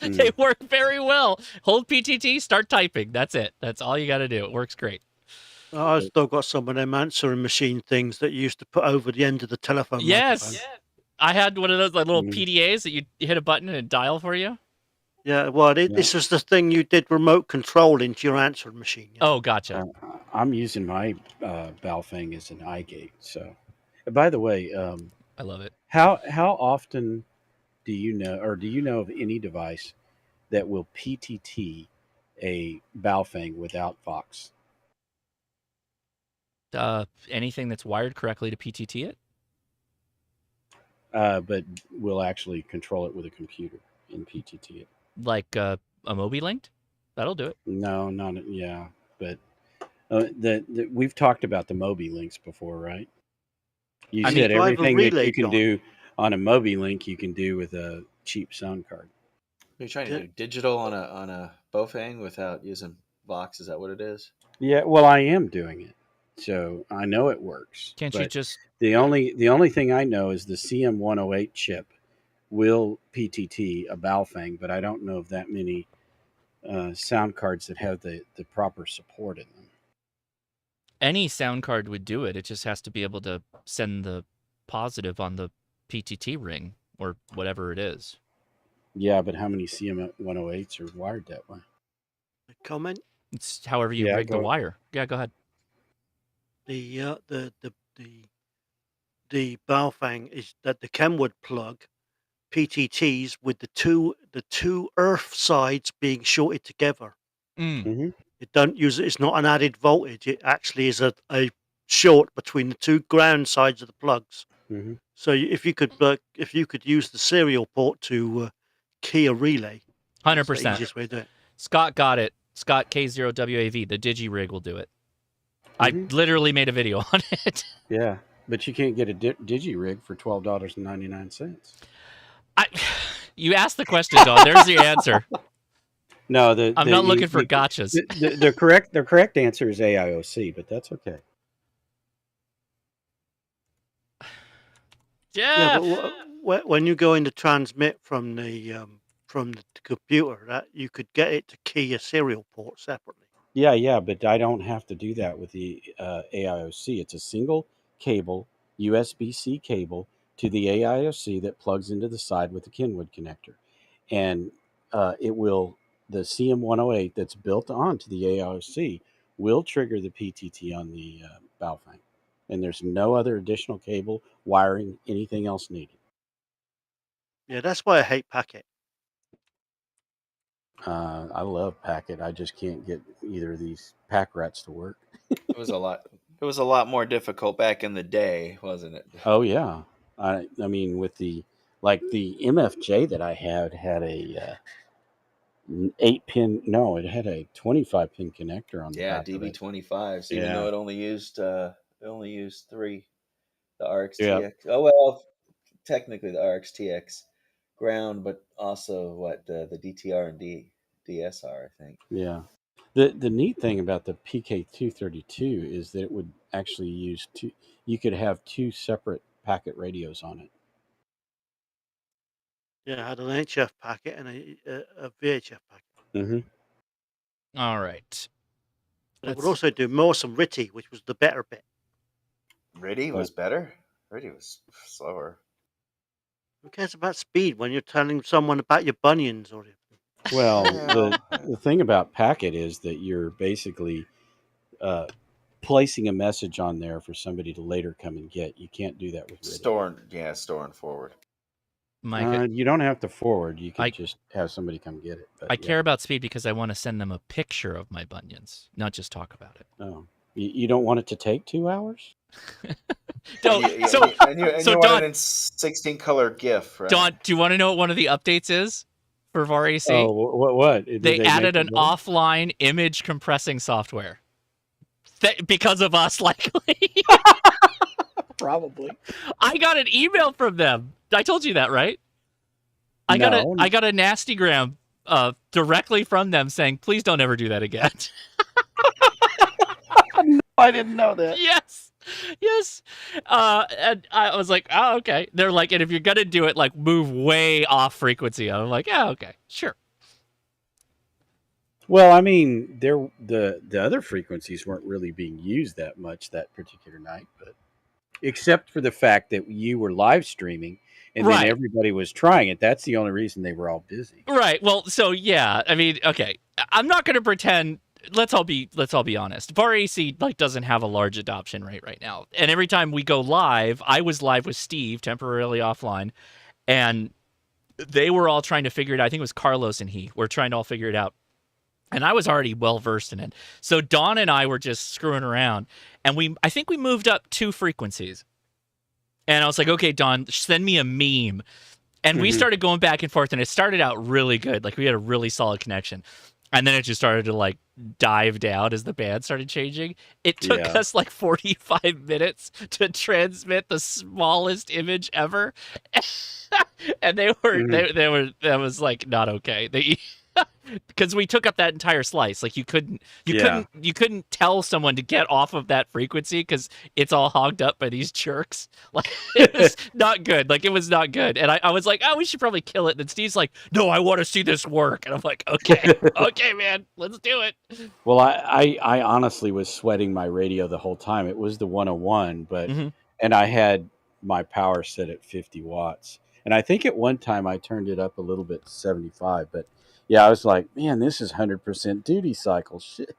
They work very well. Hold PTT, start typing. That's it. That's all you got to do. It works great. I've still got some of them answering machine things that you used to put over the end of the telephone. Yes. microphone. I had one of those little PDAs that you hit a button and it dial for you. Yeah, well, this was the thing you did remote control into your answering machine. Oh, gotcha. I'm using my Baofeng as an iGate. So, by the way, I love it. How often do you know of any device that will PTT a Baofeng without Vox? Anything that's wired correctly to PTT it? But will actually control it with a computer and PTT it. Like a Mobi linked? That'll do it. No, not yeah. But we've talked about the Mobi links before, right? You said everything that you can do on a Mobi link, you can do with a cheap sound card. You're trying to do digital on a Baofeng without using Vox. Is that what it is? Yeah, well, I am doing it, so I know it works. Can't you just? The only thing I know is the CM108 chip will PTT a Baofeng, but I don't know of that many sound cards that have the proper support in them. Any sound card would do it. It just has to be able to send the positive on the PTT ring or whatever it is. Yeah, but how many CM108s are wired that way? Comment? It's however you rig the wire. Yeah, go ahead. The Baofeng is that the Kenwood plug PTTs with the two earth sides being shorted together. It don't use it. It's not an added voltage. It actually is a short between the two ground sides of the plugs. Mhm. So if you could use the serial port to key a relay, that's the 100%. easiest way to do it. Scott got it. Scott K0WAV, the digi rig will do it. I literally made a video on it. Yeah, but you can't get a digi rig for $12.99. You asked the question, Don. There's the answer. No, I'm not looking for gotchas. The correct answer is AIOC, but that's okay. Yeah, but when you go in to transmit from the computer, that you could get it to key a serial port separately. Yeah, but I don't have to do that with the AIOC. It's a single cable, USB-C cable to the AIOC that plugs into the side with the Kenwood connector, and the CM108 that's built onto the AIOC will trigger the PTT on the Baofeng, and there's no other additional cable, wiring, anything else needed. Yeah, that's why I hate Packet. I love Packet. I just can't get either of these pack rats to work. It was a lot more difficult back in the day, wasn't it? Oh yeah, I mean with the MFJ that I had a 8-pin. No, it had a 25-pin connector on the back of it. DB25s. Even though it only used 3, the RXTX. Yeah. Oh well, technically the RXTX ground, but also the DTR and DSR, I think. Yeah. The neat thing about the PK232 is that it would actually use two. You could have two separate packet radios on it. Yeah, I had an HF packet and a VHF packet. Mm-hmm. All right. It would also do Morse and RTTY, which was the better bit. RTTY was better? RTTY was slower. Who cares about speed when you're telling someone about your bunions or Well, the thing about packet is that you're basically placing a message on there for somebody to later come and get. You can't do that with RTTY. Storing forward. Mike, you don't have to forward. You can just have somebody come get it. But, I care about speed because I want to send them a picture of my bunions, not just talk about it. Oh, you don't want it to take 2 hours? So you Don, want it in 16 color GIF, right? Don, do you want to know what one of the updates is for VAR AC? Oh, what? They added an offline image compressing software. Because of us, likely. Probably. I got an email from them. I told you that, right? I got a nastygram directly from them saying, "Please don't ever do that again." No, I didn't know that. Yes. And I was like, "Oh, okay." They're like, "And if you're gonna do it, like, move way off frequency." I'm like, "Yeah, okay, sure." Well, I mean, the other frequencies weren't really being used that much that particular night, but except for the fact that you were live streaming and then everybody was trying it. That's the only reason they were all busy. Right. Well, so yeah, I mean, okay. I'm not going to pretend. Let's all be honest. VAR AC doesn't have a large adoption rate right now. And every time we go live, I was live with Steve, temporarily offline, and they were all trying to figure it out. I think it was Carlos and he were trying to all figure it out. And I was already well versed in it. So Dawn and I were just screwing around, and I think we moved up 2 frequencies. And I was like, "Okay, Dawn, send me a meme." And we started going back and forth, and it started out really good. Like, we had a really solid connection. And then it just started to dive down as the band started changing. It took us 45 minutes to transmit the smallest image ever. And that was not okay. Because we took up that entire slice. Like, you couldn't tell someone to get off of that frequency because it's all hogged up by these jerks. Like, it was not good. Like, it was not good. And I was like, "Oh, we should probably kill it." And then Steve's like, "No, I want to see this work." And I'm like, okay, man, let's do it. Well, I honestly was sweating my radio the whole time. It was the 101, but and I had my power set at 50 watts. And I think at one time I turned it up a little bit to 75, but yeah, I was like, "Man, this is 100% duty cycle shit."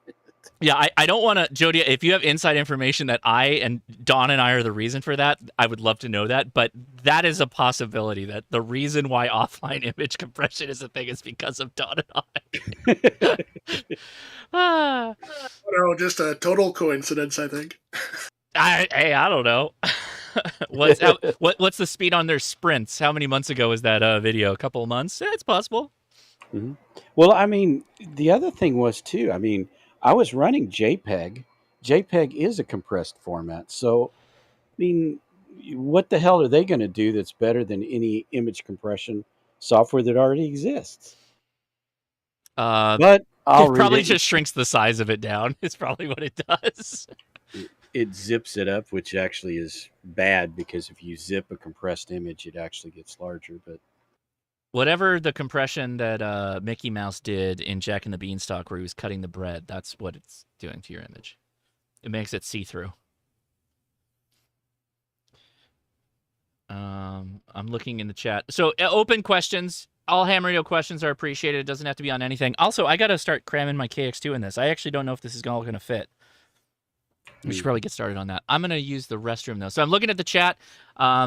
Yeah, I don't want to, Jody, if you have inside information that I and Dawn and I are the reason for that, I would love to know that. But that is a possibility, that the reason why offline image compression is a thing is because of Dawn and I. No, just a total coincidence, I think. I don't know. What's the speed on their sprints? How many months ago was that video? A couple of months? Yeah, it's possible. Mm-hmm. Well, I mean, the other thing was too. I mean, I was running JPEG. JPEG is a compressed format, so I mean, what the hell are they going to do that's better than any image compression software that already exists? But I'll it read probably it. just shrinks the size of it down. It's probably what it does. It zips it up, which actually is bad because if you zip a compressed image, it actually gets larger. But whatever the compression that Mickey Mouse did in Jack and the Beanstalk, where he was cutting the bread, that's what it's doing to your image. It makes it see-through. I'm looking in the chat. So open questions. All ham radio questions are appreciated. It doesn't have to be on anything. Also, I got to start cramming my KX2 in this. I actually don't know if this is all going to fit. We should probably get started on that. I'm going to use the restroom, though. So I'm looking at the chat.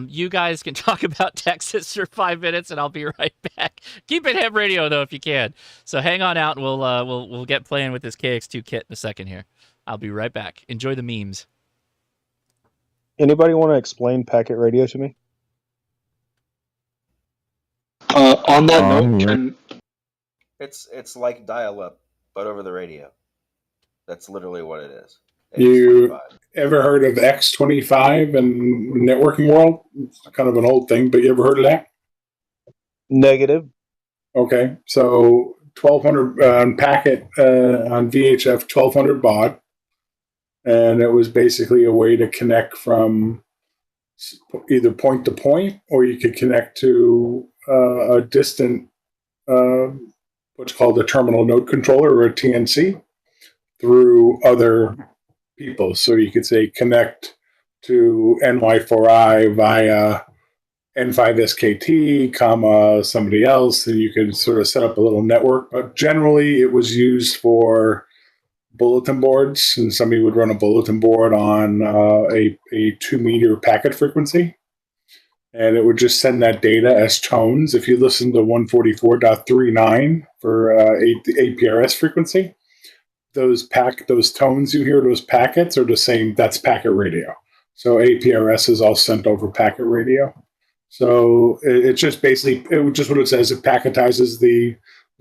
You guys can talk about Texas for 5 minutes, and I'll be right back. Keep it ham radio, though, if you can. So hang on out, and we'll get playing with this KX2 kit in a second here. I'll be right back. Enjoy the memes. Anybody want to explain packet radio to me? On that note, it's like dial-up, but over the radio. That's literally what it is. you ever heard of X25 in networking world? It's kind of an old thing, but you ever heard of that? Negative. Okay, so 1200 packet on VHF 1200 baud, and it was basically a way to connect from either point to point, or you could connect to a distant, what's called a terminal node controller or a TNC, through other people. So you could say connect to NY4I via N5SKT, comma, somebody else, and you could sort of set up a little network. But generally, it was used for bulletin boards, and somebody would run a bulletin board on a 2-meter packet frequency, and it would just send that data as tones. If you listen to 144.39 for the APRS frequency, those tones you hear, those packets are the same. That's packet radio. So APRS is all sent over packet radio. So it's just basically just what it says. It packetizes the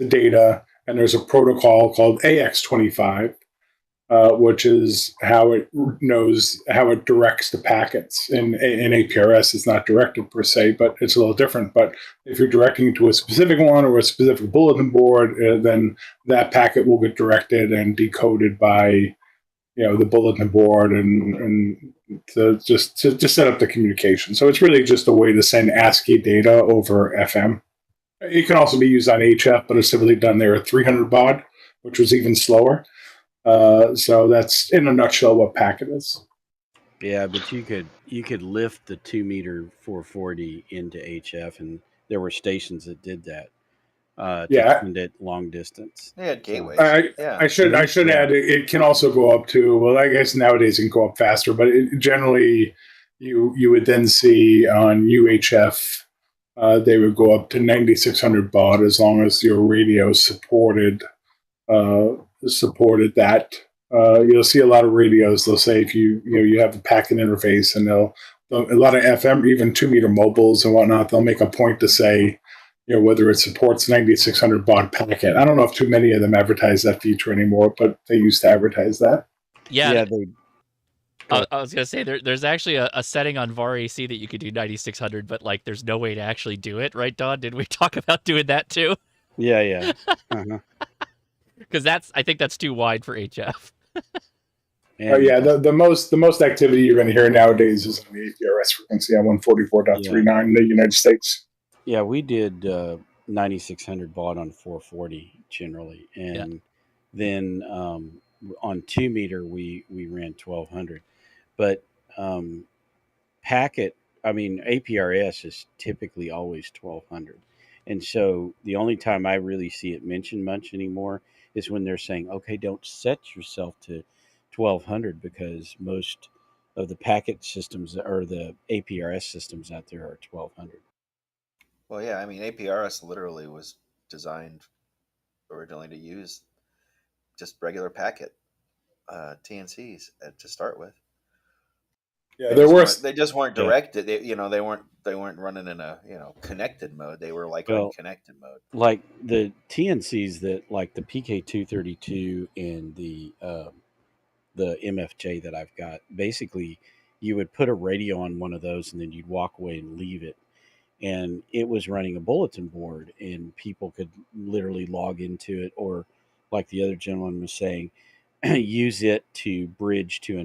data, and there's a protocol called AX25, which is how it knows how it directs the packets. In APRS, it's not directed per se, but it's a little different. But if you're directing to a specific one or a specific bulletin board, then that packet will get directed and decoded by the bulletin board and to set up the communication. So it's really just a way to send ASCII data over FM. It can also be used on HF, but it's typically done there at 300 baud, which was even slower. So that's in a nutshell what packet is. Yeah, but you could lift the 2-meter 440 into HF, and there were stations that did that. To send it long distance. They had gateways. I should add it can also go up to, well, I guess nowadays it can go up faster, but generally you would then see on UHF they would go up to 9600 baud as long as your radio supported that. You'll see a lot of radios. They'll say if you have the packet interface, and a lot of FM, even 2-meter mobiles and whatnot, they'll make a point to say, whether it supports 9600 baud packet. I don't know if too many of them advertise that feature anymore, but they used to advertise that. Yeah. I was gonna say there's actually a setting on VAR AC that you could do 9600, but there's no way to actually do it, right, Don? Did we talk about doing that too? Yeah. Uh-huh. Because I think that's too wide for HF. The most activity you're going to hear nowadays is on the APRS frequency on 144.39 in the United States. Yeah, we did 9600 baud on 440 generally, and then on 2-meter we ran 1200. But packet, APRS is typically always 1200, and so the only time I really see it mentioned much anymore is when they're saying, okay, don't set yourself to 1200, because most of the packet systems or the APRS systems out there are 1200. Well, yeah, APRS literally was designed originally to use just regular packet TNCs to start with. Yeah, there were. They just weren't Yeah. directed. They weren't running in a connected mode. They were like Well, unconnected mode. like the TNCs that like the PK232 and the MFJ that I've got, basically you would put a radio on one of those and then you'd walk away and leave it. And it was running a bulletin board and people could literally log into it, or like the other gentleman was saying, use it to bridge to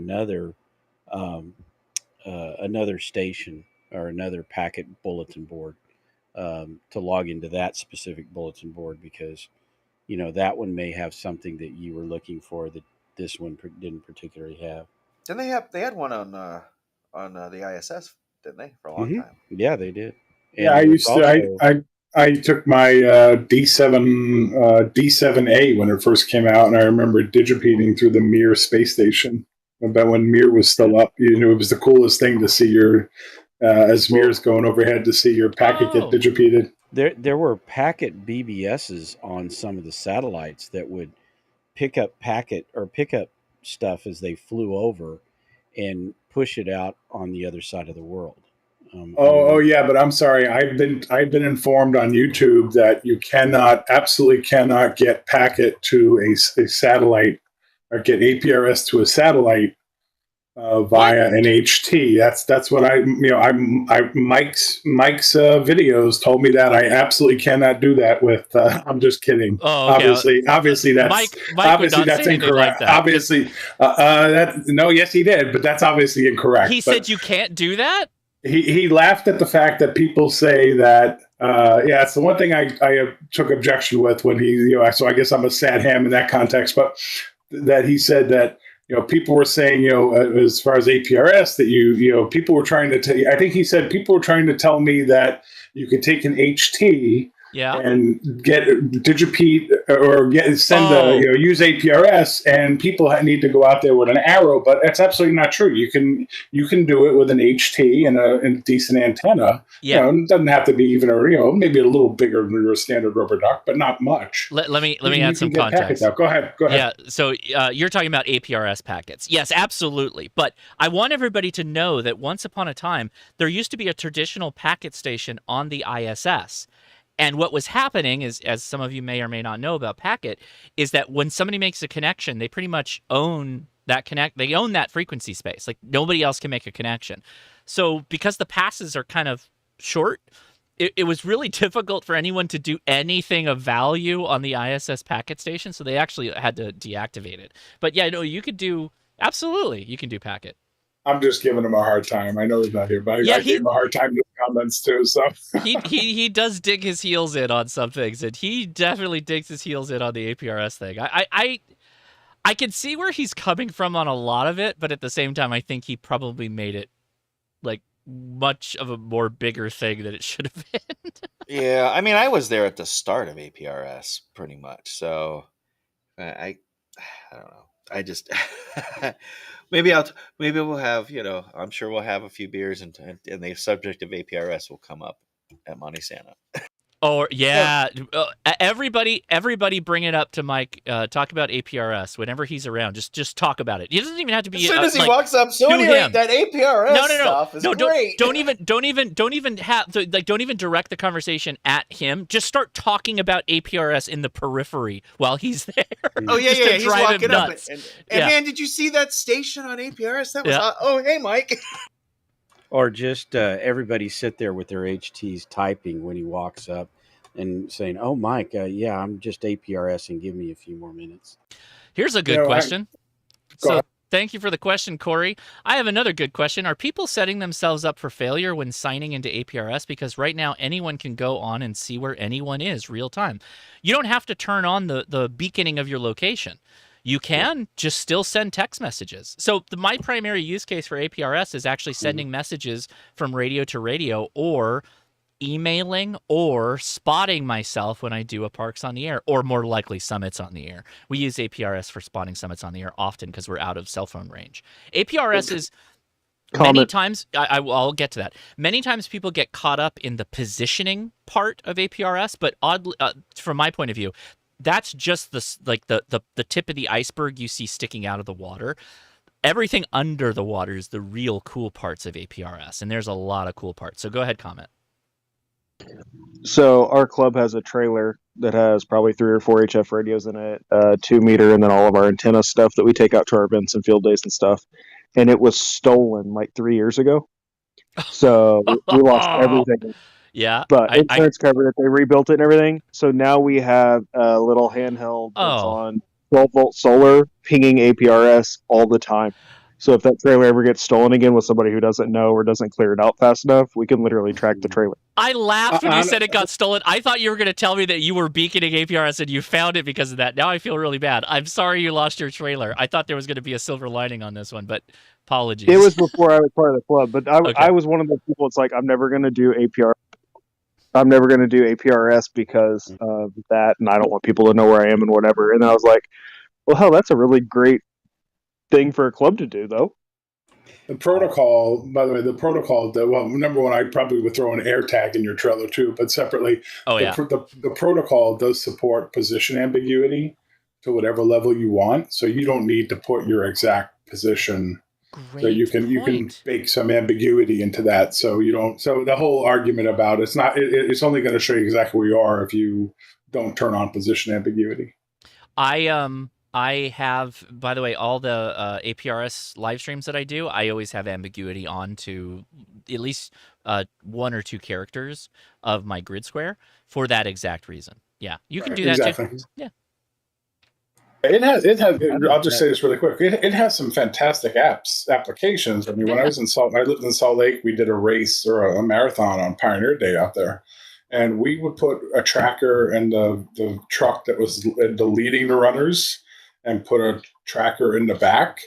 um, another station or another packet bulletin board, to log into that specific bulletin board, because that one may have something that you were looking for that this one didn't particularly have. Didn't they had one on the ISS, didn't they, for a long time? Yeah, they did. And Yeah, I there was used to. also- I took my D7A when it first came out, and I remember digipeating through the Mir space station. About when Mir was still up, it was the coolest thing to see your as Mir's going overhead to see your packet get digipeated. There were packet BBSs on some of the satellites that would pick up stuff as they flew over and push it out on the other side of the world. Oh yeah, but I'm sorry. I've been informed on YouTube that you absolutely cannot get packet to a satellite, or get APRS to a satellite via an HT. That's what Mike's videos told me that I absolutely cannot do that with. I'm just kidding. Oh, okay. Obviously that's Mike obviously would not that's say anything incorrect. like that. Obviously, yes, he did, but that's obviously incorrect. He said you can't do that? He laughed at the fact that people say that. It's the one thing I took objection with when he, so I guess I'm a sad ham in that context, but that he said that, people were saying, as far as APRS, that people were trying to I think he said people were trying to tell me that you could take an HT and get digipede or use APRS, and people need to go out there with an arrow, but that's absolutely not true. You can do it with an HT and a decent antenna. Yeah. It doesn't have to be even maybe a little bigger than your standard rubber duck, but not much. Let me add some context. Go ahead. Yeah, so you're talking about APRS packets. Yes, absolutely. But I want everybody to know that once upon a time, there used to be a traditional packet station on the ISS. And what was happening is, as some of you may or may not know about packet, is that when somebody makes a connection, they pretty much own that they own that frequency space. Like nobody else can make a connection. So because the passes are kind of short, it was really difficult for anyone to do anything of value on the ISS packet station. So they actually had to deactivate it. But yeah, no, you could do packet. I'm just giving him a hard time. I know he's not here, but I gave him a hard time in the comments too. So he does dig his heels in on some things, and he definitely digs his heels in on the APRS thing. I can see where he's coming from on a lot of it, but at the same time, I think he probably made it like much of a more bigger thing than it should have been. Yeah, I mean, I was there at the start of APRS pretty much, so I don't know. I just maybe we'll have, I'm sure we'll have a few beers and the subject of APRS will come up at Monte Santa. Or everybody bring it up to Mike. Talk about APRS whenever he's around. Just talk about it. It doesn't even have to be As soon as he walks up. So anyway, that APRS stuff is great. Don't even direct the conversation at him. Just start talking about APRS in the periphery while he's there. Oh yeah. He's walking up. And yeah. Man, did you see that station on APRS? That was oh hey Mike. Or just everybody sit there with their HTs typing when he walks up and saying, "Oh, Mike, I'm just APRS and give me a few more minutes." Here's a good question. Thank you for the question, Corey. I have another good question. Are people setting themselves up for failure when signing into APRS? Because right now, anyone can go on and see where anyone is real time. You don't have to turn on the beaconing of your location. You can just still send text messages. So my primary use case for APRS is actually sending messages from radio to radio, or emailing, or spotting myself when I do a Parks on the Air, or more likely Summits on the Air. We use APRS for spotting Summits on the Air often because we're out of cell phone range. APRS is many times, I'll get to that. Many times people get caught up in the positioning part of APRS, but oddly, from my point of view, that's just the tip of the iceberg you see sticking out of the water. everything under the water is the real cool parts of APRS, and there's a lot of cool parts. So go ahead, comment. So our club has a trailer that has probably 3 or 4 HF radios in it, 2 meter, and then all of our antenna stuff that we take out to our events and field days and stuff. And it was stolen like 3 years ago. So we lost everything. Yeah, But insurance covered it. They rebuilt it and everything. So now we have a little handheld that's on 12-volt solar pinging APRS all the time. So if that trailer ever gets stolen again with somebody who doesn't know or doesn't clear it out fast enough, we can literally track the trailer. I laughed when you said it got stolen. I thought you were going to tell me that you were beaconing APRS and you found it because of that. Now I feel really bad. I'm sorry you lost your trailer. I thought there was going to be a silver lining on this one, but apologies. It was before I was part of the club, but I was one of those people. It's like I'm never going to do APRS. I'm never going to do APRS because of that, and I don't want people to know where I am and whatever. And I was like, well, hell, that's a really great thing for a club to do, though. The protocol, by the way, well, number one, I probably would throw an air tag in your trailer too, but separately, the protocol does support position ambiguity to whatever level you want. So you don't need to put your exact position. So you can bake some ambiguity into that. So you don't. So the whole argument about it's only going to show you exactly where you are if you don't turn on position ambiguity. I have, by the way, all the APRS live streams that I do, I always have ambiguity on to at least 1 or 2 characters of my grid square for that exact reason. Yeah, you can do that too. Yeah. It has. I'll just say this really quick. It has some fantastic applications. I mean, when I lived in Salt Lake, we did a race or a marathon on Pioneer Day out there, and we would put a tracker in the truck that was leading the runners, and put a tracker in the back,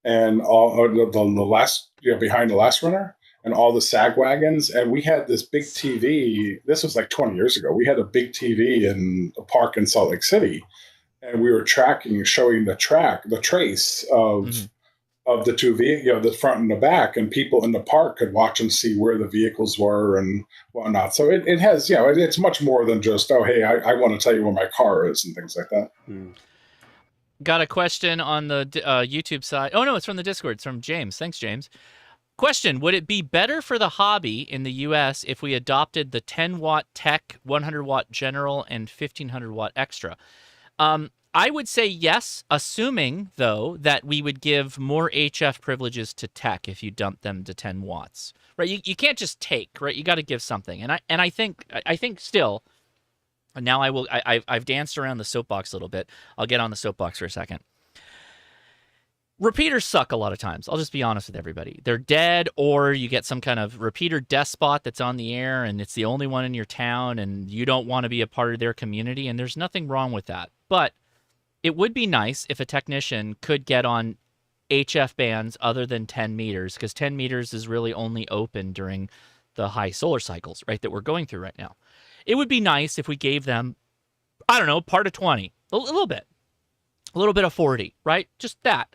and all the last behind the last runner, and all the sag wagons. And we had this big TV. This was like 20 years ago. We had a big TV in a park in Salt Lake City. And we were showing the trace of the two vehicles, the front and the back, and people in the park could watch and see where the vehicles were and whatnot. So it has, it's much more than just, oh, hey, I want to tell you where my car is and things like that. Got a question on the YouTube side. Oh, no, it's from the Discord. It's from James. Thanks, James. Question, would it be better for the hobby in the U.S. if we adopted the 10-watt tech, 100-watt general, and 1,500-watt extra? I would say yes, assuming, though, that we would give more HF privileges to tech if you dump them to 10 watts. Right? You can't just take, right? You got to give something. And I think still, now I've danced around the soapbox a little bit. I'll get on the soapbox for a second. Repeaters suck a lot of times. I'll just be honest with everybody. They're dead, or you get some kind of repeater despot that's on the air and it's the only one in your town and you don't want to be a part of their community, and there's nothing wrong with that. But it would be nice if a technician could get on HF bands other than 10 meters, because 10 meters is really only open during the high solar cycles, right, that we're going through right now. It would be nice if we gave them, I don't know, part of 20, a little bit of 40, right? Just that.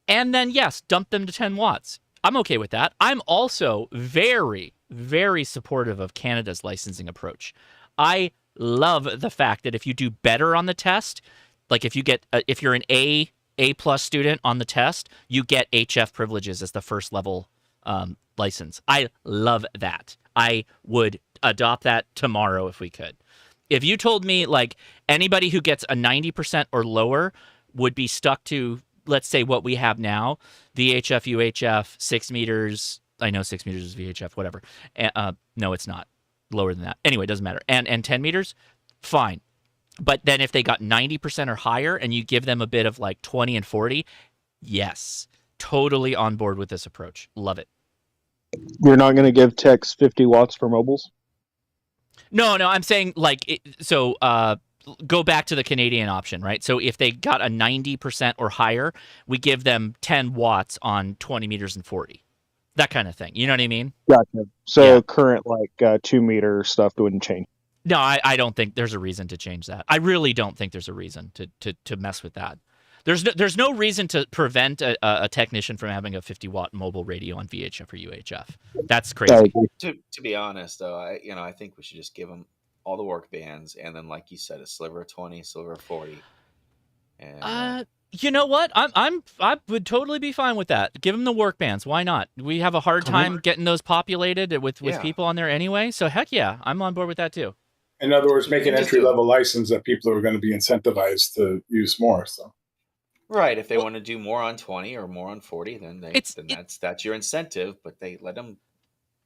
And then, yes, dump them to 10 watts. I'm okay with that. I'm also very, very supportive of Canada's licensing approach. I love the fact that if you do better on the test, like if you're an A+ student on the test, you get HF privileges as the first level license. I love that. I would adopt that tomorrow if we could. If you told me like anybody who gets a 90% or lower would be stuck to, let's say, what we have now, VHF, UHF, 6 meters. I know 6 meters is VHF, whatever. No, it's not. Lower than that. Anyway, it doesn't matter. And 10 meters, fine. But then if they got 90% or higher and you give them a bit of like 20 and 40, yes, totally on board with this approach. Love it. You're not going to give techs 50 watts for mobiles? No, I'm saying like, go back to the Canadian option, right? So if they got a 90% or higher, we give them 10 watts on 20 meters and 40. That kind of thing. You know what I mean? Gotcha. So current 2 meter stuff wouldn't change. No, I don't think there's a reason to change that. I really don't think there's a reason to mess with that. There's no reason to prevent a technician from having a 50-watt mobile radio on VHF or UHF. That's crazy. To be honest, though, I think we should just give them all the work bands, and then, like you said, a sliver of 20, sliver of 40. And, You know what? I would totally be fine with that. Give them the work bands. Why not? We have a hard time getting those populated with people on there anyway. So heck yeah, I'm on board with that too. In other words, make an just entry level license that people are going to be incentivized to use more. So Right. If they want to do more on 20 or more on 40, then that's your incentive. But they let them.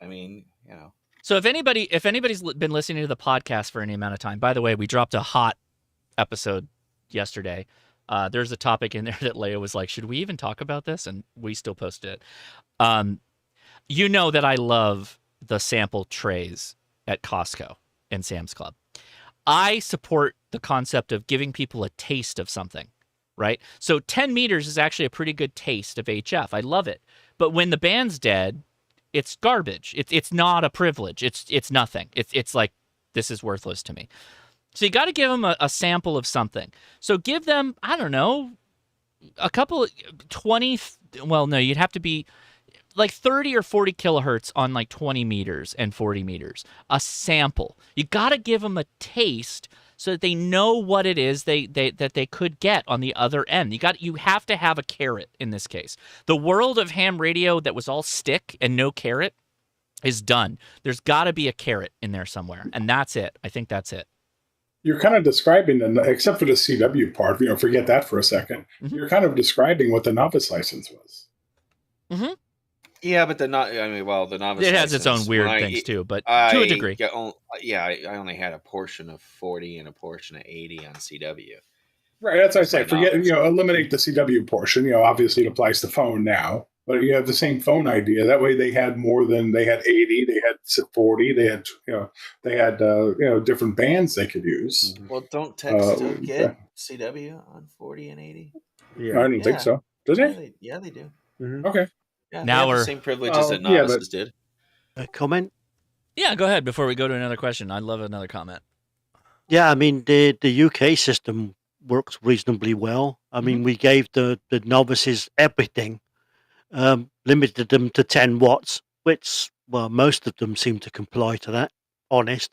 I mean, you know. So if anybody's been listening to the podcast for any amount of time, by the way, we dropped a hot episode yesterday. There's a topic in there that Leia was like, should we even talk about this? And we still posted it. You know that I love the sample trays at Costco and Sam's Club. I support the concept of giving people a taste of something, right? So 10 meters is actually a pretty good taste of HF. I love it. But when the band's dead, it's garbage. It's not a privilege. It's nothing. It's like, this is worthless to me. So you got to give them a sample of something. So give them, I don't know, a couple, 20, well, no, you'd have to be like 30 or 40 kilohertz on like 20 meters and 40 meters. A sample. You got to give them a taste so that they know what it is that they could get on the other end. You have to have a carrot in this case. The world of ham radio that was all stick and no carrot is done. There's got to be a carrot in there somewhere, and that's it. I think that's it. you're kind of describing, except for the CW part, forget that for a second. Mm-hmm. You're kind of describing what the novice license was. Mm-hmm. Yeah, but the novice. It has its own weird things too, but to a degree. I only had a portion of 40 and a portion of 80 on CW. Right, that's what I say. Forget, eliminate the CW portion. Obviously it applies to phone now, but you have the same phone idea. That way they had more than, they had 80, they had 40, they had different bands they could use. Well, don't text still get CW on 40 and 80? Yeah. I don't think so. Does it? Yeah, they do. Mm-hmm. Okay. Yeah, now we're the same privileges that novices did. A comment? Yeah, go ahead before we go to another question. I'd love another comment. Yeah, I mean the UK system works reasonably well. I mean, we gave the novices everything, limited them to 10 watts, which, well, most of them seem to comply to that, honest.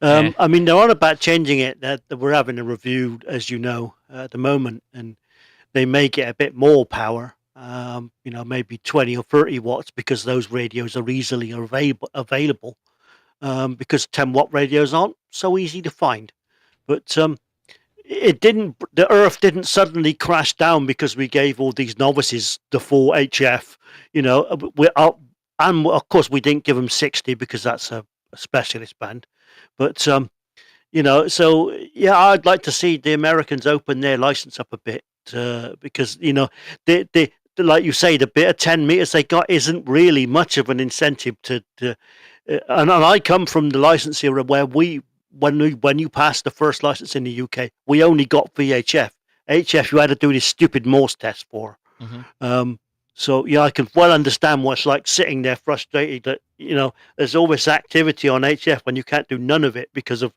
I mean, they're on about changing it. That we're having a review, as you know, at the moment, and they may get a bit more power, maybe 20 or 30 watts, because those radios are easily available, because 10-watt radios aren't so easy to find. But the Earth didn't suddenly crash down because we gave all these novices the full HF, and of course we didn't give them 60 because that's a specialist band. But I'd like to see the Americans open their license up a bit, because they like you say, the bit of 10 meters they got isn't really much of an incentive to and I come from the license era where when you passed the first license in the UK, we only got VHF. HF you had to do this stupid Morse test for. So I can well understand what's like sitting there frustrated that there's all this activity on HF when you can't do none of it because of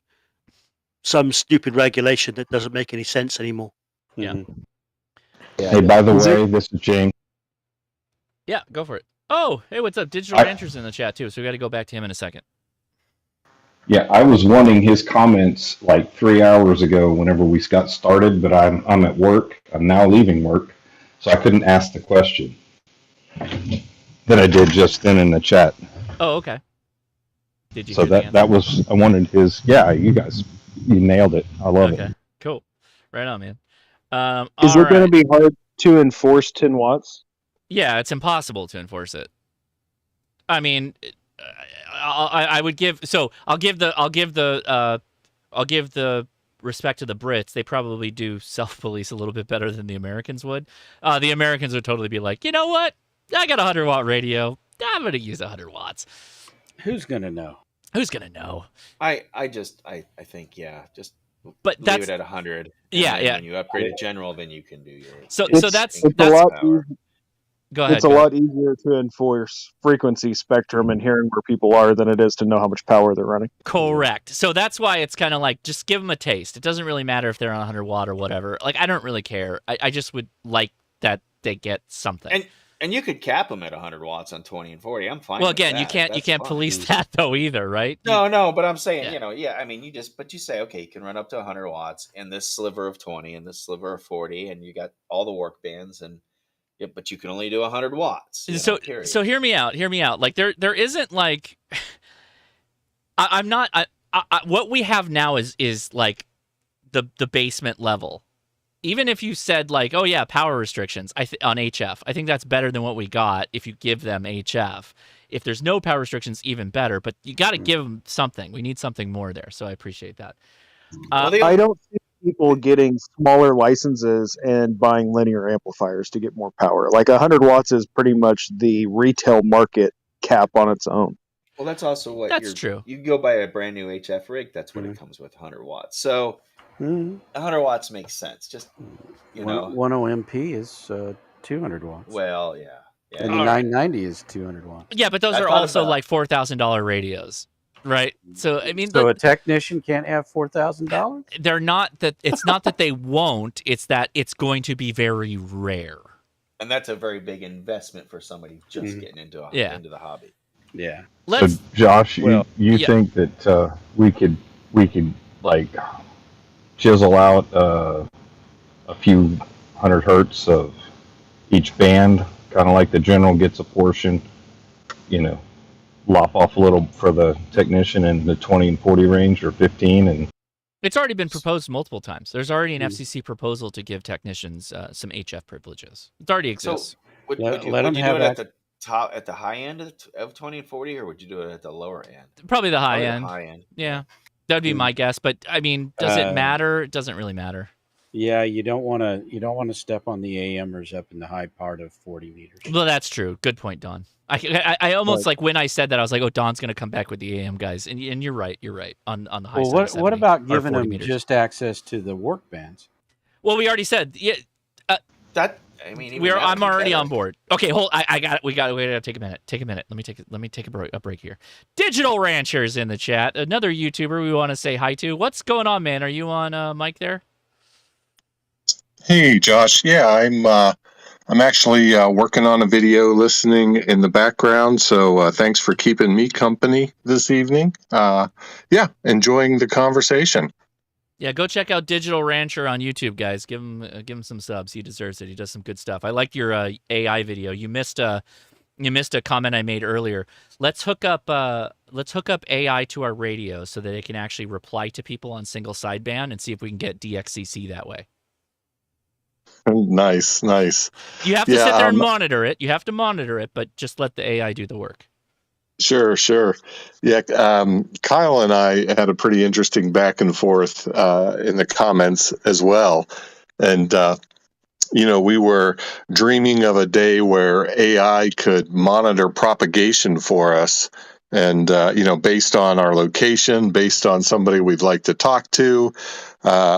some stupid regulation that doesn't make any sense anymore. Yeah. Hey, by the way, this is Jing. Yeah, go for it. Oh, hey, what's up? Digital Rancher's in the chat too, so we got to go back to him in a second. Yeah, I was wanting his comments like 3 hours ago whenever we got started, but I'm at work. I'm now leaving work, so I couldn't ask the question that I did just then in the chat. Oh, okay. Did you? So that was, I wanted his. Yeah, you nailed it. I love it. Cool. Right on, man. Is it going to be hard to enforce 10 watts? Yeah, it's impossible to enforce it. I mean, I would give. So I'll give the respect to the Brits. They probably do self-police a little bit better than the Americans would. The Americans would totally be like, you know what? I got a 100-watt radio. I'm going to use 100 watts. Who's going to know? Who's going to know? I think, just but leave it at 100. Yeah. When you upgrade to general, then you can do your. So that's a lot. Go ahead. It's a lot easier to enforce frequency spectrum and hearing where people are than it is to know how much power they're running. Correct. So that's why it's kind of like, just give them a taste. It doesn't really matter if they're on 100 watt or whatever. Like, I don't really care. I just would like that they get something. And you could cap them at 100 watts on 20 and 40. I'm fine. Well, with again, you that. can't That's fine. police that though either, right? No, but I'm saying, Yeah. I mean, but you say, okay, you can run up to 100 watts in this sliver of 20 and this sliver of 40, and you got all the work bands, and but you can only do 100 watts. So hear me out. Hear me out. Like there isn't like I'm not. What we have now is like the basement level. Even if you said like, oh yeah, power restrictions on HF, I think that's better than what we got if you give them HF. If there's no power restrictions, even better. But you got to give them something. We need something more there. So I appreciate that. I don't see people getting smaller licenses and buying linear amplifiers to get more power. Like 100 watts is pretty much the retail market cap on its own. Well, that's also what that's true. You can go buy a brand new HF rig. That's what it comes with, 100 watts. So 100 watts makes sense. Just you know, 10 MP is 200 watts. Well, yeah. And the 990 is 200 watts. Yeah, but those are also like $4,000 radios, right? So I mean, so a technician can't have $4,000. They're not that. It's not that they won't. It's that it's going to be very rare. And that's a very big investment for somebody just getting into the hobby. Yeah. So Josh, you think that we could like chisel out a few 100 hertz of each band, kind of like the general gets a portion, lop off a little for the technician in the 20 and 40 range, or 15, and it's already been proposed multiple times. There's already an FCC proposal to give technicians some HF privileges. It already exists. So would you do it at the top, at the high end of 20 and 40, or would you do it at the lower end? Probably the high end. The high end. Yeah, that'd be my guess. But I mean, does it matter? It doesn't really matter. Yeah, you don't want to step on the AMers up in the high part of 40 meters. Well, that's true. Good point, Don. I almost like when I said that, I was like, oh, Don's going to come back with the AM guys, and you're right. You're right on the high side. What about giving them just access to the work bands? Well, we already said I'm already on board. Okay, hold. I got it. We got to take a minute. Take a minute. Let me take a break here. Digital Ranchers in the chat. Another YouTuber we want to say hi to. What's going on, man? Are you on mic there? Hey, Josh. Yeah, I'm actually working on a video, listening in the background. So thanks for keeping me company this evening. Enjoying the conversation. Yeah, go check out Digital Rancher on YouTube, guys. Give him some subs. He deserves it. He does some good stuff. I liked your AI video. You missed a comment I made earlier. Let's hook up AI to our radio so that it can actually reply to people on single sideband and see if we can get DXCC that way. Nice. You have to sit there and monitor it. You have to monitor it, but just let the AI do the work. Sure. Yeah, Kyle and I had a pretty interesting back and forth in the comments as well. And, we were dreaming of a day where AI could monitor propagation for us. And, based on our location, based on somebody we'd like to talk to,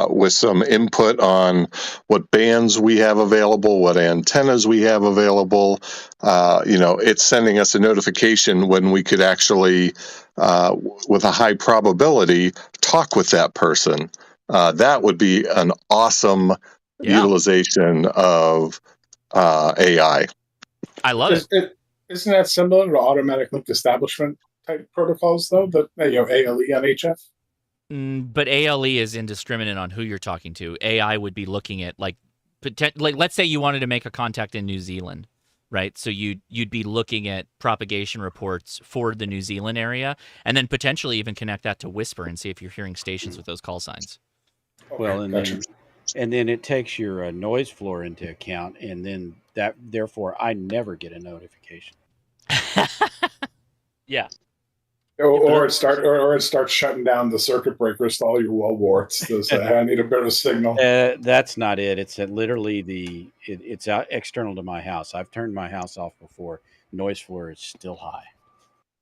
with some input on what bands we have available, what antennas we have available, it's sending us a notification when we could actually, with a high probability, talk with that person. That would be an awesome utilization of AI. I love it. Isn't that similar to automatic link establishment type protocols, though? That ALE on HF? But ALE is indiscriminate on who you're talking to. AI would be looking at like let's say you wanted to make a contact in New Zealand, right? So you'd be looking at propagation reports for the New Zealand area, and then potentially even connect that to Whisper and see if you're hearing stations with those call signs. Well, and then it takes your noise floor into account, and then therefore I never get a notification. Yeah. Or it starts shutting down the circuit breakers to all your wall warts. I need a better signal. That's not it. It's literally it's out external to my house. I've turned my house off before. Noise floor is still high.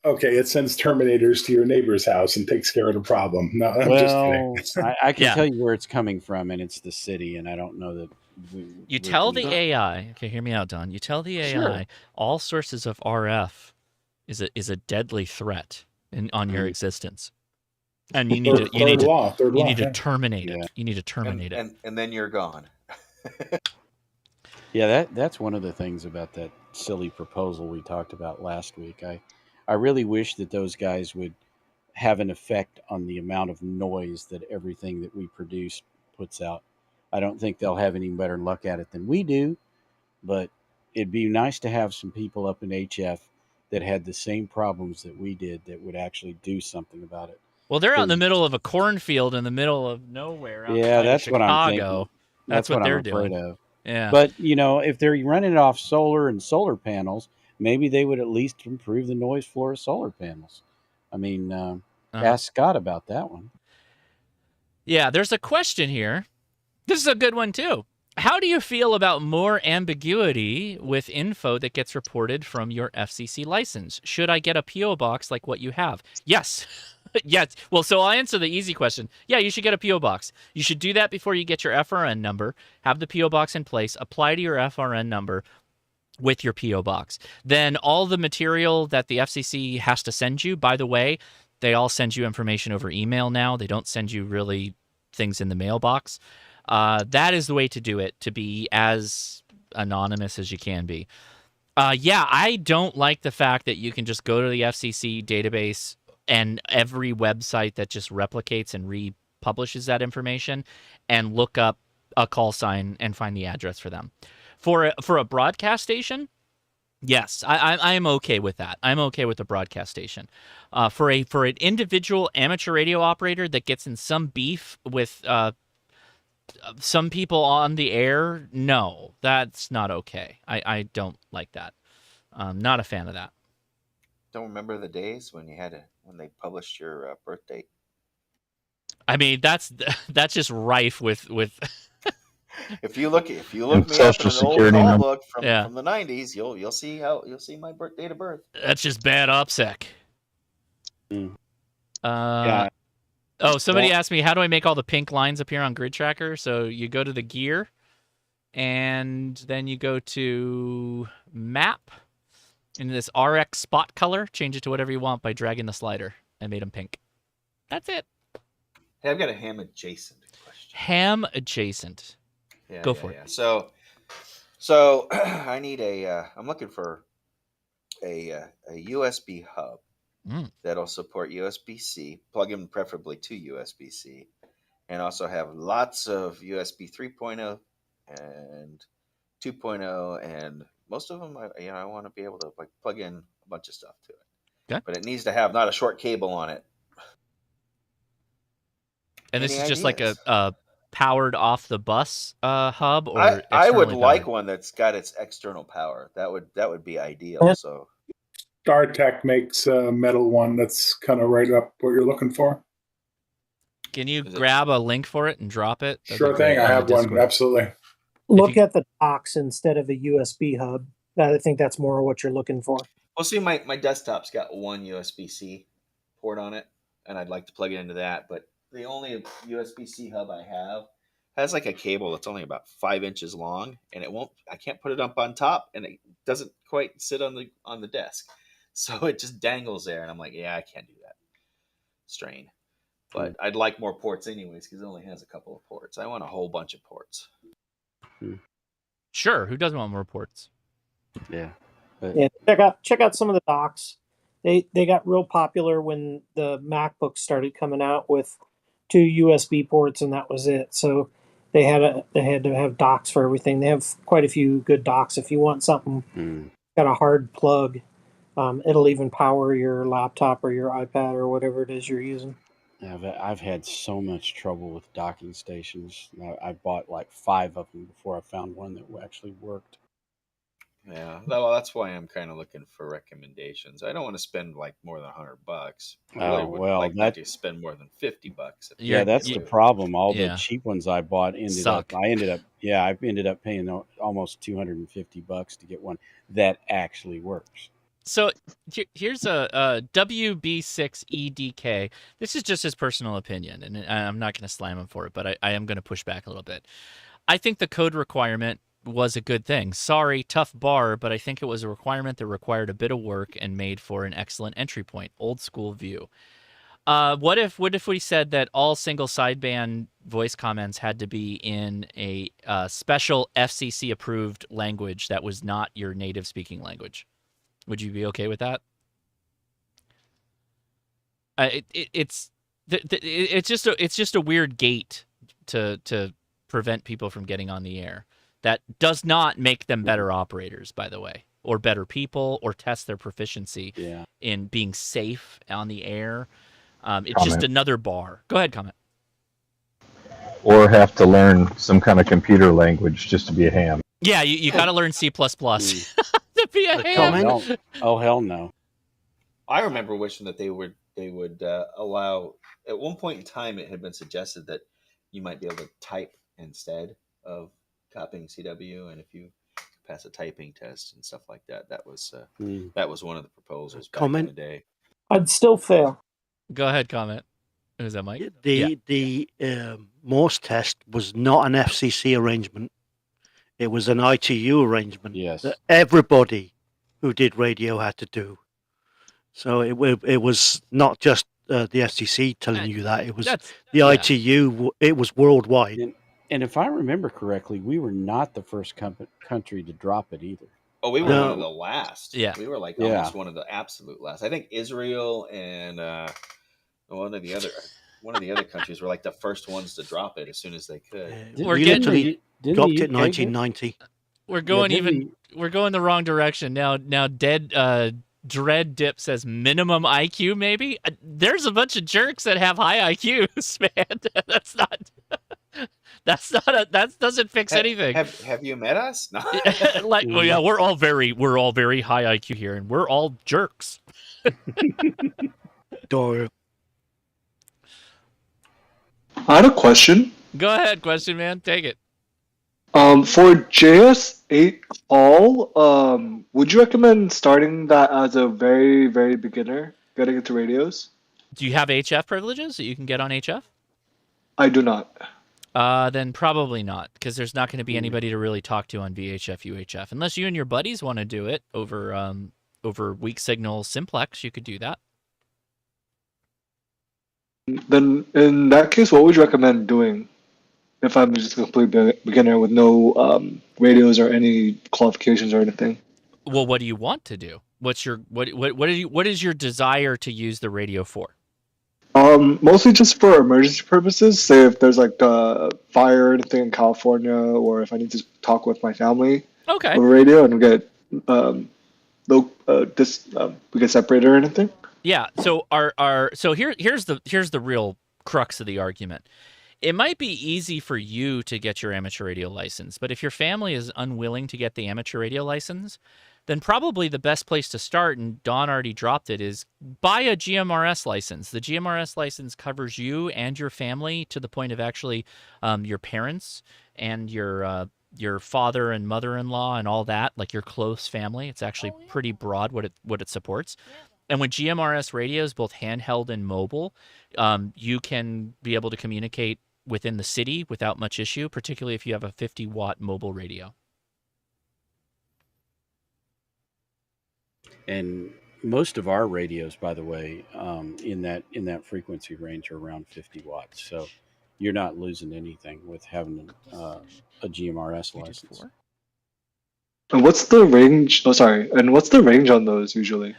Okay, it sends terminators to your neighbor's house and takes care of the problem. No, I'm just kidding. I can tell you where it's coming from, and it's the city, and I don't know that. You tell the AI. Okay, hear me out, Don. You tell the AI all sources of RF is a deadly threat on your existence, and you need to terminate it. You need to terminate it, and then you're gone. Yeah, that's one of the things about that silly proposal we talked about last week. I really wish that those guys would have an effect on the amount of noise that everything that we produce puts out. I don't think they'll have any better luck at it than we do, but it'd be nice to have some people up in HF that had the same problems that we did that would actually do something about it. Well, they're out in the 'Cause- middle of a cornfield in the middle of nowhere yeah, outside of that's what I'm Chicago. thinking. That's That's what what I'm they're afraid doing. of. Yeah. But if they're running it off solar and solar panels, maybe they would at least improve the noise floor of solar panels. I mean, ask Scott about that one. Yeah, there's a question here. This is a good one, too. How do you feel about more ambiguity with info that gets reported from your FCC license? Should I get a P.O. box like what you have? Yes. Yes. Well, so I'll answer the easy question. Yeah, you should get a P.O. box. You should do that before you get your FRN number, have the P.O. box in place, apply to your FRN number with your P.O. box. Then all the material that the FCC has to send you, by the way, they all send you information over email now. They don't send you really things in the mailbox. That is the way to do it, to be as anonymous as you can be. Yeah, I don't like the fact that you can just go to the FCC database and every website that just replicates and republishes that information and look up a call sign and find the address for them. For a broadcast station, yes, I am okay with that. I'm okay with the broadcast station. For an individual amateur radio operator that gets in some beef with some people on the air, no, that's not okay. I don't like that. I'm not a fan of that. Don't remember the days when when they published your birth date? I mean, that's just rife with. If you look me up in an Social old Security call number. book from Yeah. the '90s, you'll see my date of birth. That's just bad OPSEC. Yeah. Oh, somebody Well- asked me, how do I make all the pink lines appear on Grid Tracker? So you go to the gear, and then you go to map, and this RX spot color, change it to whatever you want by dragging the slider. I made them pink. That's it. Hey, I've got a ham adjacent question. Ham adjacent. Yeah, Go for it. So I need I'm looking for a USB hub that'll support USB-C, plug in preferably to USB-C, and also have lots of USB 3.0 and 2.0, and most of them, I want to be able to plug in a bunch of stuff to it. Okay. But it needs to have not a short cable on it. And this Any is just ideas? like a powered off the bus hub, or I would externally like powered? one that's got its external power. That would be ideal. So StarTech makes a metal one that's kind of right up what you're looking for. Can you grab a link for it and drop it? That'd be Sure great thing. I on the have one. Discord. Absolutely. Look at the docks instead of a USB hub. I think that's more what you're looking for. well, see, my desktop's got one USB-C port on it, and I'd like to plug it into that. But the only USB-C hub I have has like a cable that's only about 5 inches long, and I can't put it up on top, and it doesn't quite sit on the desk, so it just dangles there. And I'm like, yeah, I can't do that. Strain. But I'd like more ports anyways, because it only has a couple of ports. I want a whole bunch of ports. Sure. Who doesn't want more ports? Yeah. Yeah, check out some of the docks. They got real popular when the MacBooks started coming out with 2 USB ports, and that was it. So they had to have docks for everything. They have quite a few good docks. If you want something got a hard plug, it'll even power your laptop or your iPad or whatever it is you're using. I've had so much trouble with docking stations. I bought like 5 of them before I found one that actually worked. Yeah, well, that's why I'm kind of looking for recommendations. I don't want to spend like more than $100. I really would well, like that- to spend more than $50. Yeah, that's the problem. All yeah. the cheap ones I bought I ended up paying almost $250 to get one that actually works. So here's a WB6EDK. This is just his personal opinion, and I'm not going to slam him for it, but I am going to push back a little bit. I think the code requirement was a good thing. Sorry, tough bar, but I think it was a requirement that required a bit of work and made for an excellent entry point. Old school view. What if we said that all single sideband voice comments had to be in a special FCC approved language that was not your native speaking language? Would you be okay with that? It's just a weird gate to prevent people from getting on the air. That does not make them better operators, by the way, or better people, or test their proficiency in being safe on the air. It's just another bar. Go ahead, comment. Or have to learn some kind of computer language just to be a ham. Yeah, you got to learn C++ to be a ham. Oh hell no! I remember wishing that they would allow. At one point in time, it had been suggested that you might be able to type instead of copying CW, and if you pass a typing test and stuff like that, that was one of the proposals back in the day. I'd still fail. Go ahead, comment. Who's that, Mike? The Morse test was not an FCC arrangement. It was an ITU arrangement that everybody who did radio had to do. So it was not just the FCC telling you that. It was the ITU. It was worldwide. And if I remember correctly, we were not the first country to drop it either. Oh, we were one of the last. Yeah, we were like almost one of the absolute last. I think Israel and one of the other countries were like the first ones to drop it as soon as they could. We're getting dropped it in 1990. We're going we're going the wrong direction now. Now, Dread Dip says minimum IQ. Maybe there's a bunch of jerks that have high IQs, man. That doesn't fix anything. Have you met us? No. We're all very high IQ here, and we're all jerks. Door. I had a question. Go ahead, question man. Take it. For JS8 All, would you recommend starting that as a very, very beginner, getting into radios? Do you have HF privileges that you can get on HF? I do not. Then probably not, because there's not going to be anybody to really talk to on VHF, UHF. Unless you and your buddies want to do it over weak signal simplex, you could do that. Then, in that case, what would you recommend doing if I'm just a complete beginner with no radios or any qualifications or anything? Well, what do you want to do? What is your desire to use the radio for? Mostly just for emergency purposes. Say if there's like a fire or anything in California, or if I need to talk with my family over radio and get we get separated or anything. Yeah. So here's the real crux of the argument. It might be easy for you to get your amateur radio license, but if your family is unwilling to get the amateur radio license, then probably the best place to start, and Don already dropped it, is buy a GMRS license. The GMRS license covers you and your family to the point of actually your parents and your father and mother-in-law and all that, like your close family. It's actually pretty broad what it supports. And with GMRS radios, both handheld and mobile, you can be able to communicate within the city without much issue, particularly if you have a 50-watt mobile radio. And most of our radios, by the way, in that frequency range are around 50 watts. So you're not losing anything with having a GMRS license. And what's the range? Oh, sorry. And what's the range on those usually?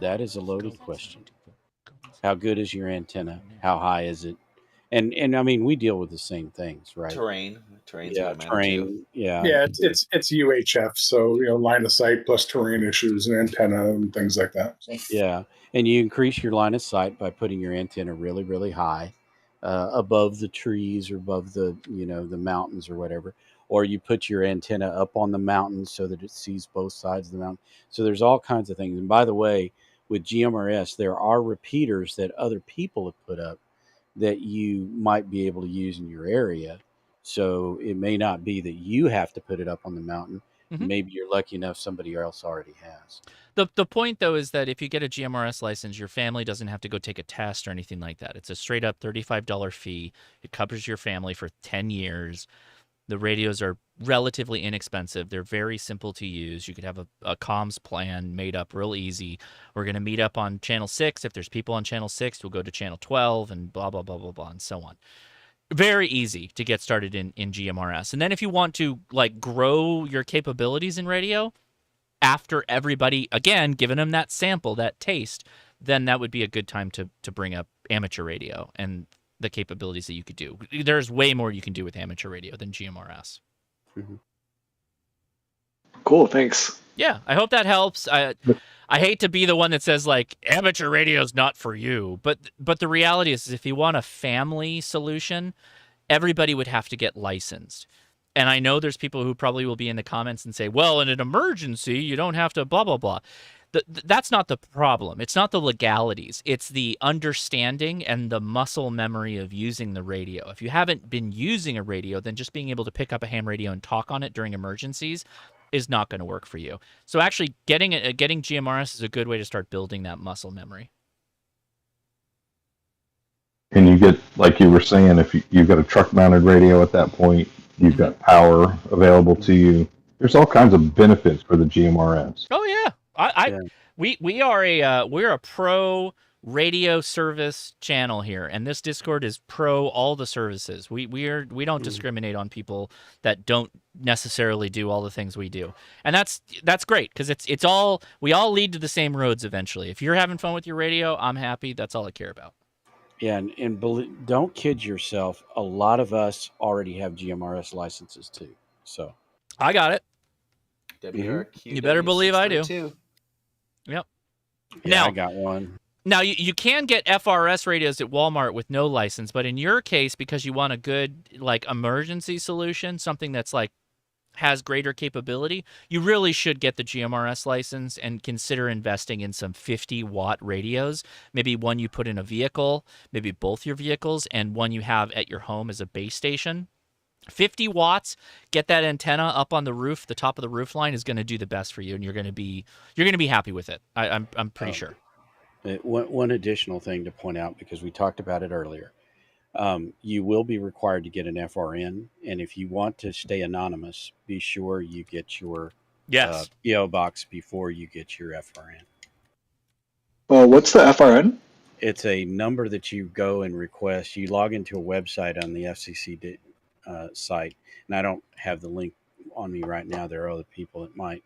That is a loaded question. How good is your antenna? How high is it? And I mean, we deal with the same things, right? Terrain. Yeah, terrain. Yeah. Yeah, it's UHF, so line of sight plus terrain issues and antenna and things like that. Yeah, and you increase your line of sight by putting your antenna really, really high, above the trees or above the the mountains or whatever. Or you put your antenna up on the mountain so that it sees both sides of the mountain. So there's all kinds of things. And by the way, with GMRS, there are repeaters that other people have put up that you might be able to use in your area. So it may not be that you have to put it up on the mountain. Mm-hmm. Maybe you're lucky enough somebody else already has. The point, though, is that if you get a GMRS license, your family doesn't have to go take a test or anything like that. It's a straight-up $35 fee. It covers your family for 10 years. The radios are relatively inexpensive. They're very simple to use. You could have a comms plan made up real easy. We're going to meet up on channel 6. If there's people on channel 6, we'll go to channel 12 and blah, blah, blah, blah, blah, and so on. Very easy to get started in GMRS. And then if you want to like grow your capabilities in radio after everybody, again, giving them that sample, that taste, then that would be a good time to bring up amateur radio and the capabilities that you could do. There's way more you can do with amateur radio than GMRS. Mm-hmm. Cool, thanks. Yeah, I hope that helps. I hate to be the one that says like amateur radio is not for you, but the reality is if you want a family solution, everybody would have to get licensed. And I know there's people who probably will be in the comments and say, well, in an emergency, you don't have to blah, blah, blah. That's not the problem. It's not the legalities. It's the understanding and the muscle memory of using the radio. If you haven't been using a radio, then just being able to pick up a ham radio and talk on it during emergencies is not going to work for you. So actually getting GMRS is a good way to start building that muscle memory. And you get, like you were saying, if you've got a truck-mounted radio at that point, you've got power available to you. There's all kinds of benefits for the GMRS. Oh yeah. We're a pro radio service channel here, and this Discord is pro all the services. We don't discriminate on people that don't necessarily do all the things we do, and that's great because it's all, we all lead to the same roads eventually. If you're having fun with your radio, I'm happy. That's all I care about. Yeah, and don't kid yourself. A lot of us already have GMRS licenses too. So I got it. WRQ, You better believe I do. W632. Yep. yeah, Now I got one. Now, you can get FRS radios at Walmart with no license, but in your case, because you want a good like emergency solution, something that's like has greater capability, you really should get the GMRS license and consider investing in some 50-watt radios. Maybe one you put in a vehicle, maybe both your vehicles, and one you have at your home as a base station. 50 watts, get that antenna up on the roof, the top of the roof line is going to do the best for you, and you're going to be happy with it. I'm pretty sure. One additional thing to point out, because we talked about it earlier, you will be required to get an FRN, and if you want to stay anonymous, be sure you get your PO box before you get your FRN. What's the FRN? It's a number that you go and request. You log into a website on the FCC site, and I don't have the link on me right now. There are other people that might,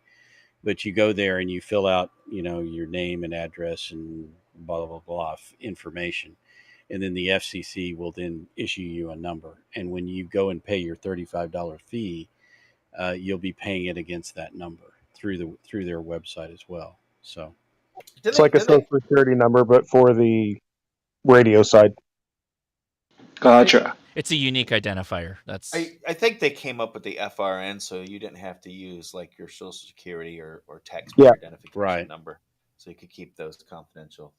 but you go there and you fill out, your name and address and blah, blah, blah information. And then the FCC will then issue you a number. And when you go and pay your $35 fee, you'll be paying it against that number through their website as well. So it's like a social security number, but for the radio side. Gotcha. It's a unique identifier. That's I think they came up with the FRN so you didn't have to use like your social security or taxpayer identification number, so you could keep those confidential.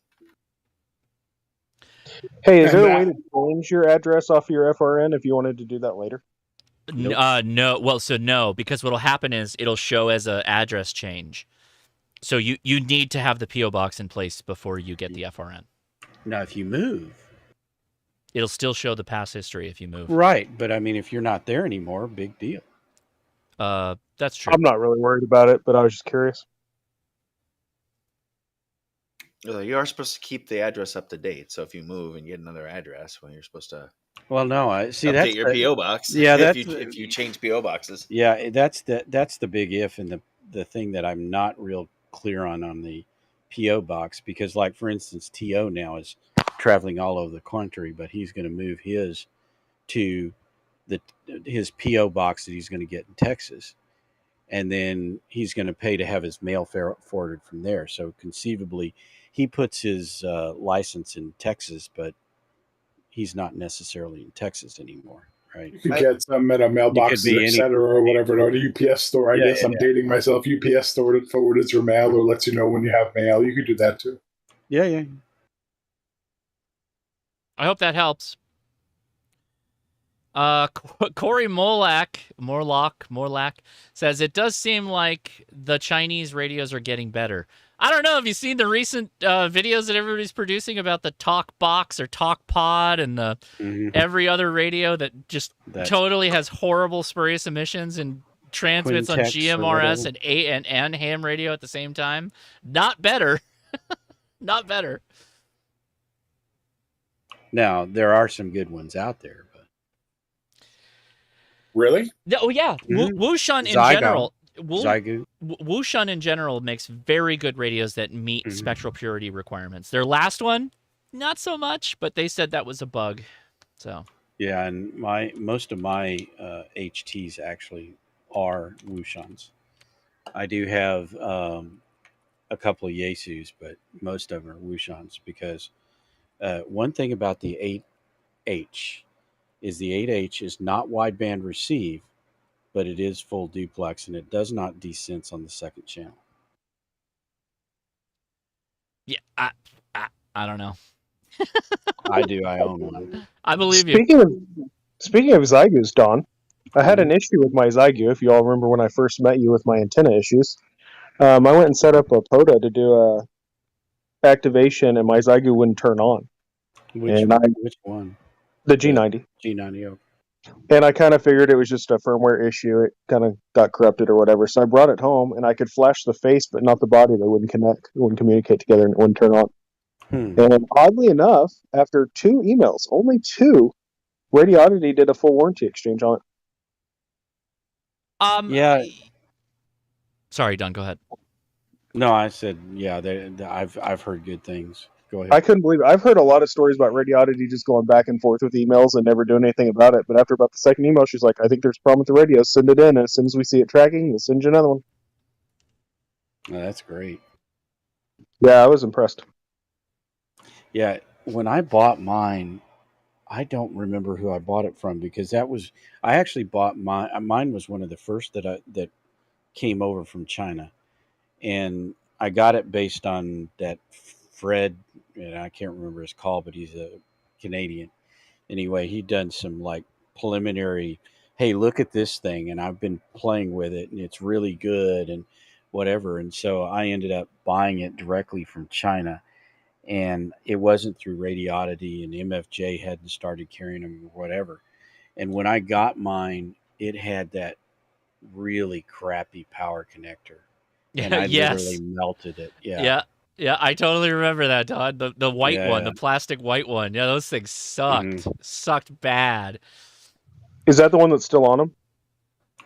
Hey, is there a way to change your address off your FRN if you wanted to do that later? No. Well, so no, because what'll happen is it'll show as an address change. So you need to have the PO box in place before you get the FRN. Now, if you move, it'll still show the past history if you move. Right, but I mean, if you're not there anymore, big deal. That's true. I'm not really worried about it, but I was just curious. You are supposed to keep the address up to date, so if you move and get another address, you're supposed to. Well, no, I see update your PO box. Yeah, if you change PO boxes. Yeah, that's the big if, and the thing that I'm not real clear on the PO box, because, like, for instance, TO now is traveling all over the country, but he's going to move his to his PO box that he's going to get in Texas, and then he's going to pay to have his mail forwarded from there. So conceivably, he puts his license in Texas, but he's not necessarily in Texas anymore, right? You could get some at a mailbox, etc., or whatever, or a UPS store. I guess I'm dating myself. UPS store that forwards your mail or lets you know when you have mail. You could do that too. Yeah. I hope that helps. Corey Morlock says, it does seem like the Chinese radios are getting better. I don't know. Have you seen the recent videos that everybody's producing about the Talk Box or Talk Pod and the every other radio that just totally has horrible spurious emissions and transmits on Quintex or GMRS whatever. and ham radio at the same time? Not better. Not better. Now there are some good ones out there, but really, oh yeah, Wouxun in general. Wouxun in general makes very good radios that meet spectral purity requirements. Their last one, not so much, but they said that was a bug. So yeah, and most of my HTs actually are Wouxuns. I do have a couple of Yaesus, but most of them are Wouxuns because one thing about the 8H is the 8H is not wideband receive, but it is full duplex, and it does not desense on the second channel. Yeah, I don't know. I do. I own one. I believe you. Speaking of Zygus, Don, I had an issue with my Zygu. If you all remember when I first met you with my antenna issues, I went and set up a POTA to do a activation, and my Zygu wouldn't turn on. Which one? The G90. G90. Okay. And I kind of figured it was just a firmware issue. It kind of got corrupted or whatever. So I brought it home, and I could flash the face, but not the body. They wouldn't connect. It wouldn't communicate together, and it wouldn't turn on. And oddly enough, after 2 emails, only 2, Radio Oddity did a full warranty exchange on it. Yeah. Sorry, Don. Go ahead. No, I said yeah. I've heard good things. Go ahead. I couldn't believe it. I've heard a lot of stories about Radio Oddity just going back and forth with emails and never doing anything about it. But after about the second email, she's like, "I think there's a problem with the radio. Send it in, and as soon as we see it tracking, we'll send you another one." Oh, that's great. Yeah, I was impressed. Yeah, when I bought mine, I don't remember who I bought it from because I actually bought mine. Mine was one of the first that came over from China, and I got it based on that Fred, and I can't remember his call, but he's a Canadian. Anyway, he'd done some like preliminary, hey, look at this thing, and I've been playing with it, and it's really good, and whatever. And so I ended up buying it directly from China. And it wasn't through Radio Oddity, and MFJ hadn't started carrying them or whatever. And when I got mine, it had that really crappy power connector, and I literally melted it. Yeah, I totally remember that, Don. The white one, the plastic white one. Yeah, those things sucked. Sucked bad. Is that the one that's still on them?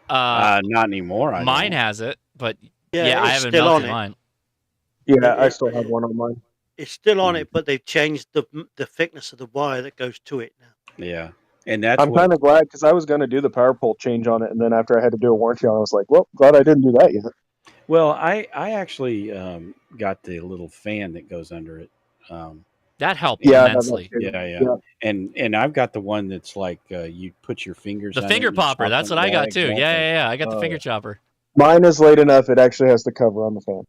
Not anymore. Mine has it, but Yeah, I it's haven't still melted on it. mine. Yeah, I still have one on mine. It's still on it, but they've changed the thickness of the wire that goes to it now. Yeah, and that's I'm kind of glad because I was going to do the power pole change on it, and then after I had to do a warranty on it, I was like, well, glad I didn't do that yet. Well, I actually got the little fan that goes under it. That helped immensely. Yeah. And I've got the one that's like you put your fingers. The on finger it and popper. chop That's them. what I got too. Exactly. Yeah. I got the finger chopper. Mine is late enough; it actually has the cover on the fan.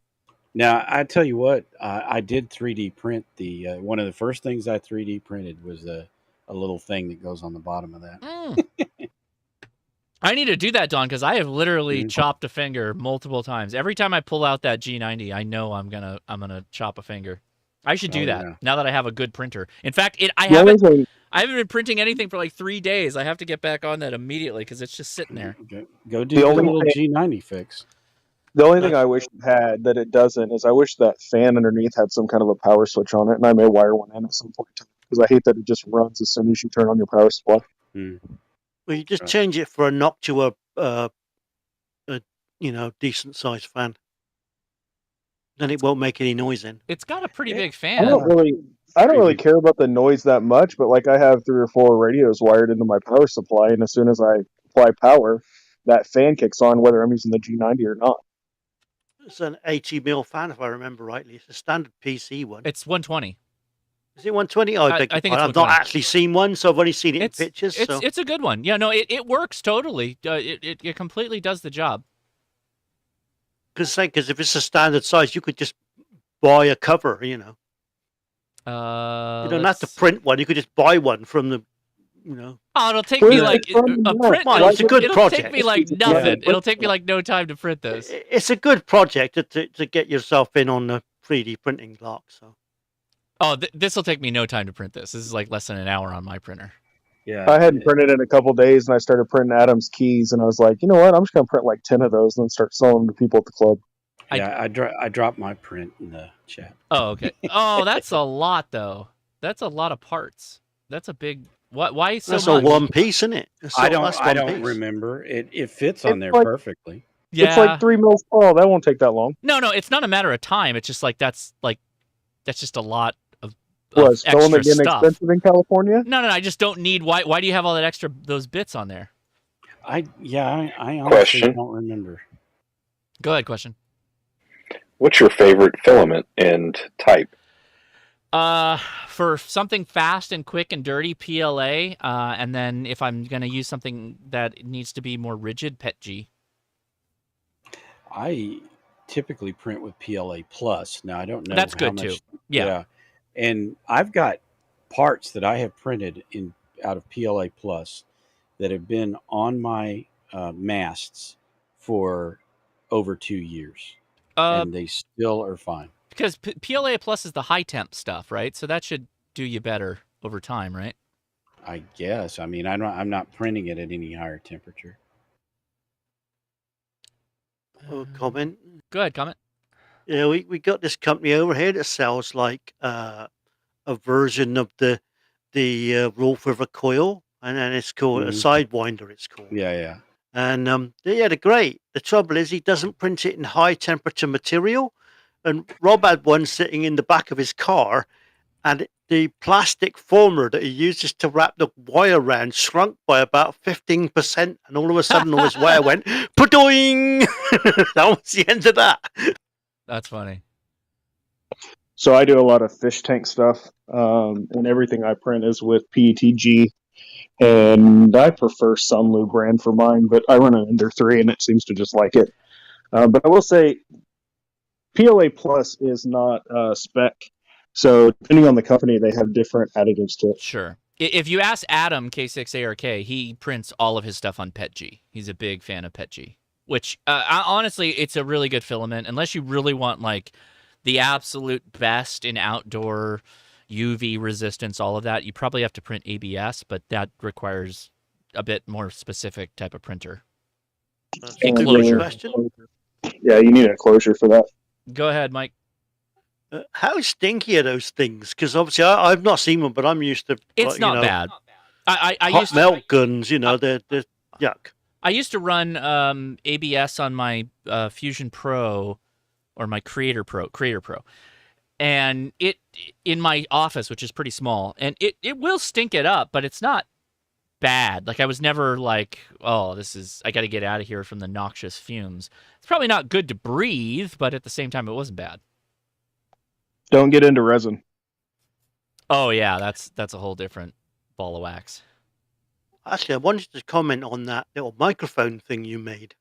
Now, I tell you what, I did 3D print the one of the first things I 3D printed was a little thing that goes on the bottom of that. I need to do that, Don, because I have literally chopped a finger multiple times. Every time I pull out that G90, I know I'm gonna chop a finger. I should do that now that I have a good printer. In fact, I haven't been printing anything for like 3 days. I have to get back on that immediately because it's just sitting there. Go do the little G90 fix. The only thing I wish it had that it doesn't is I wish that fan underneath had some kind of a power switch on it, and I may wire one in at some point because I hate that it just runs as soon as you turn on your power supply. Well, you just change it for a Noctua, decent sized fan. Then it won't make any noise in. It's got a pretty big fan. I don't really care about the noise that much, but like I have 3 or 4 radios wired into my power supply, and as soon as I apply power, that fan kicks on whether I'm using the G90 or not. It's an 80 mil fan, if I remember rightly. It's a standard PC one. It's 120. Is it 120? Oh, I think it's I've not actually seen one, so I've only seen it in pictures. It's a good one. Yeah, no, it works totally. It completely does the job. Because if it's a standard size, you could just buy a cover. You don't have to print one. You could just buy one from the. Oh, it'll take me like a print. It's a good project. It'll take me like nothing. It'll take me like no time to print this. It's a good project to get yourself in on the 3D printing lark. So. Oh, this will take me no time to print this. This is like less than an hour on my printer. Yeah. I hadn't printed in a couple days, and I started printing Adam's keys, and I was like, you know what? I'm just going to print like 10 of those and then start selling them to people at the club. Yeah, I dropped my print in the chat. Oh, okay. Oh, that's a lot, though. That's a lot of parts. That's a big. Why so that's much? That's a one piece, isn't it? I don't remember. It fits on there like, perfectly. Yeah. It's like 3 mils tall. That won't take that long. No, it's not a matter of time. It's just that's just a lot of Was extra filament getting stuff. expensive in California? No, I just don't need. Why do you have all that extra those bits on there? I honestly don't remember. Go ahead, question. What's your favorite filament and type? For something fast and quick and dirty, PLA, and then if I'm gonna use something that needs to be more rigid, PETG. I typically print with PLA Plus. Now I don't know. That's how good much, too. Yeah, and I've got parts that I have printed out of PLA Plus that have been on my masts for over 2 years, and they still are fine. Because PLA Plus is the high temp stuff, right? So that should do you better over time, right? I guess. I mean, I'm not printing it at any higher temperature. Comment. Go ahead, comment. Yeah, we got this company over here that sells like a version of the Rolf River coil, and then it's called a Sidewinder. It's called. Yeah. And they're great. The trouble is he doesn't print it in high temperature material. And Rob had one sitting in the back of his car, and the plastic former that he uses to wrap the wire around shrunk by about 15%, and all of a sudden all his wire went pa-doing. That was the end of that. That's funny. So I do a lot of fish tank stuff, and everything I print is with PETG, and I prefer Sunlu brand for mine, but I run an Ender 3, and it seems to just like it. But I will say, PLA Plus is not spec, so depending on the company, they have different additives to it. Sure. If you ask Adam, K6ARK, he prints all of his stuff on PETG. He's a big fan of PETG, which honestly, it's a really good filament. Unless you really want like the absolute best in outdoor UV resistance, all of that, you probably have to print ABS, but that requires a bit more specific type of printer. Enclosure. Yeah, you need an enclosure for that. Go ahead, Mike. How stinky are those things? Because obviously I've not seen one, but I'm used to. It's not bad. I hot used melt guns, they're yuck. I used to run ABS on my Fusion Pro or my Creator Pro, and it in my office, which is pretty small, and it will stink it up, but it's not bad. Like I was never like, oh, I got to get out of here from the noxious fumes. It's probably not good to breathe, but at the same time, it wasn't bad. Don't get into resin. Oh yeah, that's a whole different ball of wax. Actually, I wanted to comment on that little microphone thing you made.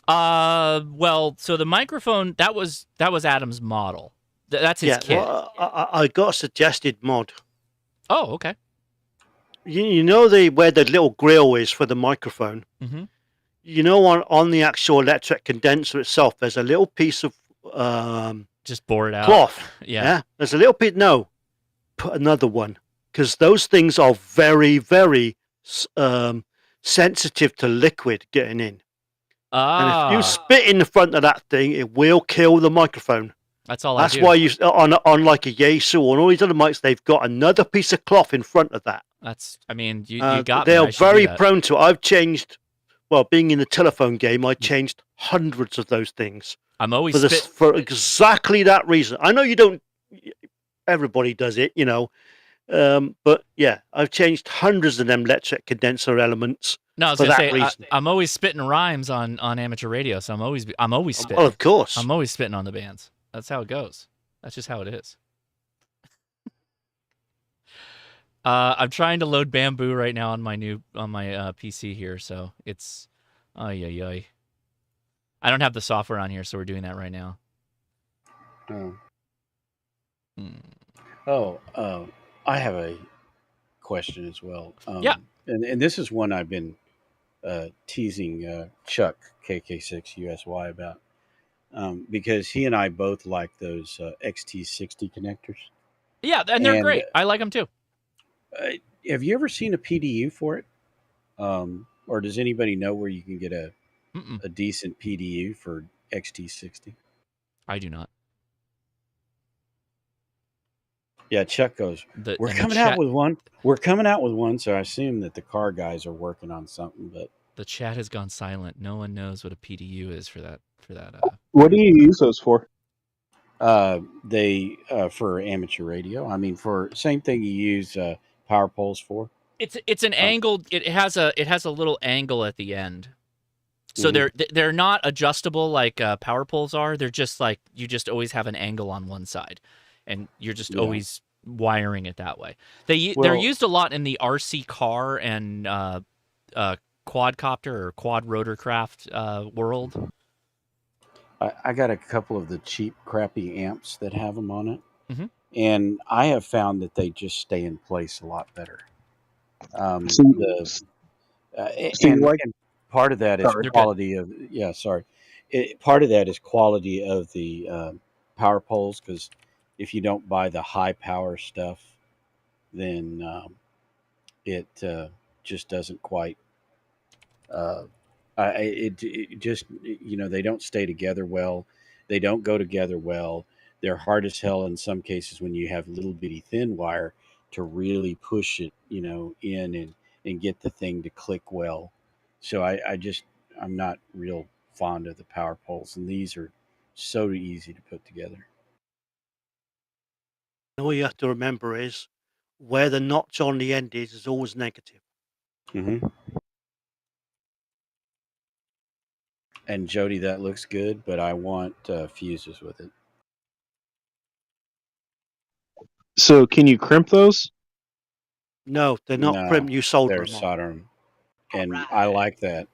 Well, so the microphone that was Adam's model. That's his kit. Well, I got a suggested mod. Oh, okay. You know where the little grill is for the microphone. Mm-hmm. You know, on the actual electric condenser itself, there's a little piece of just bore it out. Cloth. Yeah. There's a little bit. No, put another one, because those things are very, very sensitive to liquid getting in. And if you spit in the front of that thing, it will kill the microphone. That's all. That's I do. why you on like a Yaesu or all these other mics, they've got another piece of cloth in front of that. That's. I mean, you got. They're very prone to it. I've changed. Well, being in the telephone game, I changed hundreds of those things. I'm always for exactly that reason. I know you don't. Everybody does it, but yeah, I've changed hundreds of them electric condenser elements. No, I was for gonna that say reason. I'm always spitting rhymes on amateur radio, so I'm always spitting. Oh, of course, I'm always spitting on the bands. That's how it goes. That's just how it is. I'm trying to load Bamboo right now on my PC here, so it's I don't have the software on here, so we're doing that right now. I have a question as well. Yeah, and this is one I've been teasing Chuck KK6USY about. because he and I both like those XT60 connectors. Yeah, and they're great. I like them too. Have you ever seen a PDU for it? Or does anybody know where you can get a decent PDU for XT60? I do not. Yeah, Chuck goes, we're coming out with one. We're coming out with one, so I assume that the car guys are working on something. But the chat has gone silent. No one knows what a PDU is for that. What do you use those for? They for amateur radio. I mean, for same thing you use power poles for. It's an angled. It has a little angle at the end. So they're not adjustable like power poles are. They're just like you just always have an angle on one side, and you're just always wiring it that way. They're used a lot in the RC car and quadcopter or quad rotorcraft world. I got a couple of the cheap, crappy amps that have them on it, and I have found that they just stay in place a lot better. And part of that is quality of part of that is quality of the power poles, because if you don't buy the high power stuff, then it just doesn't quite it just they don't stay together well, they don't go together well, they're hard as hell in some cases when you have little bitty thin wire to really push it in and get the thing to click well. So I'm not real fond of the power poles, and these are so easy to put together. All you have to remember is where the notch on the end is always negative. And Jody, that looks good, but I want fuses with it. So can you crimp those? No, they're not crimp. You solder them. They're solder them, and I like that.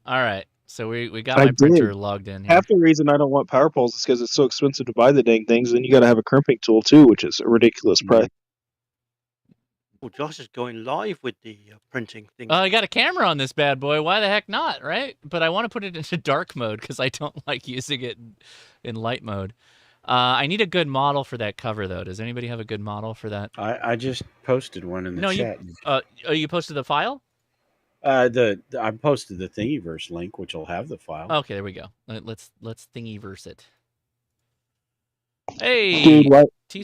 All right, so we got my printer logged in here. Half the reason I don't want power poles is because it's so expensive to buy the dang things. Then you got to have a crimping tool too, which is a ridiculous price. Well, Josh is going live with the printing thing. I got a camera on this bad boy. Why the heck not, right? But I want to put it into dark mode because I don't like using it in light mode. I need a good model for that cover, though. Does anybody have a good model for that? I just posted one in the chat. You posted the file? I posted the Thingiverse link, which will have the file. Okay, there we go. Let's Thingiverse it. Hey, dude,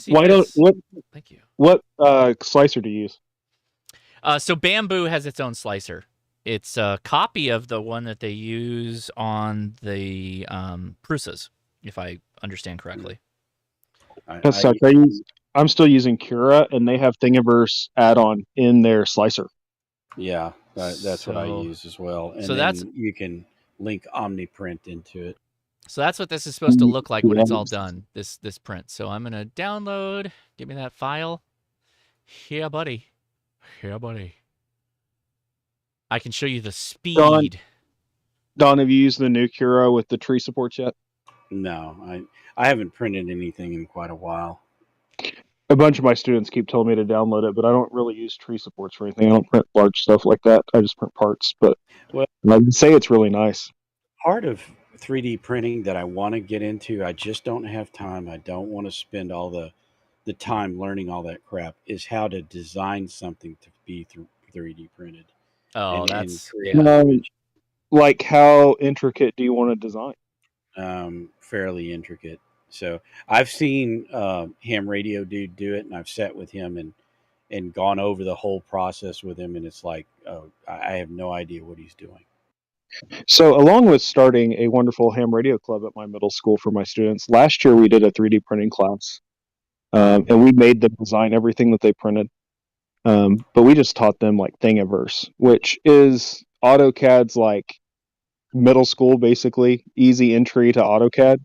why don't what? Thank you. What slicer do you use? So Bamboo has its own slicer. It's a copy of the one that they use on the Prusas, if I understand correctly. That sucks. I'm still using Cura, and they have Thingiverse add-on in their slicer. Yeah, that's what I use as well. And so then you can link OmniPrint into it. So that's what this is supposed to look like when it's all done, this print. So I'm going to download. Give me that file. Here, buddy. I can show you the speed. Don, have you used the new Cura with the tree supports yet? No, I haven't printed anything in quite a while. A bunch of my students keep telling me to download it, but I don't really use tree supports for anything. I don't print large stuff like that. I just print parts. But I can say it's really nice. Part of 3D printing that I want to get into, I just don't have time. I don't want to spend all the time learning all that crap, is how to design something to be 3D printed. Oh, that's like how intricate do you want to design? Fairly intricate. So I've seen Ham Radio Dude do it, and I've sat with him and gone over the whole process with him, and it's like, I have no idea what he's doing. So along with starting a wonderful ham radio club at my middle school for my students, last year we did a 3D printing class, and we made them design everything that they printed. But we just taught them like Thingiverse, which is AutoCAD's like middle school, basically easy entry to AutoCAD.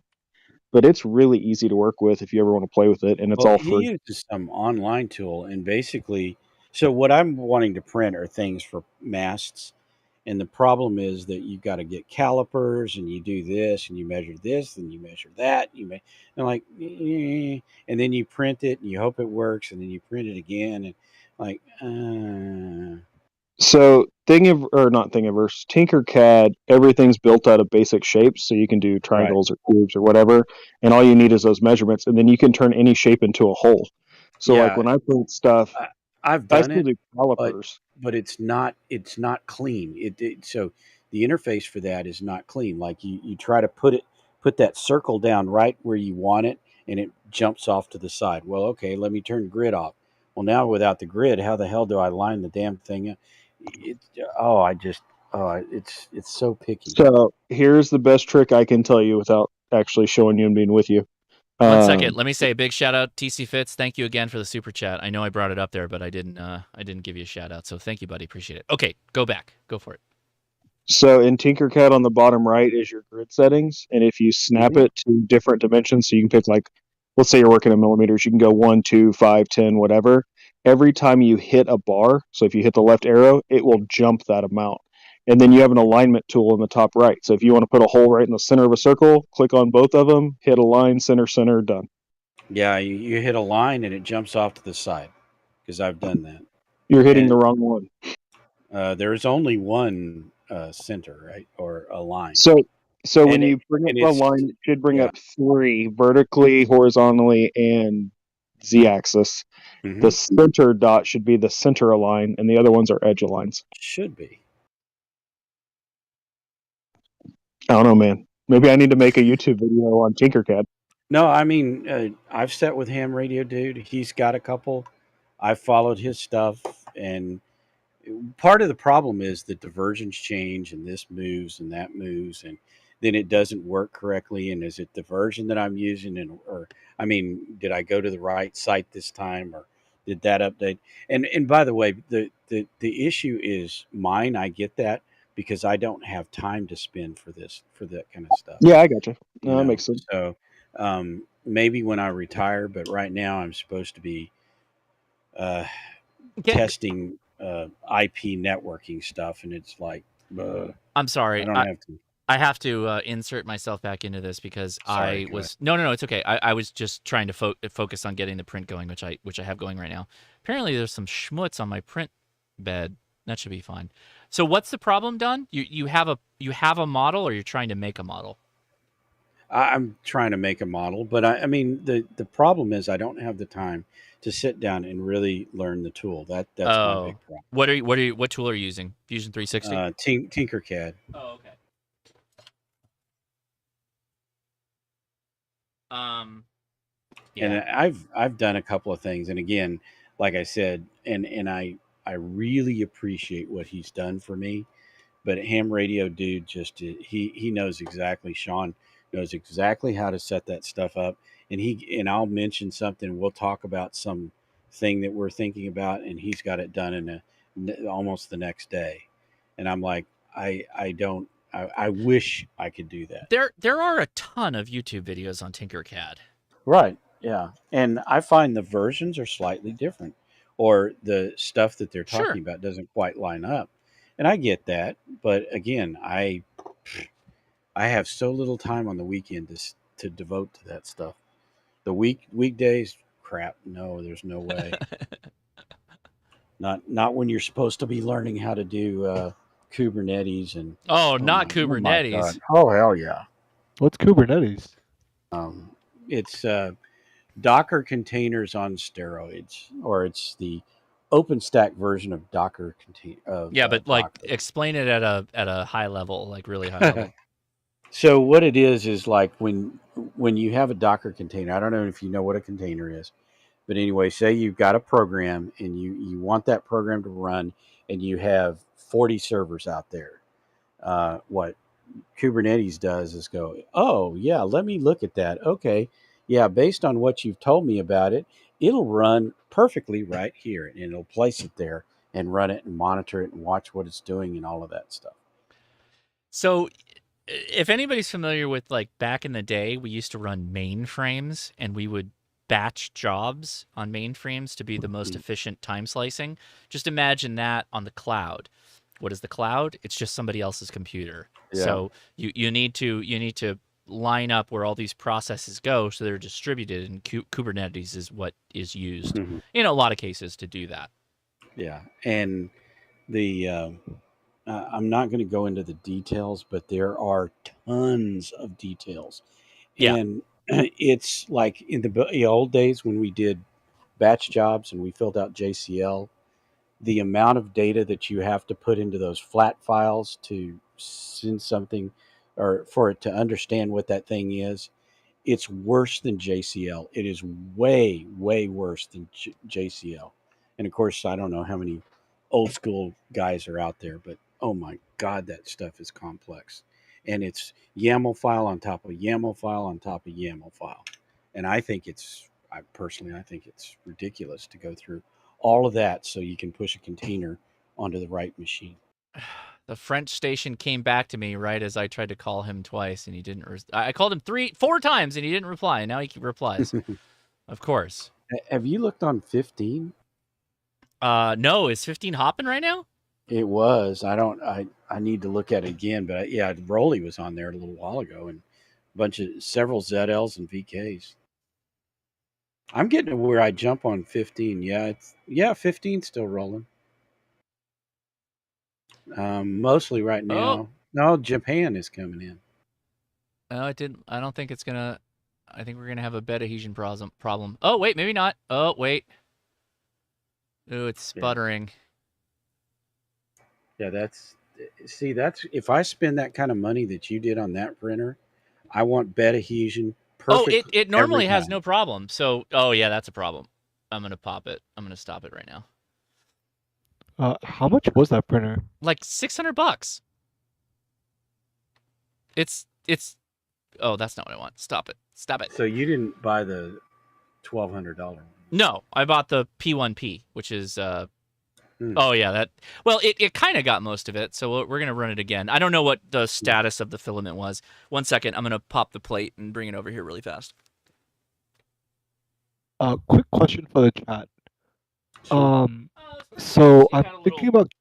But it's really easy to work with if you ever want to play with it, and it's all free. He uses some online tool, and basically, so what I'm wanting to print are things for masts. And the problem is that you've got to get calipers, and you do this, and you measure this, and you measure that. And like, and then you print it, and you hope it works, and then you print it again, and like. So Thingiverse, Tinkercad, everything's built out of basic shapes, so you can do triangles or cubes or whatever, and all you need is those measurements, and then you can turn any shape into a hole. So like when I print stuff, I've I done still it, do calipers. but it's not clean. So the interface for that is not clean. Like you try to put that circle down right where you want it, and it jumps off to the side. Well, okay, let me turn grid off. Well, now without the grid, how the hell do I line the damn thing up? It's so picky. So here's the best trick I can tell you without actually showing you and being with you. 1 second. Let me say a big shout out, TC Fitz. Thank you again for the super chat. I know I brought it up there, but I didn't give you a shout out. So thank you, buddy. Appreciate it. Okay, go back. Go for it. So in Tinkercad on the bottom right is your grid settings, and if you snap it to different dimensions, so you can pick like, let's say you're working in millimeters, you can go 1, 2, 5, 10, whatever. Every time you hit a bar, so if you hit the left arrow, it will jump that amount. And then you have an alignment tool in the top right. So if you want to put a hole right in the center of a circle, click on both of them, hit align, center, center, done. Yeah, you hit a line and it jumps off to the side, because I've done that. You're hitting the wrong one. There's only one center, right, or a line. So when And you bring up a line, it should bring up 3 vertically, horizontally, and z-axis. The center dot should be the center align, and the other ones are edge aligns. Should be. I don't know, man. Maybe I need to make a YouTube video on Tinkercad. No, I mean, I've sat with Ham Radio Dude. He's got a couple. I've followed his stuff, and part of the problem is that the versions change, and this moves and that moves, and then it doesn't work correctly. And is it the version that I'm using, or I mean, did I go to the right site this time, or did that update? And by the way, the issue is mine. I get that, because I don't have time to spend for that kind of stuff. Yeah, I gotcha. No, that makes sense. So maybe when I retire, but right now I'm supposed to be testing IP networking stuff, and it's like, I'm sorry. I don't have to. I have to insert myself back into this because Sorry, I was no, it's okay. I was just trying to focus on getting the print going, which I have going right now. Apparently, there's some schmutz on my print bed. That should be fine. So, what's the problem, Don? You have a model, or you're trying to make a model? I'm trying to make a model, but I mean the problem is I don't have the time to sit down and really learn the tool. That's my big problem. What tool are you using? Fusion 360. Tinkercad. Oh, okay. Yeah. And I've done a couple of things, and again, like I said, and I really appreciate what he's done for me. But Ham Radio Dude he knows exactly. Sean knows exactly how to set that stuff up, and I'll mention something. We'll talk about some thing that we're thinking about, and he's got it done in almost the next day. And I'm like, I wish I could do that. There are a ton of YouTube videos on Tinkercad. Right. Yeah. And I find the versions are slightly different, or the stuff that they're talking about doesn't quite line up. And I get that, but again, I have so little time on the weekend to devote to that stuff. The weekdays, crap. No, there's no way. Not when you're supposed to be learning how to do Kubernetes and not Kubernetes. Oh hell yeah. What's Kubernetes? It's Docker containers on steroids, or it's the OpenStack version of Docker container. Yeah, but like explain it at a high level, like really high level. So what it is like when you have a Docker container. I don't know if you know what a container is, but anyway, say you've got a program and you want that program to run, and you have 40 servers out there. What Kubernetes does is go, oh yeah, let me look at that. Okay, yeah, based on what you've told me about it, it'll run perfectly right here, and it'll place it there and run it and monitor it and watch what it's doing and all of that stuff. So if anybody's familiar with, like, back in the day, we used to run mainframes, and we would batch jobs on mainframes to be the most efficient time slicing. Just imagine that on the cloud. What is the cloud? It's just somebody else's computer. Yeah. So you need to line up where all these processes go so they're distributed, and Kubernetes is what is used in a lot of cases to do that. Yeah, and I'm not going to go into the details, but there are tons of details, Yeah. and it's like in the old days when we did batch jobs and we filled out JCL. The amount of data that you have to put into those flat files to send something or for it to understand what that thing is, it's worse than JCL. It is way, way worse than JCL. And of course, I don't know how many old school guys are out there, but oh my God, that stuff is complex. And it's YAML file on top of YAML file on top of YAML file. And I think I personally think it's ridiculous to go through all of that so you can push a container onto the right machine. The French station came back to me right as I tried to call him twice, and he didn't. I called him 4 times, and he didn't reply. And now he replies. Of course. Have you looked on 15? No. Is 15 hopping right now? It was. I need to look at it again, but yeah, Broly was on there a little while ago, and several ZLs and VKs. I'm getting to where I jump on 15. Yeah, 15's still rolling. Mostly right now. Oh. No, Japan is coming in. No, it didn't. I don't think it's gonna. I think we're gonna have a bed adhesion problem. Oh wait, maybe not. Oh wait. Ooh, it's sputtering. Yeah, that's if I spend that kind of money that you did on that printer, I want bed adhesion. Perfect. Oh, it normally has no problem. So, oh yeah, that's a problem. I'm gonna pop it. I'm gonna stop it right now. How much was that printer? Like $600. It's. Oh, that's not what I want. Stop it. Stop it. So you didn't buy the $1,200 one? No, I bought the P1P, which is. Oh yeah, that. Well, it kind of got most of it, so we're gonna run it again. I don't know what the status of the filament was. 1 second, I'm gonna pop the plate and bring it over here really fast. Quick question for the chat. So I'm thinking about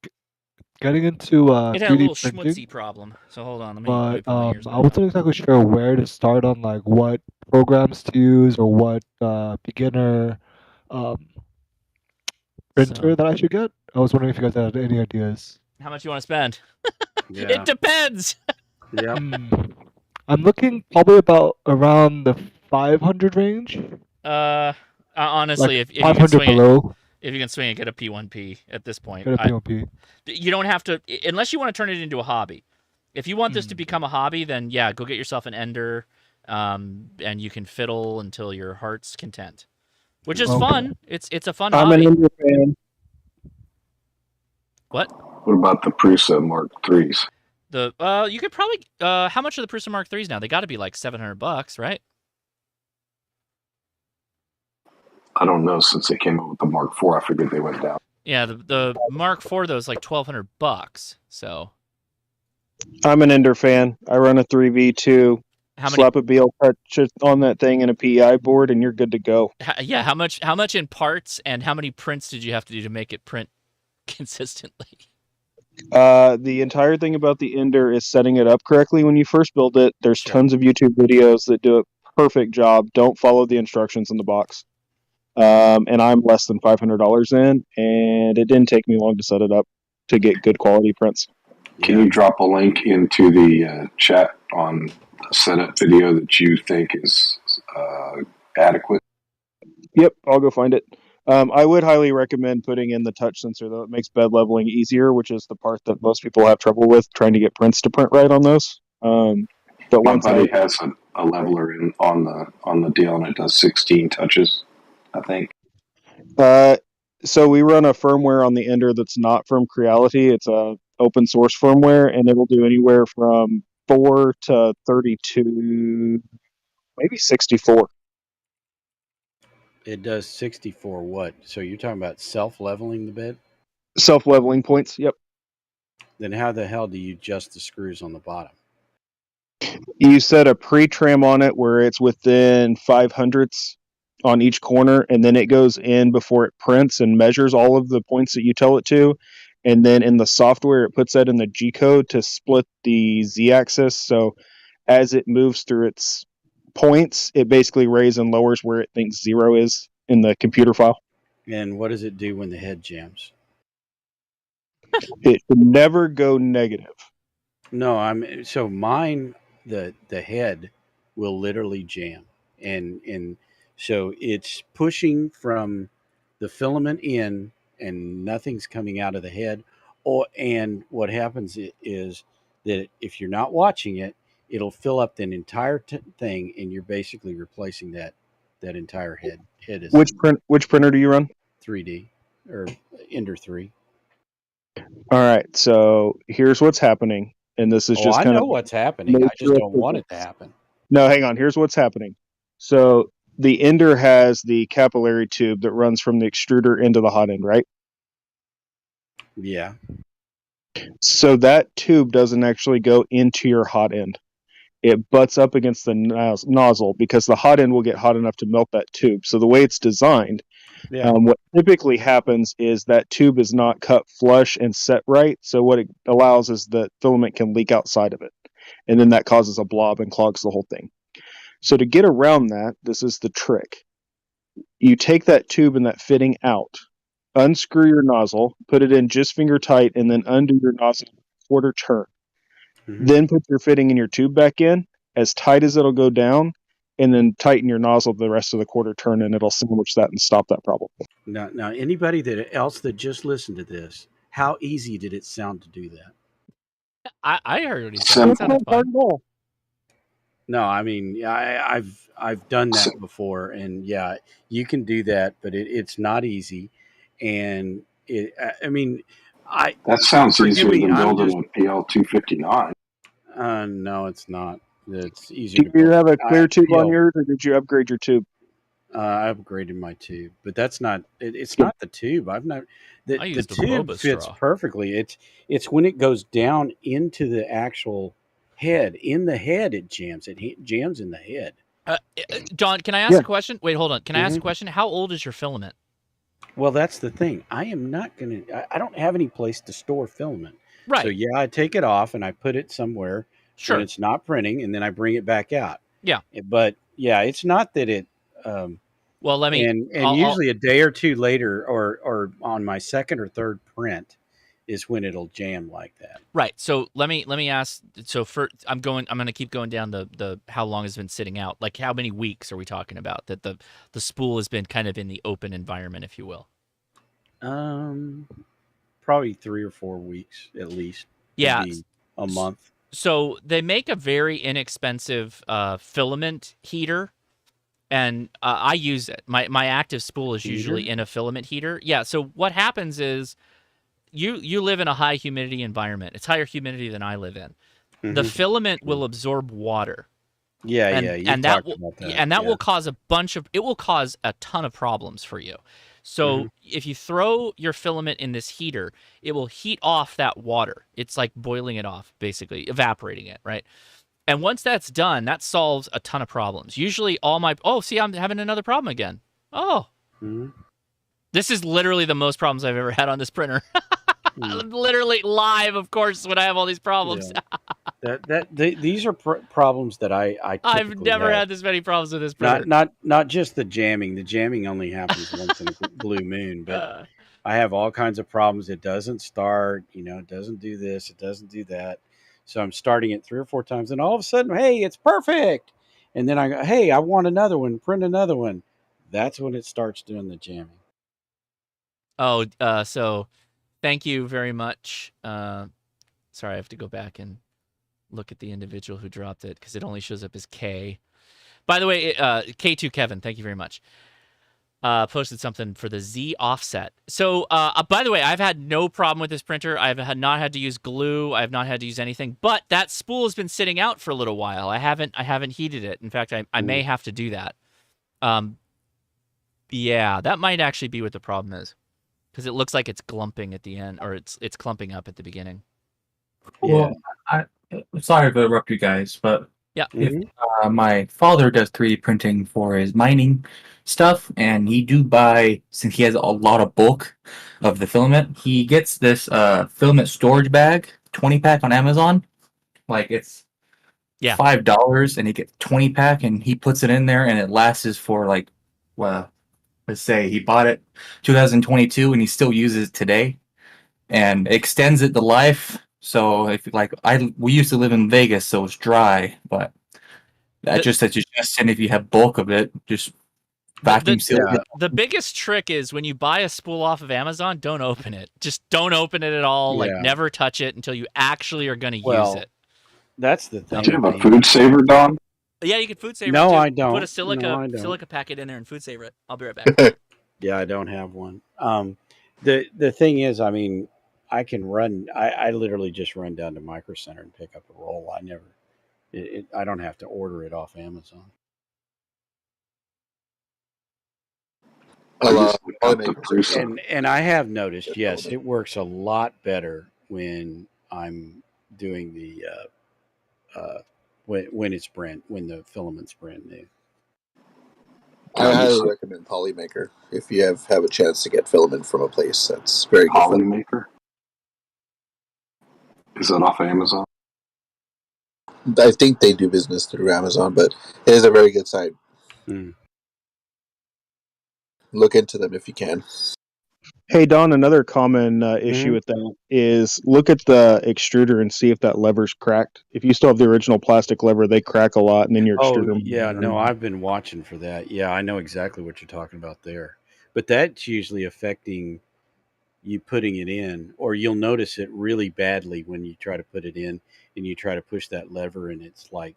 getting into it had a 3D little printing, schmutzy problem. So hold on, let me. but I wasn't exactly sure where to start on like what programs to use or what beginner printer that I should get. I was wondering if you guys had any ideas. How much you want to spend? It depends. Yeah. I'm looking probably about around the 500 range. Honestly, Like if you can 500 swing below. if you can swing it, get a P1P at this point. Get a P1P. You don't have to, unless you want to turn it into a hobby. If you want this to become a hobby, then yeah, go get yourself an Ender, and you can fiddle until your heart's content, which is fun. It's a fun hobby. I'm an Ender fan. What? What about the Prusa Mark IIIs? You could probably how much are the Prusa Mark IIIs now? They got to be like $700, right? I don't know. Since they came up with the Mark IV, I figured they went down. Yeah, the Mark IV though is like $1,200. So I'm an Ender fan. I run a 3v2. Slap a BL touch on that thing and a PEI board, and you're good to go. Yeah, how much in parts and how many prints did you have to do to make it print consistently? The entire thing about the Ender is setting it up correctly when you first build it. There's tons of YouTube videos that do a perfect job. Don't follow the instructions in the box. And I'm less than $500 in, and it didn't take me long to set it up to get good quality prints. Can you drop a link into the chat on a setup video that you think is adequate? Yep, I'll go find it. I would highly recommend putting in the touch sensor, though. It makes bed leveling easier, which is the part that most people have trouble with, trying to get prints to print right on those. But My buddy has a leveler on the deal, and it does 16 touches, I think. So we run a firmware on the Ender that's not from Creality. It's a open source firmware, and it'll do anywhere from 4 to 32, maybe 64. It does 64 what? So you're talking about self-leveling the bed? Self-leveling points, yep. Then how the hell do you adjust the screws on the bottom? You set a pre-trim on it where it's within 500ths on each corner, and then it goes in before it prints and measures all of the points that you tell it to. And then in the software, it puts that in the G-code to split the Z-axis. So as it moves through its points, it basically raises and lowers where it thinks 0 is in the computer file. And what does it do when the head jams? It should never go negative. No, so mine, the head will literally jam, and so it's pushing from the filament in, and nothing's coming out of the head. And what happens is that if you're not watching it, it'll fill up the entire thing, and you're basically replacing that entire head is Which printer do you run? 3D or Ender 3. All right, so here's what's happening, and this is just I kind know of what's happening. I just don't want it to happen. No, hang on. Here's what's happening. So the ender has the capillary tube that runs from the extruder into the hot end, right? Yeah. So that tube doesn't actually go into your hot end. It butts up against the nozzle because the hot end will get hot enough to melt that tube. So the way it's designed, what typically happens is that tube is not cut flush and set right. So what it allows is that filament can leak outside of it. And then that causes a blob and clogs the whole thing. So to get around that, this is the trick. You take that tube and that fitting out, unscrew your nozzle, put it in just finger tight, and then undo your nozzle quarter turn. Mm-hmm. Then put your fitting in your tube back in as tight as it'll go down, and then tighten your nozzle the rest of the quarter turn, and it'll sandwich that and stop that problem. Now, anybody else that just listened to this, how easy did it sound to do that? I heard what he said. It sounded fine. No, I mean, I've done that before, and yeah, you can do that, but it's not easy, and I mean, that sounds easier me, than building a PL259. No, it's not. It's easier. Do you have a clear tube on yours, or did you upgrade your tube? I upgraded my tube, but that's not. It's not the tube. I've not. The tube fits perfectly. It's when it goes down into the actual head. In the head, it jams. It jams in the head. John, can I ask a question? Wait, hold on. Can I ask a question? How old is your filament? Well, that's the thing. I am not going to. I don't have any place to store filament. Right. So yeah, I take it off and I put it somewhere when it's not printing, and then I bring it back out. Yeah. But yeah, it's not that it. Well, let me. And usually a day or two later, or on my second or third print, is when it'll jam like that. Right. So let me ask. So I'm going to keep going down the how long has been sitting out. Like how many weeks are we talking about that the spool has been kind of in the open environment, if you will? Probably 3 or 4 weeks at least. Yeah. Maybe a month. So they make a very inexpensive filament heater. And I use it. My active spool is usually in a filament heater. Yeah. So what happens is you live in a high humidity environment. It's higher humidity than I live in. Mm-hmm. The filament will absorb water. Yeah, and that will cause it will cause a ton of problems for you. So if you throw your filament in this heater, it will heat off that water. It's like boiling it off, basically evaporating it, right? And once that's done, that solves a ton of problems. Usually I'm having another problem again. This is literally the most problems I've ever had on this printer. Literally live, of course, when I have all these problems. Yeah. These are problems that I've never had this many problems with this printer. Not just the jamming. The jamming only happens once in a blue moon, but I have all kinds of problems. It doesn't start, it doesn't do this, it doesn't do that. So I'm starting it 3 or 4 times, and all of a sudden, hey, it's perfect. And then I go, hey, I want another one. Print another one. That's when it starts doing the jamming. So thank you very much. Sorry, I have to go back and look at the individual who dropped it because it only shows up as K. By the way, K2 Kevin, thank you very much. Posted something for the Z offset. So, by the way, I've had no problem with this printer. I've not had to use glue. I have not had to use anything. But that spool has been sitting out for a little while. I haven't heated it. In fact, I may have to do that. Yeah, that might actually be what the problem is, because it looks like it's glumping at the end, or it's clumping up at the beginning. Well, sorry to interrupt you guys, but yeah, if my father does 3D printing for his mining stuff, and he do buy, since he has a lot of bulk of the filament, he gets this filament storage bag 20-pack on Amazon. Like it's $5, and he gets 20-pack, and he puts it in there, and it lasts for like, well, let's say he bought it 2022 and he still uses it today, and extends it to life. So if we used to live in Vegas, so it's dry, but that just suggestion if you have bulk of it, just vacuum seal it. The biggest trick is when you buy a spool off of Amazon, don't open it. Just don't open it at all. Like, never touch it until you actually are going to use it. That's the thing. Do you have a food saver, Don? Yeah, you can food saver No, it too. I don't. Put a No, I don't. silica packet in there and food saver it. I'll be right back. Yeah, I don't have one. The thing is, I mean, I can run. I literally just run down to Micro Center and pick up a roll. I don't have to order it off Amazon. And I have noticed, yes, it works a lot better when I'm doing the when the filament's brand new. I highly recommend Polymaker if you have a chance to get filament from a place that's very good. Polymaker? Is that off of Amazon? I think they do business through Amazon, but it is a very good site. Look into them if you can. Hey, Don, another common issue with that is look at the extruder and see if that lever's cracked. If you still have the original plastic lever, they crack a lot, and then your extruder... No, I've been watching for that. Yeah, I know exactly what you're talking about there. But that's usually affecting you putting it in, or you'll notice it really badly when you try to put it in and you try to push that lever and it's like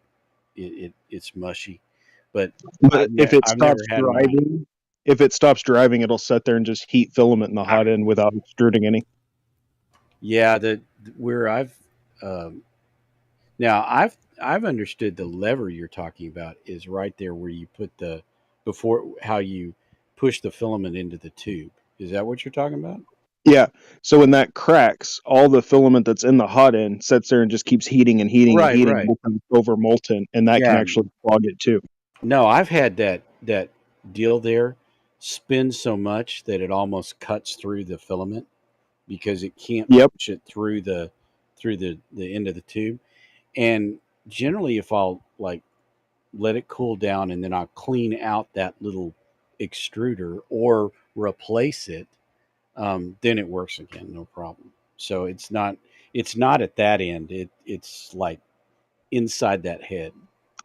it's mushy. But if it stops driving... If it stops driving, it'll sit there and just heat filament in the hot end without extruding any. Yeah, I've understood the lever you're talking about is right there where you put how you push the filament into the tube. Is that what you're talking about? Yeah. So when that cracks, all the filament that's in the hot end sits there and just keeps heating and heating and heating over molten, and that can actually clog it too. No, I've had that deal there spin so much that it almost cuts through the filament because it can't push it through the end of the tube. And generally, if I'll like let it cool down and then I'll clean out that little extruder or replace it, then it works again, no problem. So it's not at that end. It's like inside that head.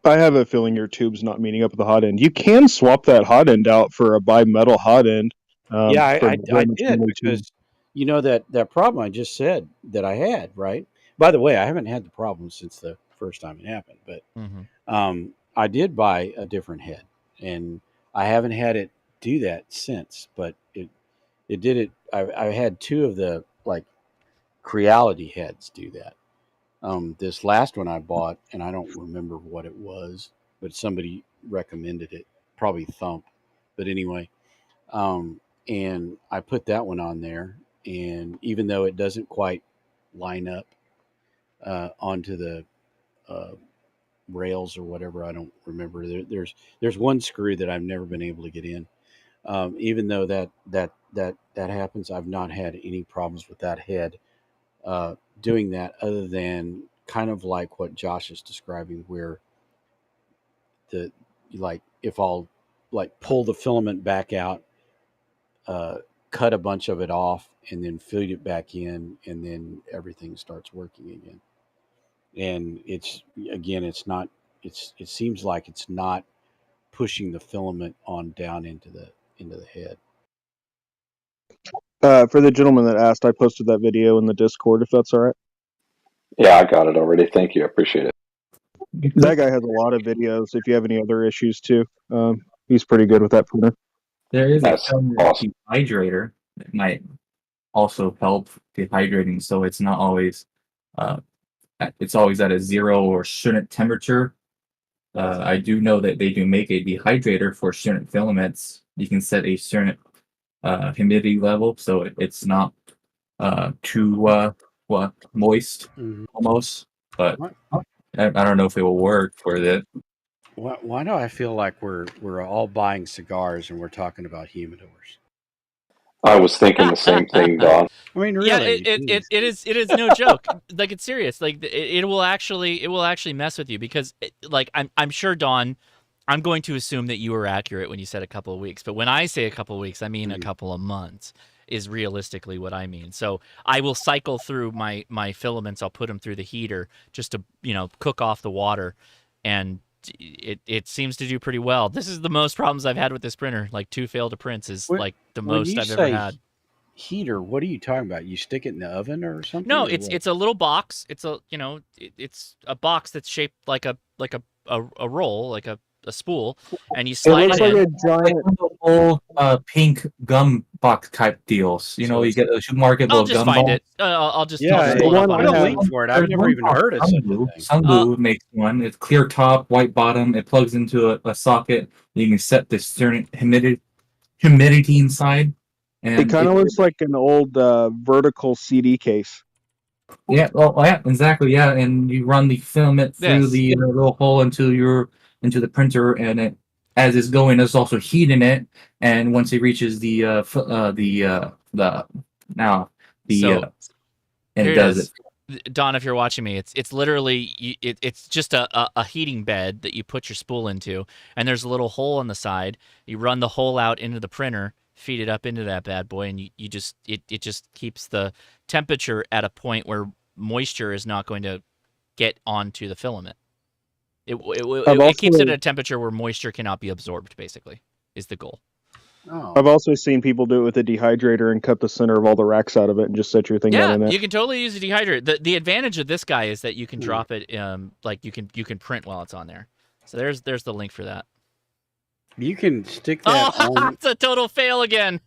I have a feeling your tube's not meeting up with the hot end. You can swap that hot end out for a bimetal hot end. I did because that problem I just said that I had, right? By the way, I haven't had the problem since the first time it happened, but I did buy a different head, and I haven't had it do that since. But it did it. I had two of the like Creality heads do that. This last one I bought, and I don't remember what it was, but somebody recommended it, probably Thump. But anyway, and I put that one on there, and even though it doesn't quite line up onto the rails or whatever, I don't remember. There's one screw that I've never been able to get in. Even though that happens, I've not had any problems with that head doing that, other than kind of like what Josh is describing, where if I'll like pull the filament back out, cut a bunch of it off, and then feed it back in, and then everything starts working again. And it seems like it's not pushing the filament on down into the head. For the gentleman that asked, I posted that video in the Discord, if that's all right. Yeah, I got it already. Thank you. I appreciate it. That guy has a lot of videos. If you have any other issues too, he's pretty good with that printer. There is a dehydrator that might also help dehydrating, so it's not always it's always at a 0 or certain temperature. I do know that they do make a dehydrator for certain filaments. You can set a certain humidity level, so it's not too moist almost. But I don't know if it will work for that. Why do I feel like we're all buying cigars and we're talking about humidors? I was thinking the same thing, Don. I mean, really? Yeah, it is no joke. Like, it's serious. Like, it will actually mess with you because, I'm sure, Don, I'm going to assume that you were accurate when you said a couple of weeks, but when I say a couple of weeks, I mean a couple of months is realistically what I mean. So I will cycle through my filaments. I'll put them through the heater just to cook off the water, and it seems to do pretty well. This is the most problems I've had with this printer. Like 2 failed to prints is like the most I've ever had. Heater, what are you talking about? You stick it in the oven or something? No, or it's a little box. It's a it's a box that's shaped like a roll, like a spool, and you slide it in. A giant old pink gum box type deals. You know, you get a supermarket I'll little just gum find box. it. I'll just Yeah, pull it up put a link for it. I've never even heard of such a thing. Sunblue makes one. It's clear top, white bottom. It plugs into a socket. You can set the certain humidity inside. And it kind of looks like an old vertical CD case. Yeah, well, yeah, exactly, yeah. And you run the filament through the little hole into the printer, and it, as it's going, there's also heat in it. And once it reaches the and it does it. Don, if you're watching me, it's literally it's just a heating bed that you put your spool into, and there's a little hole on the side. You run the hole out into the printer, feed it up into that bad boy, and you just it just keeps the temperature at a point where moisture is not going to get onto the filament. It keeps it at a temperature where moisture cannot be absorbed, basically, is the goal. Oh. I've also seen people do it with a dehydrator and cut the center of all the racks out of it and just set your thing down in there. You can totally use a dehydrator. The advantage of this guy is that you can drop it like you can print while it's on there. So there's the link for that. You can stick that on. It's a total fail again.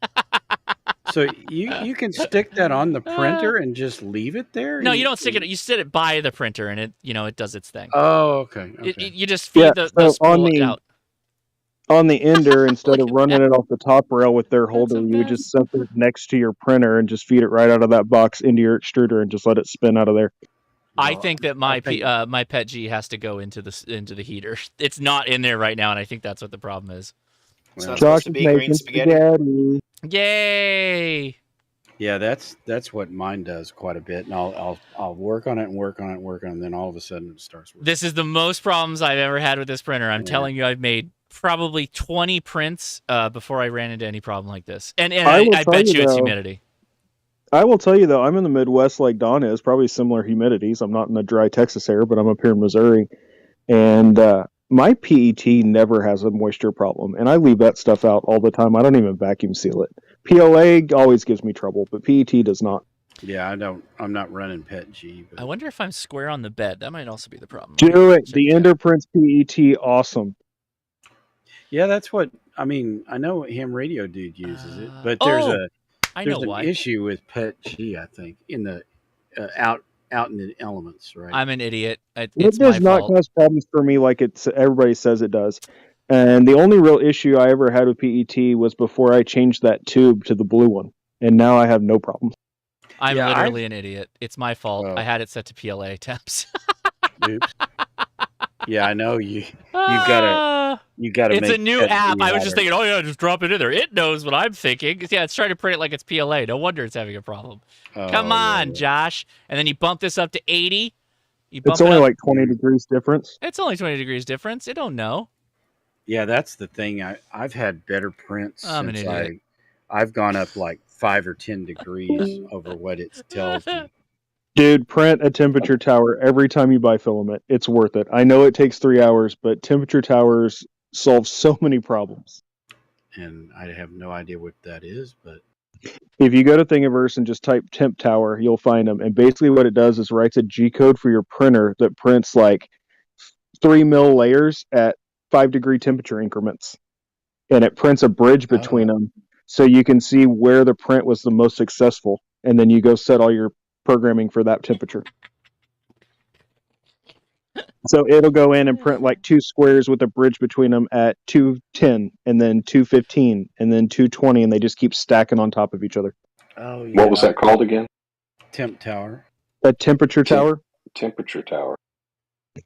So you can stick that on the printer and just leave it there? No, you don't stick it. You sit it by the printer, and it does its thing. Oh, okay. You just feed the spool out. On the ender, instead of running it off the top rail with their holder, you would just set it next to your printer and just feed it right out of that box into your extruder and just let it spin out of there. I think that my Pet G has to go into the heater. It's not in there right now, and I think that's what the problem is. It's not supposed to be green spaghetti. Yay! Yeah, that's what mine does quite a bit, and I'll work on it and work on it and work on it, and then all of a sudden it starts working. This is the most problems I've ever had with this printer. I'm telling you, I've made probably 20 prints before I ran into any problem like this. And I bet you it's humidity. I will tell you, though, I'm in the Midwest like Don is, probably similar humidities. I'm not in the dry Texas area, but I'm up here in Missouri. And my PET never has a moisture problem, and I leave that stuff out all the time. I don't even vacuum seal it. PLA always gives me trouble, but PET does not. Yeah, I'm not running Pet G. But... I wonder if I'm square on the bed. That might also be the problem. Do it. The Ender Prints PET, awesome. Yeah, that's what I mean. I know Ham Radio Dude uses it, but there's an issue with Pet G. I think in the out in the elements, right? I'm an idiot. It does not cause problems for me like everybody says it does. And the only real issue I ever had with PET was before I changed that tube to the blue one, and now I have no problems. I'm literally an idiot. It's my fault. I had it set to PLA temps. Oops. Yeah, I know you gotta. It's a new app. I was just thinking, just drop it in there. It knows what I'm thinking. Yeah, it's trying to print it like it's PLA. No wonder it's having a problem. Come on, Josh. And then you bump this up to 80. It's only like 20 degrees difference. It's only 20 degrees difference. It don't know. Yeah, that's the thing. I've had better prints I'm an idiot. I've gone up like 5 or 10 degrees over what it tells me. Dude, print a temperature tower every time you buy filament. It's worth it. I know it takes 3 hours, but temperature towers solve so many problems. And I have no idea what that is, but if you go to Thingiverse and just type temp tower, you'll find them. And basically what it does is writes a G code for your printer that prints like 3 mil layers at 5-degree temperature increments. And it prints a bridge between them so you can see where the print was the most successful. And then you go set all your programming for that temperature. So it'll go in and print like 2 squares with a bridge between them at 210 and then 215 and then 220, and they just keep stacking on top of each other. Oh, yeah. What was that called again? Temp tower. A temperature tower. Temperature tower.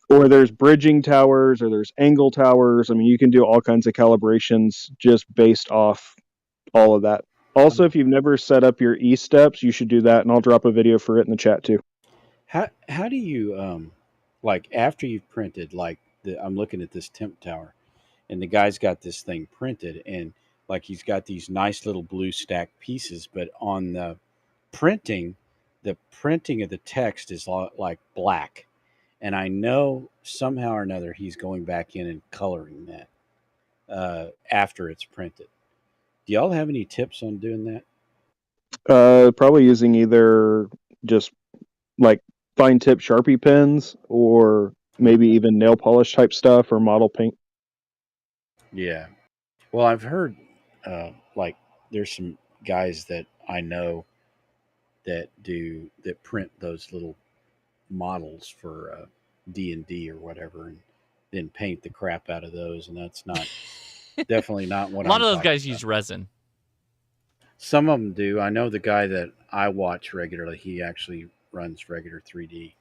Or there's bridging towers, or there's angle towers. I mean, you can do all kinds of calibrations just based off all of that. Also, if you've never set up your E-steps, you should do that, and I'll drop a video for it in the chat too. How do you like after you've printed, like I'm looking at this temp tower, and the guy's got this thing printed, and like he's got these nice little blue stacked pieces, but on printing, the printing of the text is like black, and I know somehow or another he's going back in and coloring that after it's printed. Do y'all have any tips on doing that? Probably using either just like fine tip Sharpie pens or maybe even nail polish type stuff or model paint. Yeah. Well, I've heard like there's some guys that I know that print those little models for D&D or whatever, and then paint the crap out of those, and that's not definitely not what A lot I'm of those talking guys about. use resin. Some of them do. I know the guy that I watch regularly. He actually runs regular 3D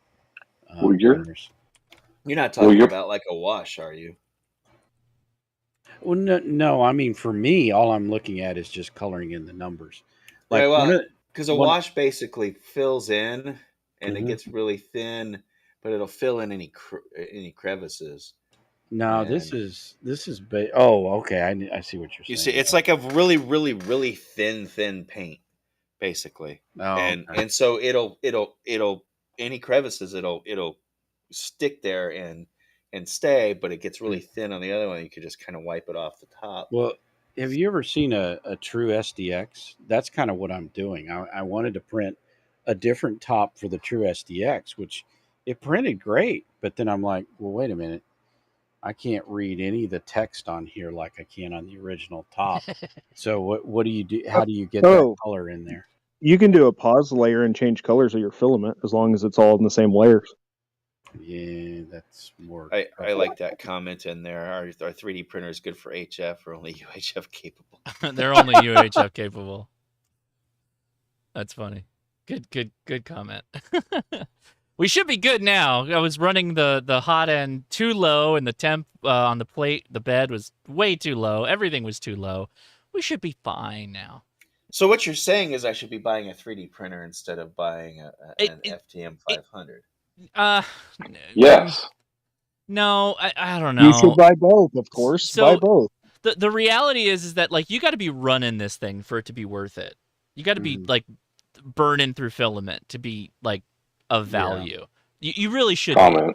printers. You're not talking about like a wash, are you? Well, no. I mean, for me, all I'm looking at is just coloring in the numbers. Like Right, well, because a wash basically fills in, and it Mhm. gets really thin, but it'll fill in any crevices. No, this is oh, okay. I see what you're saying. You see, it's like a really, really, really thin paint, basically, Oh, and so it'll any crevices it'll stick there and stay, but it gets really thin on the other one. You could just kind of wipe it off the top. Well, have you ever seen a true SDX? That's kind of what I'm doing. I wanted to print a different top for the true SDX, which it printed great, but then I'm like, well, wait a minute. I can't read any of the text on here like I can on the original top. So what do you do? How do you get that color in there? You can do a pause layer and change colors of your filament as long as it's all in the same layers. Yeah, that's more. I like that comment in there. Our 3D printer is good for HF or only UHF capable. They're only UHF capable. That's funny. Good comment. We should be good now. I was running the hot end too low, and the temp on the plate, the bed was way too low. Everything was too low. We should be fine now. So what you're saying is I should be buying a 3D printer instead of buying an FTM 500. Yes. No, I don't know. You should buy both, of course. So, buy both. The reality is that like you got to be running this thing for it to be worth it. You got to be like burning through filament to be like of value. Yeah. You really should be.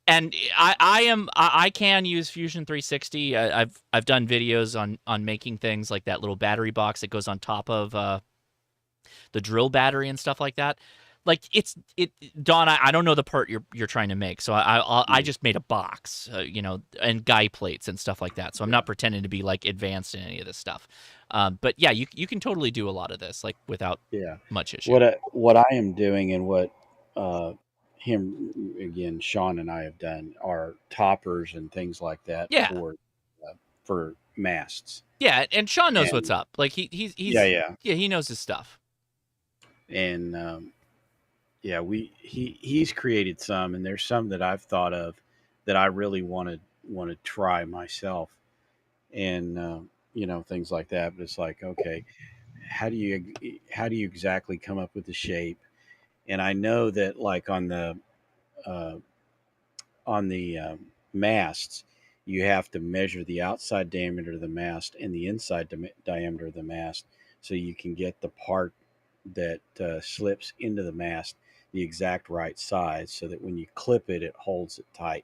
And I can use Fusion 360. I've done videos on making things like that little battery box that goes on top of the drill battery and stuff like that. Like Don, I don't know the part you're trying to make, so I just made a box, and guy plates and stuff like that. So I'm not pretending to be like advanced in any of this stuff. But yeah, you can totally do a lot of this like without much issue. What I am doing and what Sean and I have done are toppers and things like that for masts. Yeah, and Sean knows what's up. Like he's he knows his stuff. And he's created some, and there's some that I've thought of that I really want to try myself, and things like that. But it's like, okay, how do you exactly come up with the shape? And I know that like on the masts, you have to measure the outside diameter of the mast and the inside diameter of the mast, so you can get the part that slips into the mast the exact right size, so that when you clip it, it holds it tight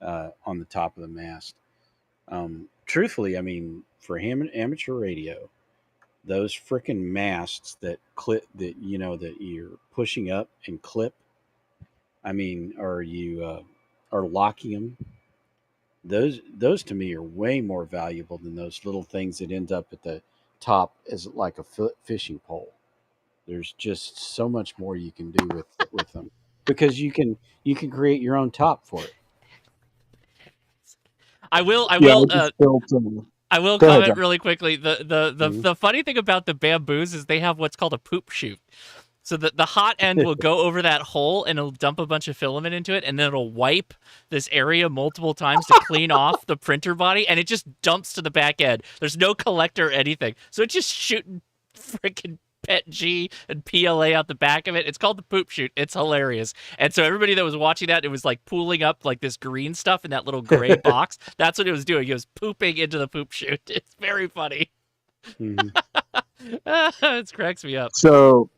on the top of the mast. Truthfully, I mean, for amateur radio, those freaking masts that clip that you're pushing up and clip, I mean, or you are locking them, those to me are way more valuable than those little things that end up at the top as like a fishing pole. There's just so much more you can do with them, because you can create your own top for it. I will comment really quickly. The funny thing about the bamboos is they have what's called a poop chute. So the hot end will go over that hole and it'll dump a bunch of filament into it, and then it'll wipe this area multiple times to clean off the printer body, and it just dumps to the back end. There's no collector or anything. So it's just shooting freaking PETG and PLA out the back of it. It's called the poop chute. It's hilarious. And so everybody that was watching that, it was like pooling up like this green stuff in that little gray box. That's what it was doing. It was pooping into the poop chute. It's very funny. It cracks me up. So,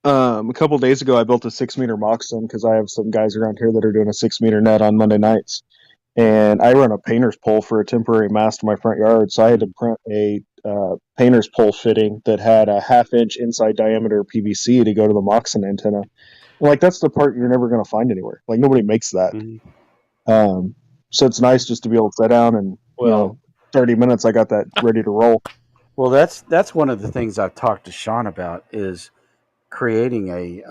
a couple days ago, I built a 6-meter moxon because I have some guys around here that are doing a 6-meter net on Monday nights. And I run a painter's pole for a temporary mast in my front yard. So I had to print a painter's pole fitting that had a 1/2-inch inside diameter PVC to go to the moxon antenna. And, like, that's the part you're never going to find anywhere. Like, nobody makes that. So it's nice just to be able to sit down and, 30 minutes, I got that ready to roll. Well, that's one of the things I've talked to Sean about is creating a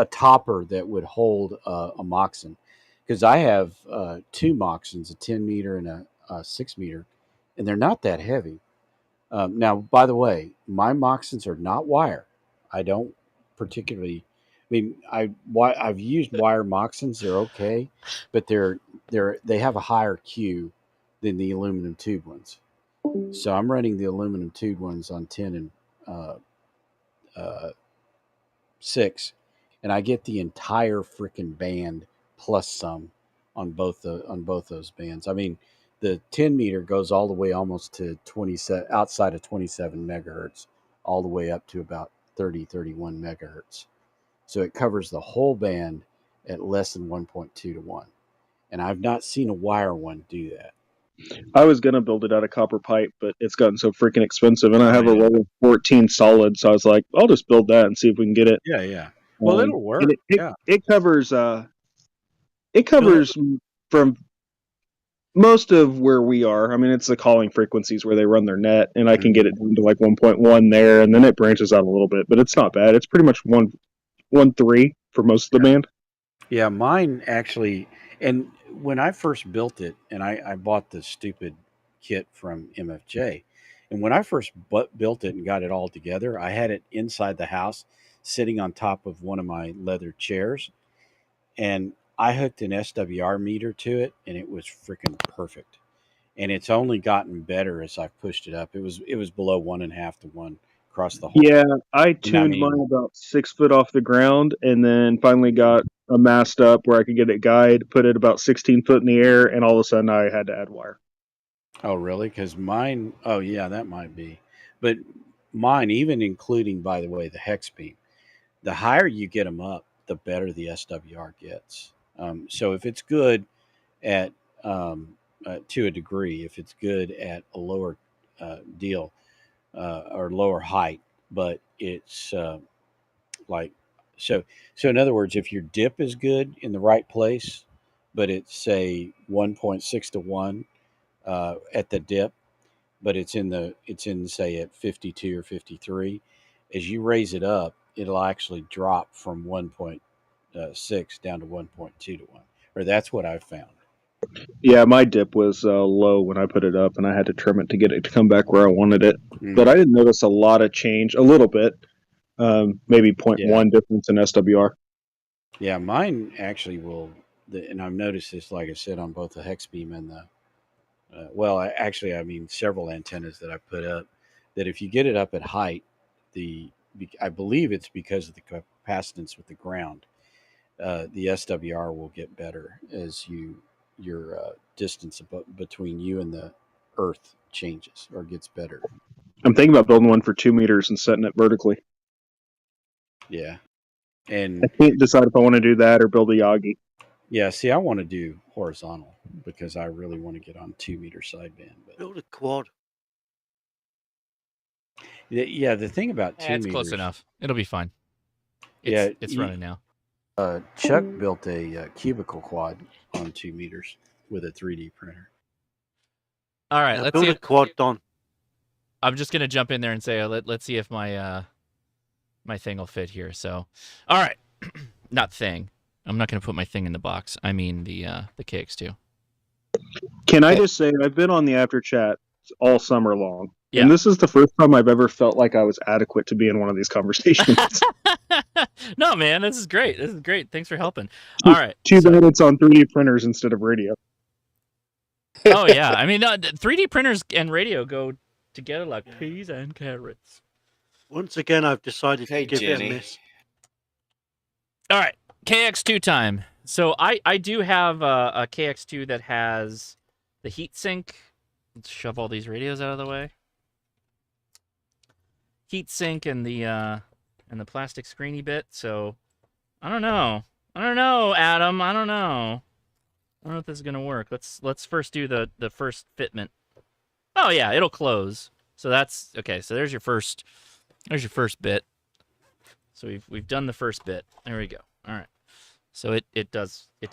topper that would hold a moxon, because I have 2 moxons, a 10 meter and a 6 meter, and they're not that heavy. Now, by the way, my moxons are not wire. I don't particularly. I mean, I've used wire moxons. They're okay, but they have a higher Q than the aluminum tube ones. So I'm running the aluminum tube ones on 10 and 6, and I get the entire freaking band plus some on both those bands. I mean, the 10 meter goes all the way almost to 27, outside of 27 megahertz, all the way up to about 31 megahertz. So it covers the whole band at less than 1.2 to 1. And I've not seen a wire one do that. I was going to build it out of copper pipe, but it's gotten so freaking expensive. And I have a roll of 14 solid. So I was like, I'll just build that and see if we can get it. Yeah. Well, it'll work. It covers from most of where we are. I mean, it's the calling frequencies where they run their net, and I can get it down to like 1.1 there, and then it branches out a little bit, but it's not bad. It's pretty much 1.3 for most of the band. Yeah, mine actually, and when I first built it, and I bought the stupid kit from MFJ, and when I first built it and got it all together, I had it inside the house, sitting on top of one of my leather chairs, and I hooked an SWR meter to it, and it was freaking perfect. And it's only gotten better as I've pushed it up. It was below 1.5 to 1 across the whole. Yeah, I tuned mine about 6 foot off the ground, and then finally got a mast up where I could get it guide, put it about 16 foot in the air, and all of a sudden I had to add wire. Oh, really? Because mine, oh yeah, that might be. But mine, even including, by the way, the hex beam, the higher you get them up, the better the SWR gets. So if it's good at to a degree, if it's good at a lower deal or lower height, but it's like so in other words, if your dip is good in the right place, but it's say 1.6 to 1 at the dip, but it's in say at 52 or 53, as you raise it up, it'll actually drop from 1.6 down to 1.2 to 1, or that's what I've found. Yeah, my dip was low when I put it up, and I had to trim it to get it to come back where I wanted it. But I didn't notice a lot of change, a little bit, maybe 0.1 difference in SWR. Yeah, mine actually will, and I've noticed this, like I said, on both the hex beam and the, I mean several antennas that I put up, that if you get it up at height, I believe it's because of the capacitance with the ground, the SWR will get better as your distance between you and the earth changes or gets better. I'm thinking about building one for 2 meters and setting it vertically. Yeah. And I can't decide if I want to do that or build a Yagi. Yeah, see, I want to do horizontal because I really want to get on 2 meter sideband. But build a quad. Yeah, the thing about 2 meters, it's close enough. It'll be fine. It's running now. Chuck built a cubicle quad on 2 meters with a 3D printer. All right, let's build see a quad, Don. I'm just gonna jump in there and say, let's see if my my thing will fit here. So, all right, not thing. I'm not gonna put my thing in the box. I mean the KX2. Can I just say I've been on the after chat all summer long, Yeah. and this is the first time I've ever felt like I was adequate to be in one of these conversations. No, man, this is great. This is great. Thanks for helping. All right. Too bad it's on 3D printers instead of radio. Oh yeah, I mean 3D printers and radio go together like peas and carrots. Once again, I've decided Hey, to give it a Jenny. miss. All right, KX2 time. So I do have a KX2 that has the heat sink. Let's shove all these radios out of the way. Heat sink and the plastic screeny bit. So I don't know, Adam. I don't know if this is gonna work. Let's first do the first fitment. Oh yeah, it'll close. So that's okay. So there's your first bit. So we've done the first bit. There we go. All right. So it does fit.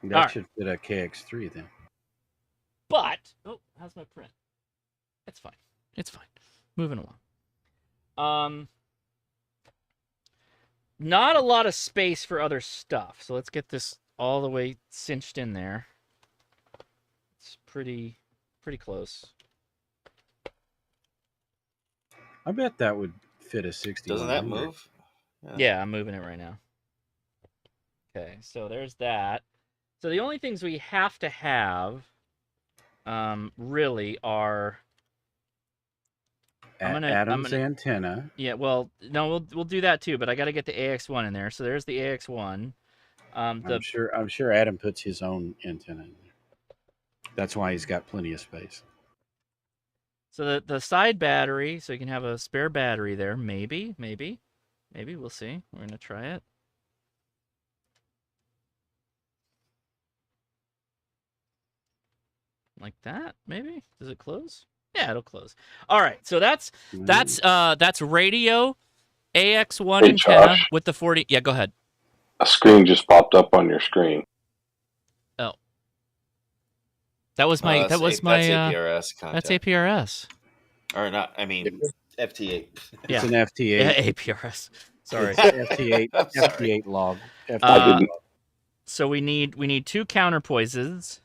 That should fit a KX3 then. But how's my print? It's fine. Moving along. Not a lot of space for other stuff. So let's get this all the way cinched in there. It's pretty close. I bet that would fit a 60. Doesn't that move? Yeah, I'm moving it right now. Okay, so there's that. So the only things we have to have really are Adam's antenna. Yeah, well, no, we'll do that too, but I got to get the AX1 in there. So there's the AX1. I'm sure Adam puts his own antenna in there. That's why he's got plenty of space. So the side battery, so you can have a spare battery there. Maybe we'll see. We're gonna try it. Like that, maybe? Does it close? Yeah, it'll close. All right, so that's radio AX1 Hey, antenna Josh. with the 40. Yeah, go ahead. A screen just popped up on your screen. Oh, that was my That's APRS content. That's APRS. Or not? I mean FT8. Yeah, It's an FT8. Yeah, APRS. Sorry, FT8. I'm sorry. FT8 log. So we need two counterpoises.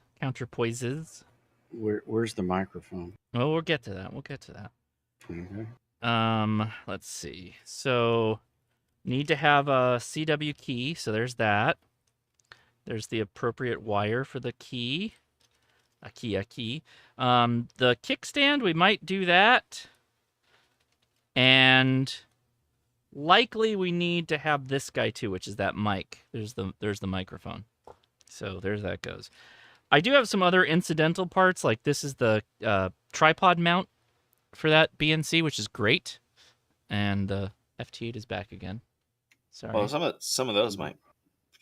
Where's the microphone? Well, we'll get to that. Okay. Let's see. So, need to have a CW key. So there's that. There's the appropriate wire for the key. A key. The kickstand, we might do that. And likely we need to have this guy too, which is that mic. There's the microphone. So there's that goes. I do have some other incidental parts, like this is the tripod mount for that BNC, which is great. And the FT8 is back again. Sorry. Well, some of those might.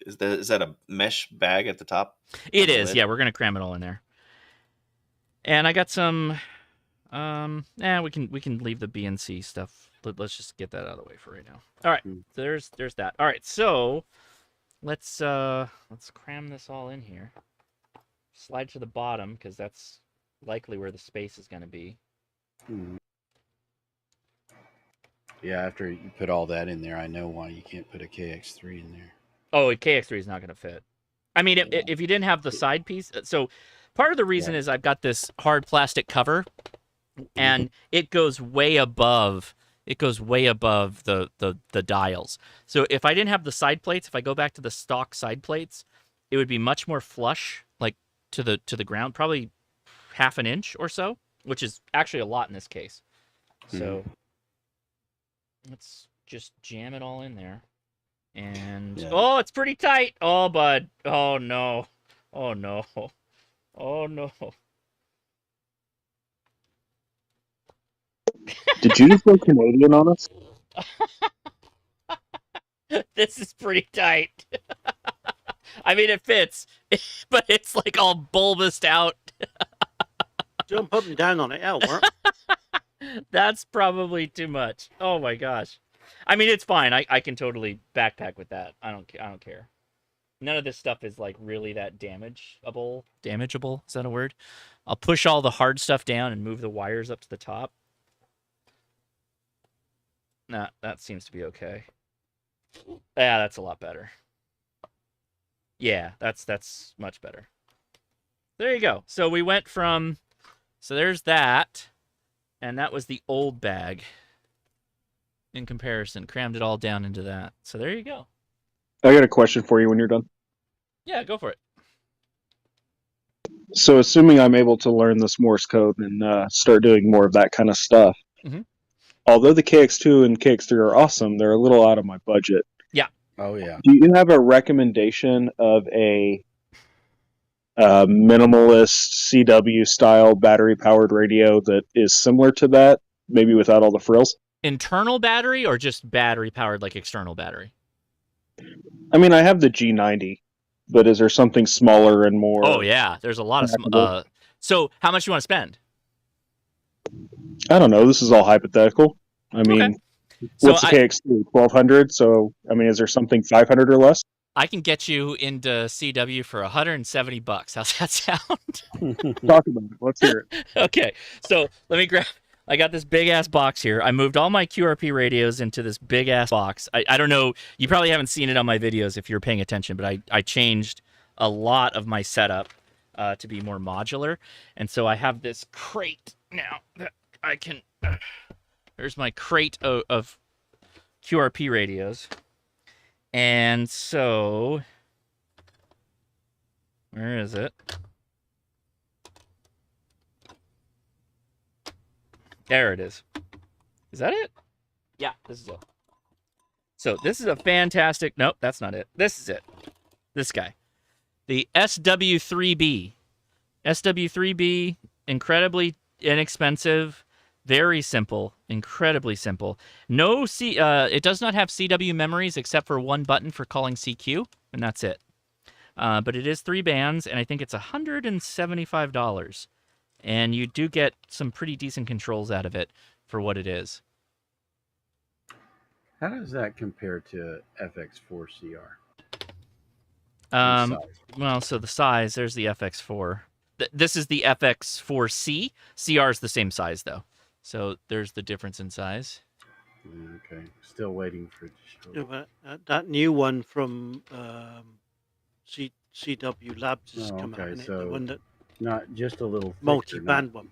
Is that a mesh bag at the top? It is. Yeah, we're gonna cram it all in there. And I got some. We can leave the BNC stuff. Let's just get that out of the way for right now. All right. So there's that. All right. So let's cram this all in here. Slide to the bottom because that's likely where the space is going to be. Yeah, after you put all that in there, I know why you can't put a KX3 in there. Oh, a KX3 is not going to fit. I mean, if you didn't have the side piece, so part of the reason is I've got this hard plastic cover, and it goes way above. It goes way above the dials. So if I didn't have the side plates, if I go back to the stock side plates, it would be much more flush, like to the ground, probably half an inch or so, which is actually a lot in this case. So let's just jam it all in there. And oh, it's pretty tight. Oh, bud. Oh no. Oh no. Oh no. Did you just go Canadian on us? This is pretty tight. I mean, it fits, but it's like all bulbous out. Jump up and down on it. That'll work. That's probably too much. Oh my gosh. I mean, it's fine. I can totally backpack with that. I don't care. None of this stuff is like really that damageable. Damageable? Is that a word? I'll push all the hard stuff down and move the wires up to the top. Nah, that seems to be okay. Yeah, that's a lot better. Yeah, that's much better. There you go. So we went from, so there's that, and that was the old bag. In comparison, crammed it all down into that. So there you go. I got a question for you when you're done. Yeah, go for it. So assuming I'm able to learn this Morse code and start doing more of that kind of stuff, although the KX2 and KX3 are awesome, they're a little out of my budget. Yeah. Oh yeah. Do you have a recommendation of a minimalist CW style battery powered radio that is similar to that, maybe without all the frills? Internal battery or just battery powered like external battery? I mean, I have the G90, but is there something smaller and more? Oh yeah, there's a lot of so how much you want to spend? I don't know. This is all hypothetical. I mean, what's the KX2? 1200. So I mean, is there something 500 or less? I can get you into CW for $170. How's that sound? Talk about it. Let's hear it. Okay, so let me grab. I got this big ass box here. I moved all my QRP radios into this big ass box. I don't know. You probably haven't seen it on my videos if you're paying attention, but I changed a lot of my setup to be more modular, and so I have this crate now that I can. There's my crate of QRP radios. And so, where is it? There it is. Is that it? Yeah, this is it. So this is a fantastic, nope, that's not it. This is it. This guy. The SW3B. SW3B, incredibly inexpensive. Very simple, incredibly simple. No it does not have CW memories except for one button for calling CQ, and that's it. But it is 3 bands, and I think it's $175. And you do get some pretty decent controls out of it for what it is. How does that compare to FX4CR? Well, so the size, there's the FX4. This is the FX4C. CR is the same size, though. So there's the difference in size. Okay, still waiting for it to show. Yeah, but that new one from CW Labs is coming out. So the one that not just a little thicker, multi-band one.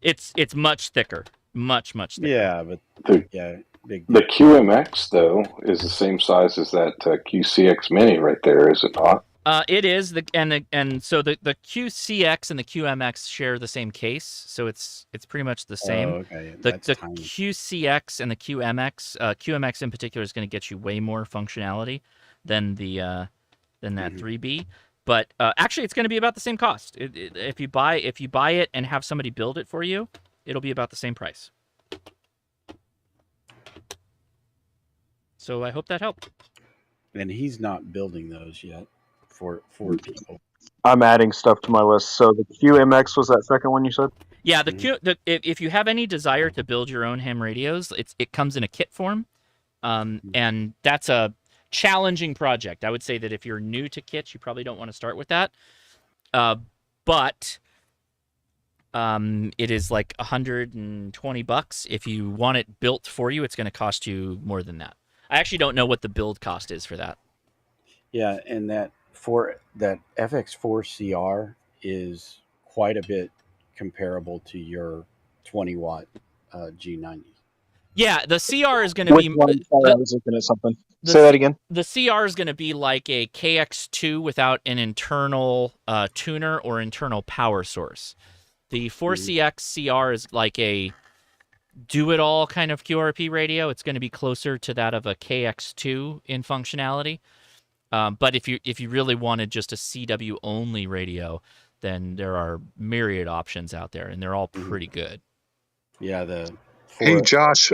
It's much thicker, much thicker. Yeah, but big. The QMX though is the same size as that QCX Mini right there, is it not? It is and so the QCX and the QMX share the same case, so it's pretty much the same. Oh, okay. The QCX and the QMX, QMX in particular is going to get you way more functionality than that 3B. But actually, it's going to be about the same cost. If you buy it and have somebody build it for you, it'll be about the same price. So I hope that helped. And he's not building those yet for people. I'm adding stuff to my list. So the QMX was that second one you said? Yeah, if you have any desire to build your own ham radios, it comes in a kit form, and that's a challenging project. I would say that if you're new to kits, you probably don't want to start with that. But it is like $120. If you want it built for you, it's going to cost you more than that. I actually don't know what the build cost is for that. Yeah, and that FX4CR is quite a bit comparable to your 20-watt G90. Yeah, the CR is going to be. I was looking at something. Say that again. The CR is going to be like a KX2 without an internal tuner or internal power source. The 4CX CR is like a do-it-all kind of QRP radio. It's going to be closer to that of a KX2 in functionality. But if you really wanted just a CW only radio, then there are myriad options out there, and they're all pretty good. Yeah. Hey Josh,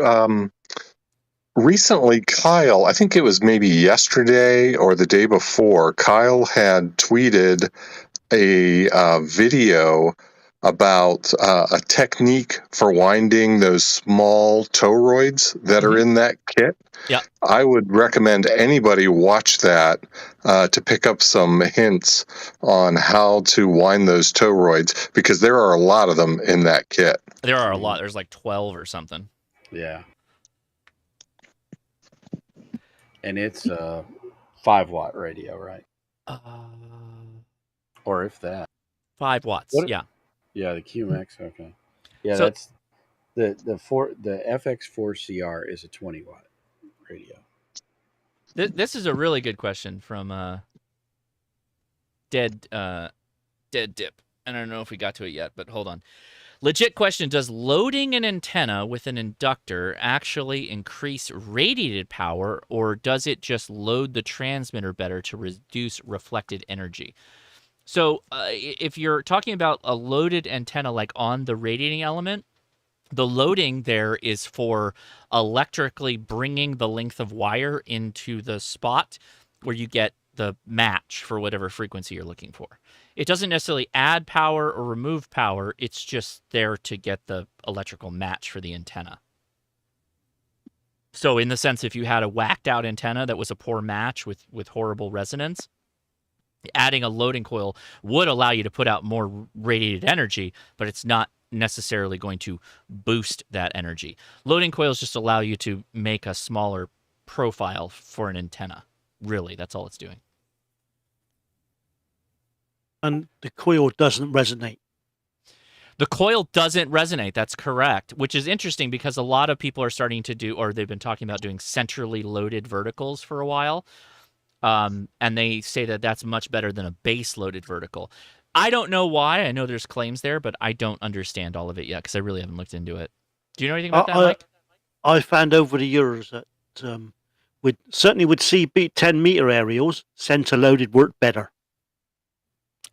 recently Kyle, I think it was maybe yesterday or the day before, Kyle had tweeted a video about a technique for winding those small toroids that are in that kit. Yeah, I would recommend anybody watch that to pick up some hints on how to wind those toroids, because there are a lot of them in that kit. There are a lot. There's like 12 or something. Yeah. And it's a 5-watt radio, right? Or if that. 5 watts, yeah. Yeah, the QMX, okay. Yeah, So- that's the FX4CR is a 20-watt radio. This is a really good question from Dead Dip. I don't know if we got to it yet, but hold on. Legit question, does loading an antenna with an inductor actually increase radiated power, or does it just load the transmitter better to reduce reflected energy? So if you're talking about a loaded antenna like on the radiating element, the loading there is for electrically bringing the length of wire into the spot where you get the match for whatever frequency you're looking for. It doesn't necessarily add power or remove power. It's just there to get the electrical match for the antenna. So in the sense, if you had a whacked out antenna that was a poor match with horrible resonance, adding a loading coil would allow you to put out more radiated energy, but it's not necessarily going to boost that energy. Loading coils just allow you to make a smaller profile for an antenna. Really, that's all it's doing. And the coil doesn't resonate. The coil doesn't resonate. That's correct, which is interesting because a lot of people are starting to do, or they've been talking about doing centrally loaded verticals for a while. And they say that that's much better than a base loaded vertical. I don't know why. I know there's claims there, but I don't understand all of it yet because I really haven't looked into it. Do you know anything about that, Mike? I found over the years that certainly with CB 10 meter aerials, center loaded work better.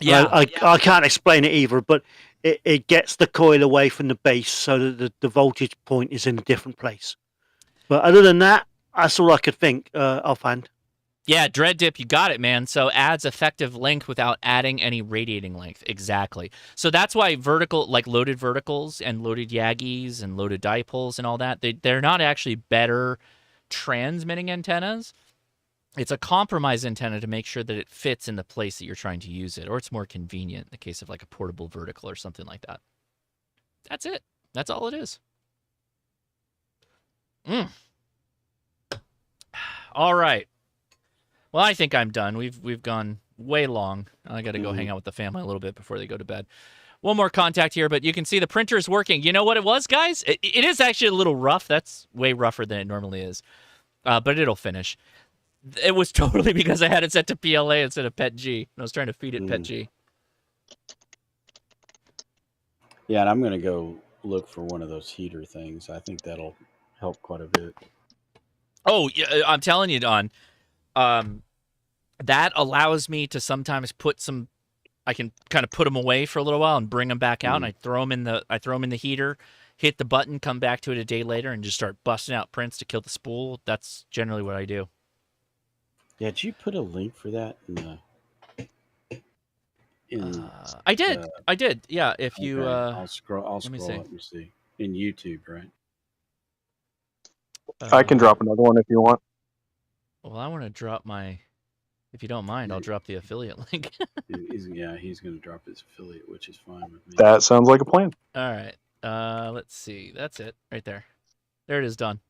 Yeah, I can't explain it either, but it gets the coil away from the base so that the voltage point is in a different place. But other than that, that's all I could think offhand. Yeah, Dread Dip, you got it, man. So adds effective length without adding any radiating length. Exactly. So that's why vertical, like loaded verticals and loaded Yagis and loaded dipoles and all that, they're not actually better transmitting antennas. It's a compromise antenna to make sure that it fits in the place that you're trying to use it, or it's more convenient in the case of like a portable vertical or something like that. That's it. That's all it is. All right. Well, I think I'm done. We've gone way long. I got to go hang out with the family a little bit before they go to bed. One more contact here, but you can see the printer is working. You know what it was, guys? It is actually a little rough. That's way rougher than it normally is, but it'll finish. It was totally because I had it set to PLA instead of PET-G. I was trying to feed it PET-G. Yeah, and I'm going to go look for one of those heater things. I think that'll help quite a bit. Oh, yeah, I'm telling you, Don. That allows me to sometimes put some. I can kind of put them away for a little while and bring them back out, and I throw them in the heater, hit the button, come back to it a day later, and just start busting out prints to kill the spool. That's generally what I do. Yeah, did you put a link for that I did. I did. Yeah. If you, I'll scroll up and see in YouTube, right? I can drop another one if you want. Well, I want to drop my. If you don't mind, I'll drop the affiliate link. He's going to drop his affiliate, which is fine with me. That sounds like a plan. All right. Let's see. That's it right there. There it is, done.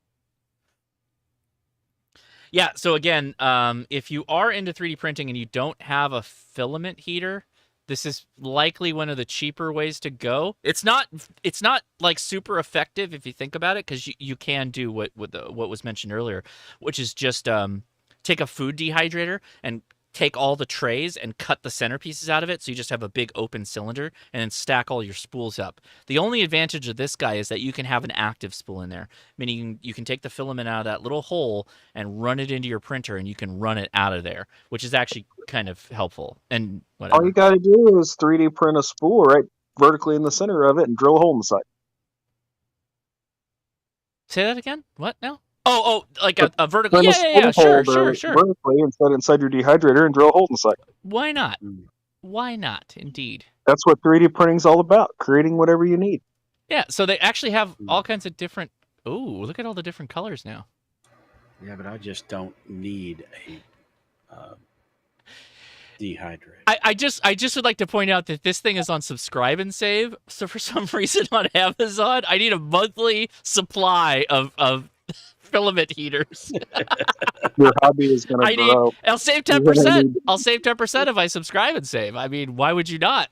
Yeah, so again, if you are into 3D printing and you don't have a filament heater, this is likely one of the cheaper ways to go. It's not like super effective if you think about it, because you can do what was mentioned earlier, which is just take a food dehydrator and take all the trays and cut the centerpieces out of it, so you just have a big open cylinder, and then stack all your spools up. The only advantage of this guy is that you can have an active spool in there, meaning you can take the filament out of that little hole and run it into your printer, and you can run it out of there, which is actually kind of helpful. And whatever. All you got to do is 3D print a spool right vertically in the center of it and drill a hole in the side. Say that again? What now? Oh, like a vertical. Yeah, sure. Vertically and set it inside your dehydrator and drill a hole in the side. Why not? Why not? Indeed. That's what 3D printing's all about, creating whatever you need. Yeah, so they actually have all kinds of different. Ooh, look at all the different colors now. Yeah, but I just don't need a dehydrator. I just would like to point out that this thing is on subscribe and save. So for some reason on Amazon, I need a monthly supply of filament heaters. Your hobby is going to grow. I'll save 10%. I'll save 10% if I subscribe and save. I mean, why would you not?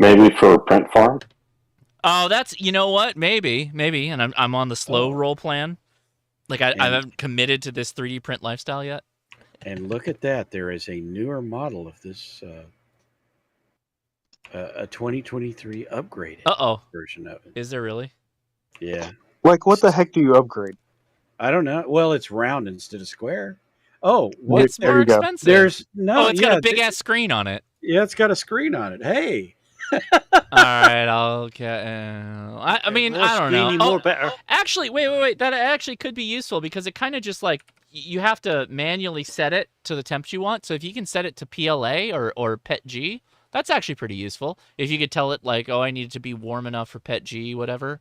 Maybe for a print farm. Oh, that's, you know what? Maybe, and I'm on the slow roll plan. Like I haven't committed to this 3D print lifestyle yet. And look at that! There is a newer model of this A 2023 upgraded version of it. Is there really? Yeah. Like, what the heck do you upgrade? I don't know. Well, it's round instead of square. Oh, Well, It's more expensive. There's no. Oh, it's got a big ass screen on it. Yeah, it's got a screen on it. Hey. All right, I'll get. I mean, I don't know. More better. Actually, wait. That actually could be useful because it kind of just like you have to manually set it to the temp you want. So if you can set it to PLA or PET G, that's actually pretty useful. If you could tell it like, oh, I need it to be warm enough for PET G, whatever.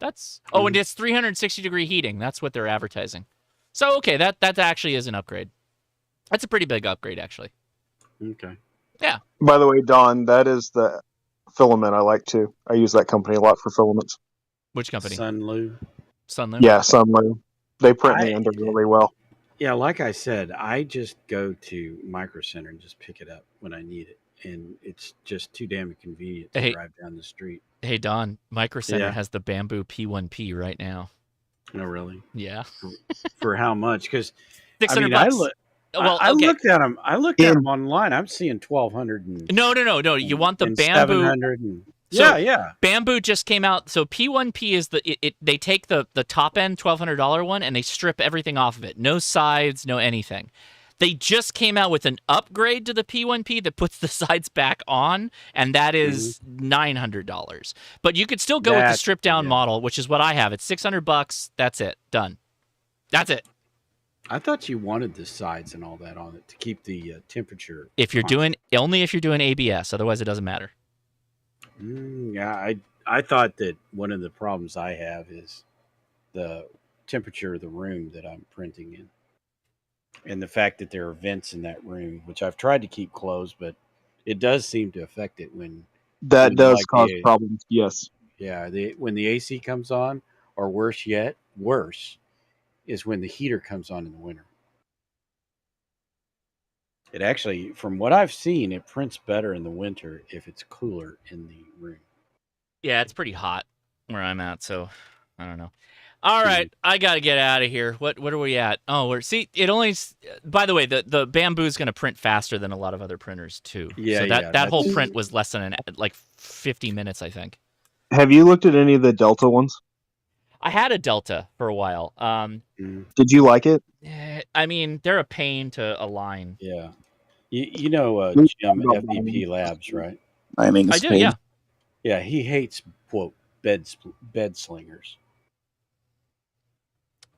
That's and it's 360-degree heating. That's what they're advertising. So okay, that actually is an upgrade. That's a pretty big upgrade, actually. Okay. Yeah. By the way, Don, that is the filament I like too. I use that company a lot for filaments. Which company? Sunlu. Yeah, Sunlu. They print the under really well. Yeah, like I said, I just go to Micro Center and just pick it up when I need it, and it's just too damn convenient to drive down the street. Hey Don, Micro Center Yeah. has the Bamboo P1P right now. No, really? Yeah. For how much? Because $600. I looked at them. I looked at them online. I'm seeing 1,200. No. You want the and Bamboo. 700. And, So, yeah. Bamboo just came out. So P1P is they take the top end $1,200 one and they strip everything off of it. No sides, no anything. They just came out with an upgrade to the P1P that puts the sides back on, and that is $900. But you could still go with the stripped down model, which is what I have. It's $600. That's it. Done. That's it. I thought you wanted the sides and all that on it to keep the temperature. If you're doing ABS, otherwise it doesn't matter. Yeah, I thought that one of the problems I have is the temperature of the room that I'm printing in. And the fact that there are vents in that room, which I've tried to keep closed, but it does seem to affect it when that does cause problems. Yes. Yeah, when the AC comes on, or worse is when the heater comes on in the winter. It actually, from what I've seen, it prints better in the winter if it's cooler in the room. Yeah, it's pretty hot where I'm at, so I don't know. All right, I got to get out of here. What are we at? Oh, it only. By the way, the Bamboo is going to print faster than a lot of other printers too. Yeah, so that whole print was less than 50 minutes, I think. Have you looked at any of the Delta ones? I had a Delta for a while. Did you like it? I mean, they're a pain to align. Yeah. You know Jim FVP Labs, right? I do, yeah. Yeah, he hates, quote, bed slingers.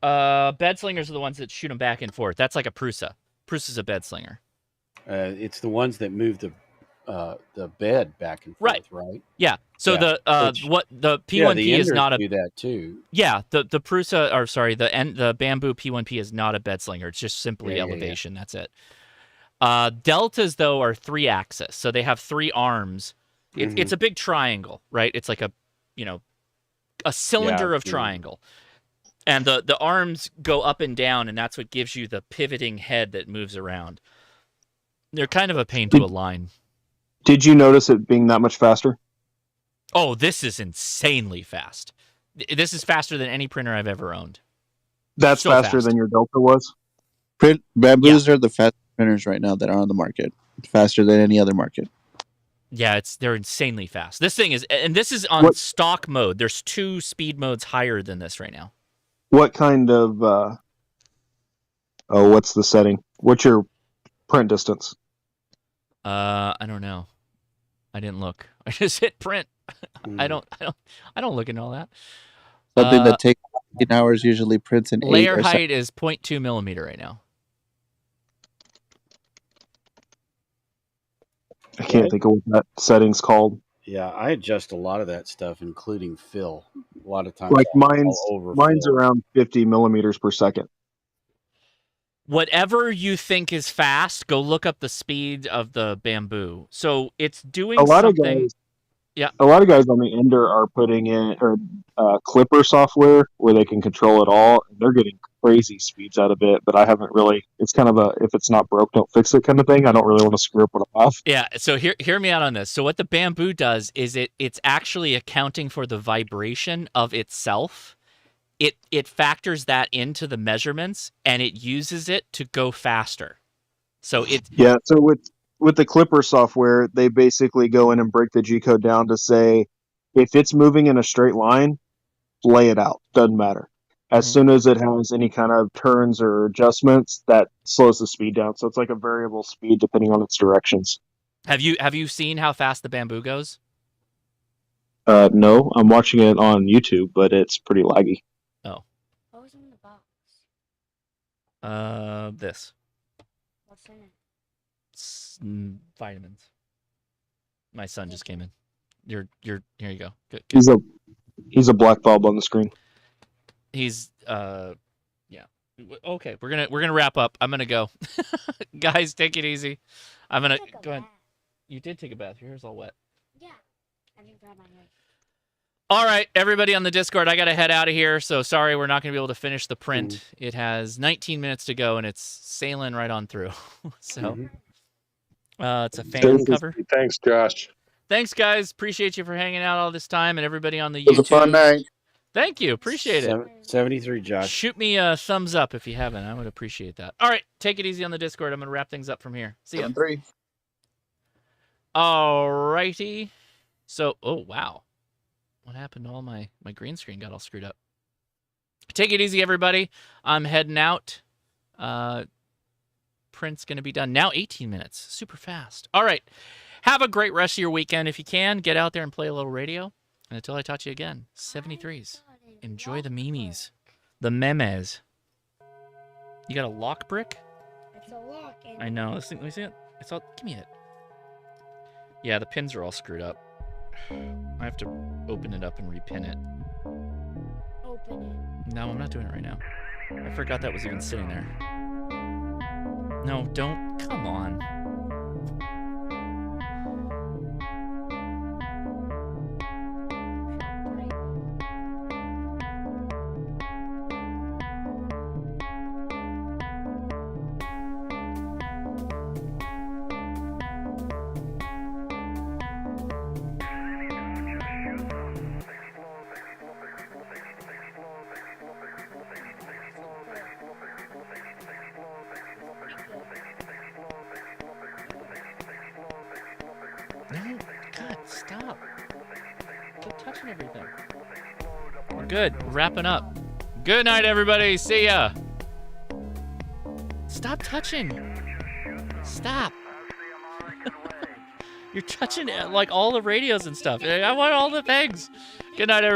Bed slingers are the ones that shoot them back and forth. That's like a Prusa. Prusa's a bed slinger. It's the ones that move the bed back and forth, right? Yeah. So the P1P is not a do that too. Yeah, the Prusa, or sorry, the Bamboo P1P is not a bed slinger. It's just simply elevation. That's it. Deltas though are 3-axis, so they have 3 arms. It's a big triangle, right? It's like a cylinder of triangle. And the arms go up and down, and that's what gives you the pivoting head that moves around. They're kind of a pain to align. Did you notice it being that much faster? Oh, this is insanely fast. This is faster than any printer I've ever owned. That's so faster than your Delta was? Bamboos are the fastest printers right now that are on the market. Faster than any other market. Yeah, they're insanely fast. This thing is, and this is on stock mode. There's 2 speed modes higher than this right now. What kind of what's the setting? What's your print distance? I don't know. I didn't look. I just hit print. I don't look into all that. Something that takes 15 hours usually prints in 8 layer height is 0.2 millimeter right now. I can't think of what that setting's called. Yeah, I adjust a lot of that stuff, including fill. A lot of times, like mine's around 50 millimeters per second. Whatever you think is fast, go look up the speed of the Bamboo. So it's doing a lot something. Of guys, yeah, a lot of guys on the Ender are putting in Clipper software where they can control it all. And they're getting crazy speeds out of it, but I haven't really. It's kind of if it's not broke, don't fix it kind of thing. I don't really want to screw up what I have. Yeah. So hear me out on this. So what the Bamboo does is it's actually accounting for the vibration of itself. It factors that into the measurements and it uses it to go faster. So So with the Clipper software, they basically go in and break the G code down to say, if it's moving in a straight line, lay it out. Doesn't matter. As soon as it has any kind of turns or adjustments, that slows the speed down. So it's like a variable speed depending on its directions. Have you seen how fast the bamboo goes? No, I'm watching it on YouTube, but it's pretty laggy. Oh. What was in the box? This. What's in it? Vitamins. My son just came in. You're here you go. Good. He's a black bulb on the screen. He's yeah. Okay, we're gonna wrap up. I'm gonna go. Guys, take it easy. I'm gonna go ahead. You did take a bath. Your hair's all wet. Yeah. I didn't grab my hair. All right, everybody on the Discord, I got to head out of here. So sorry, we're not going to be able to finish the print. It has 19 minutes to go, and it's sailing right on through. So it's a fan cover. Thanks, Josh. Thanks, guys. Appreciate you for hanging out all this time, and everybody on the YouTube. It was a fun night. Thank you. Appreciate it. 73, Josh. Shoot me a thumbs up if you haven't. I would appreciate that. All right, take it easy on the Discord. I'm going to wrap things up from here. See ya. 3. All righty. So, oh, wow. What happened to all my green screen got all screwed up. Take it easy, everybody. I'm heading out. Print's going to be done. Now 18 minutes. Super fast. All right. Have a great rest of your weekend. If you can, get out there and play a little radio. And until I talk to you again, 73s. Enjoy the memes. The memes. You got a lock brick? It's a lock. I know. Let me see it. It's all. Give me it. Yeah, the pins are all screwed up. I have to open it up and repin it. Open it. No, I'm not doing it right now. I forgot that was even sitting there. No, don't. Come on. No, God, stop. Keep touching everything. We're good. We're wrapping up. Good night, everybody. See ya. Stop touching. Stop. You're touching like all the radios and stuff. I want all the things. Good night, everybody.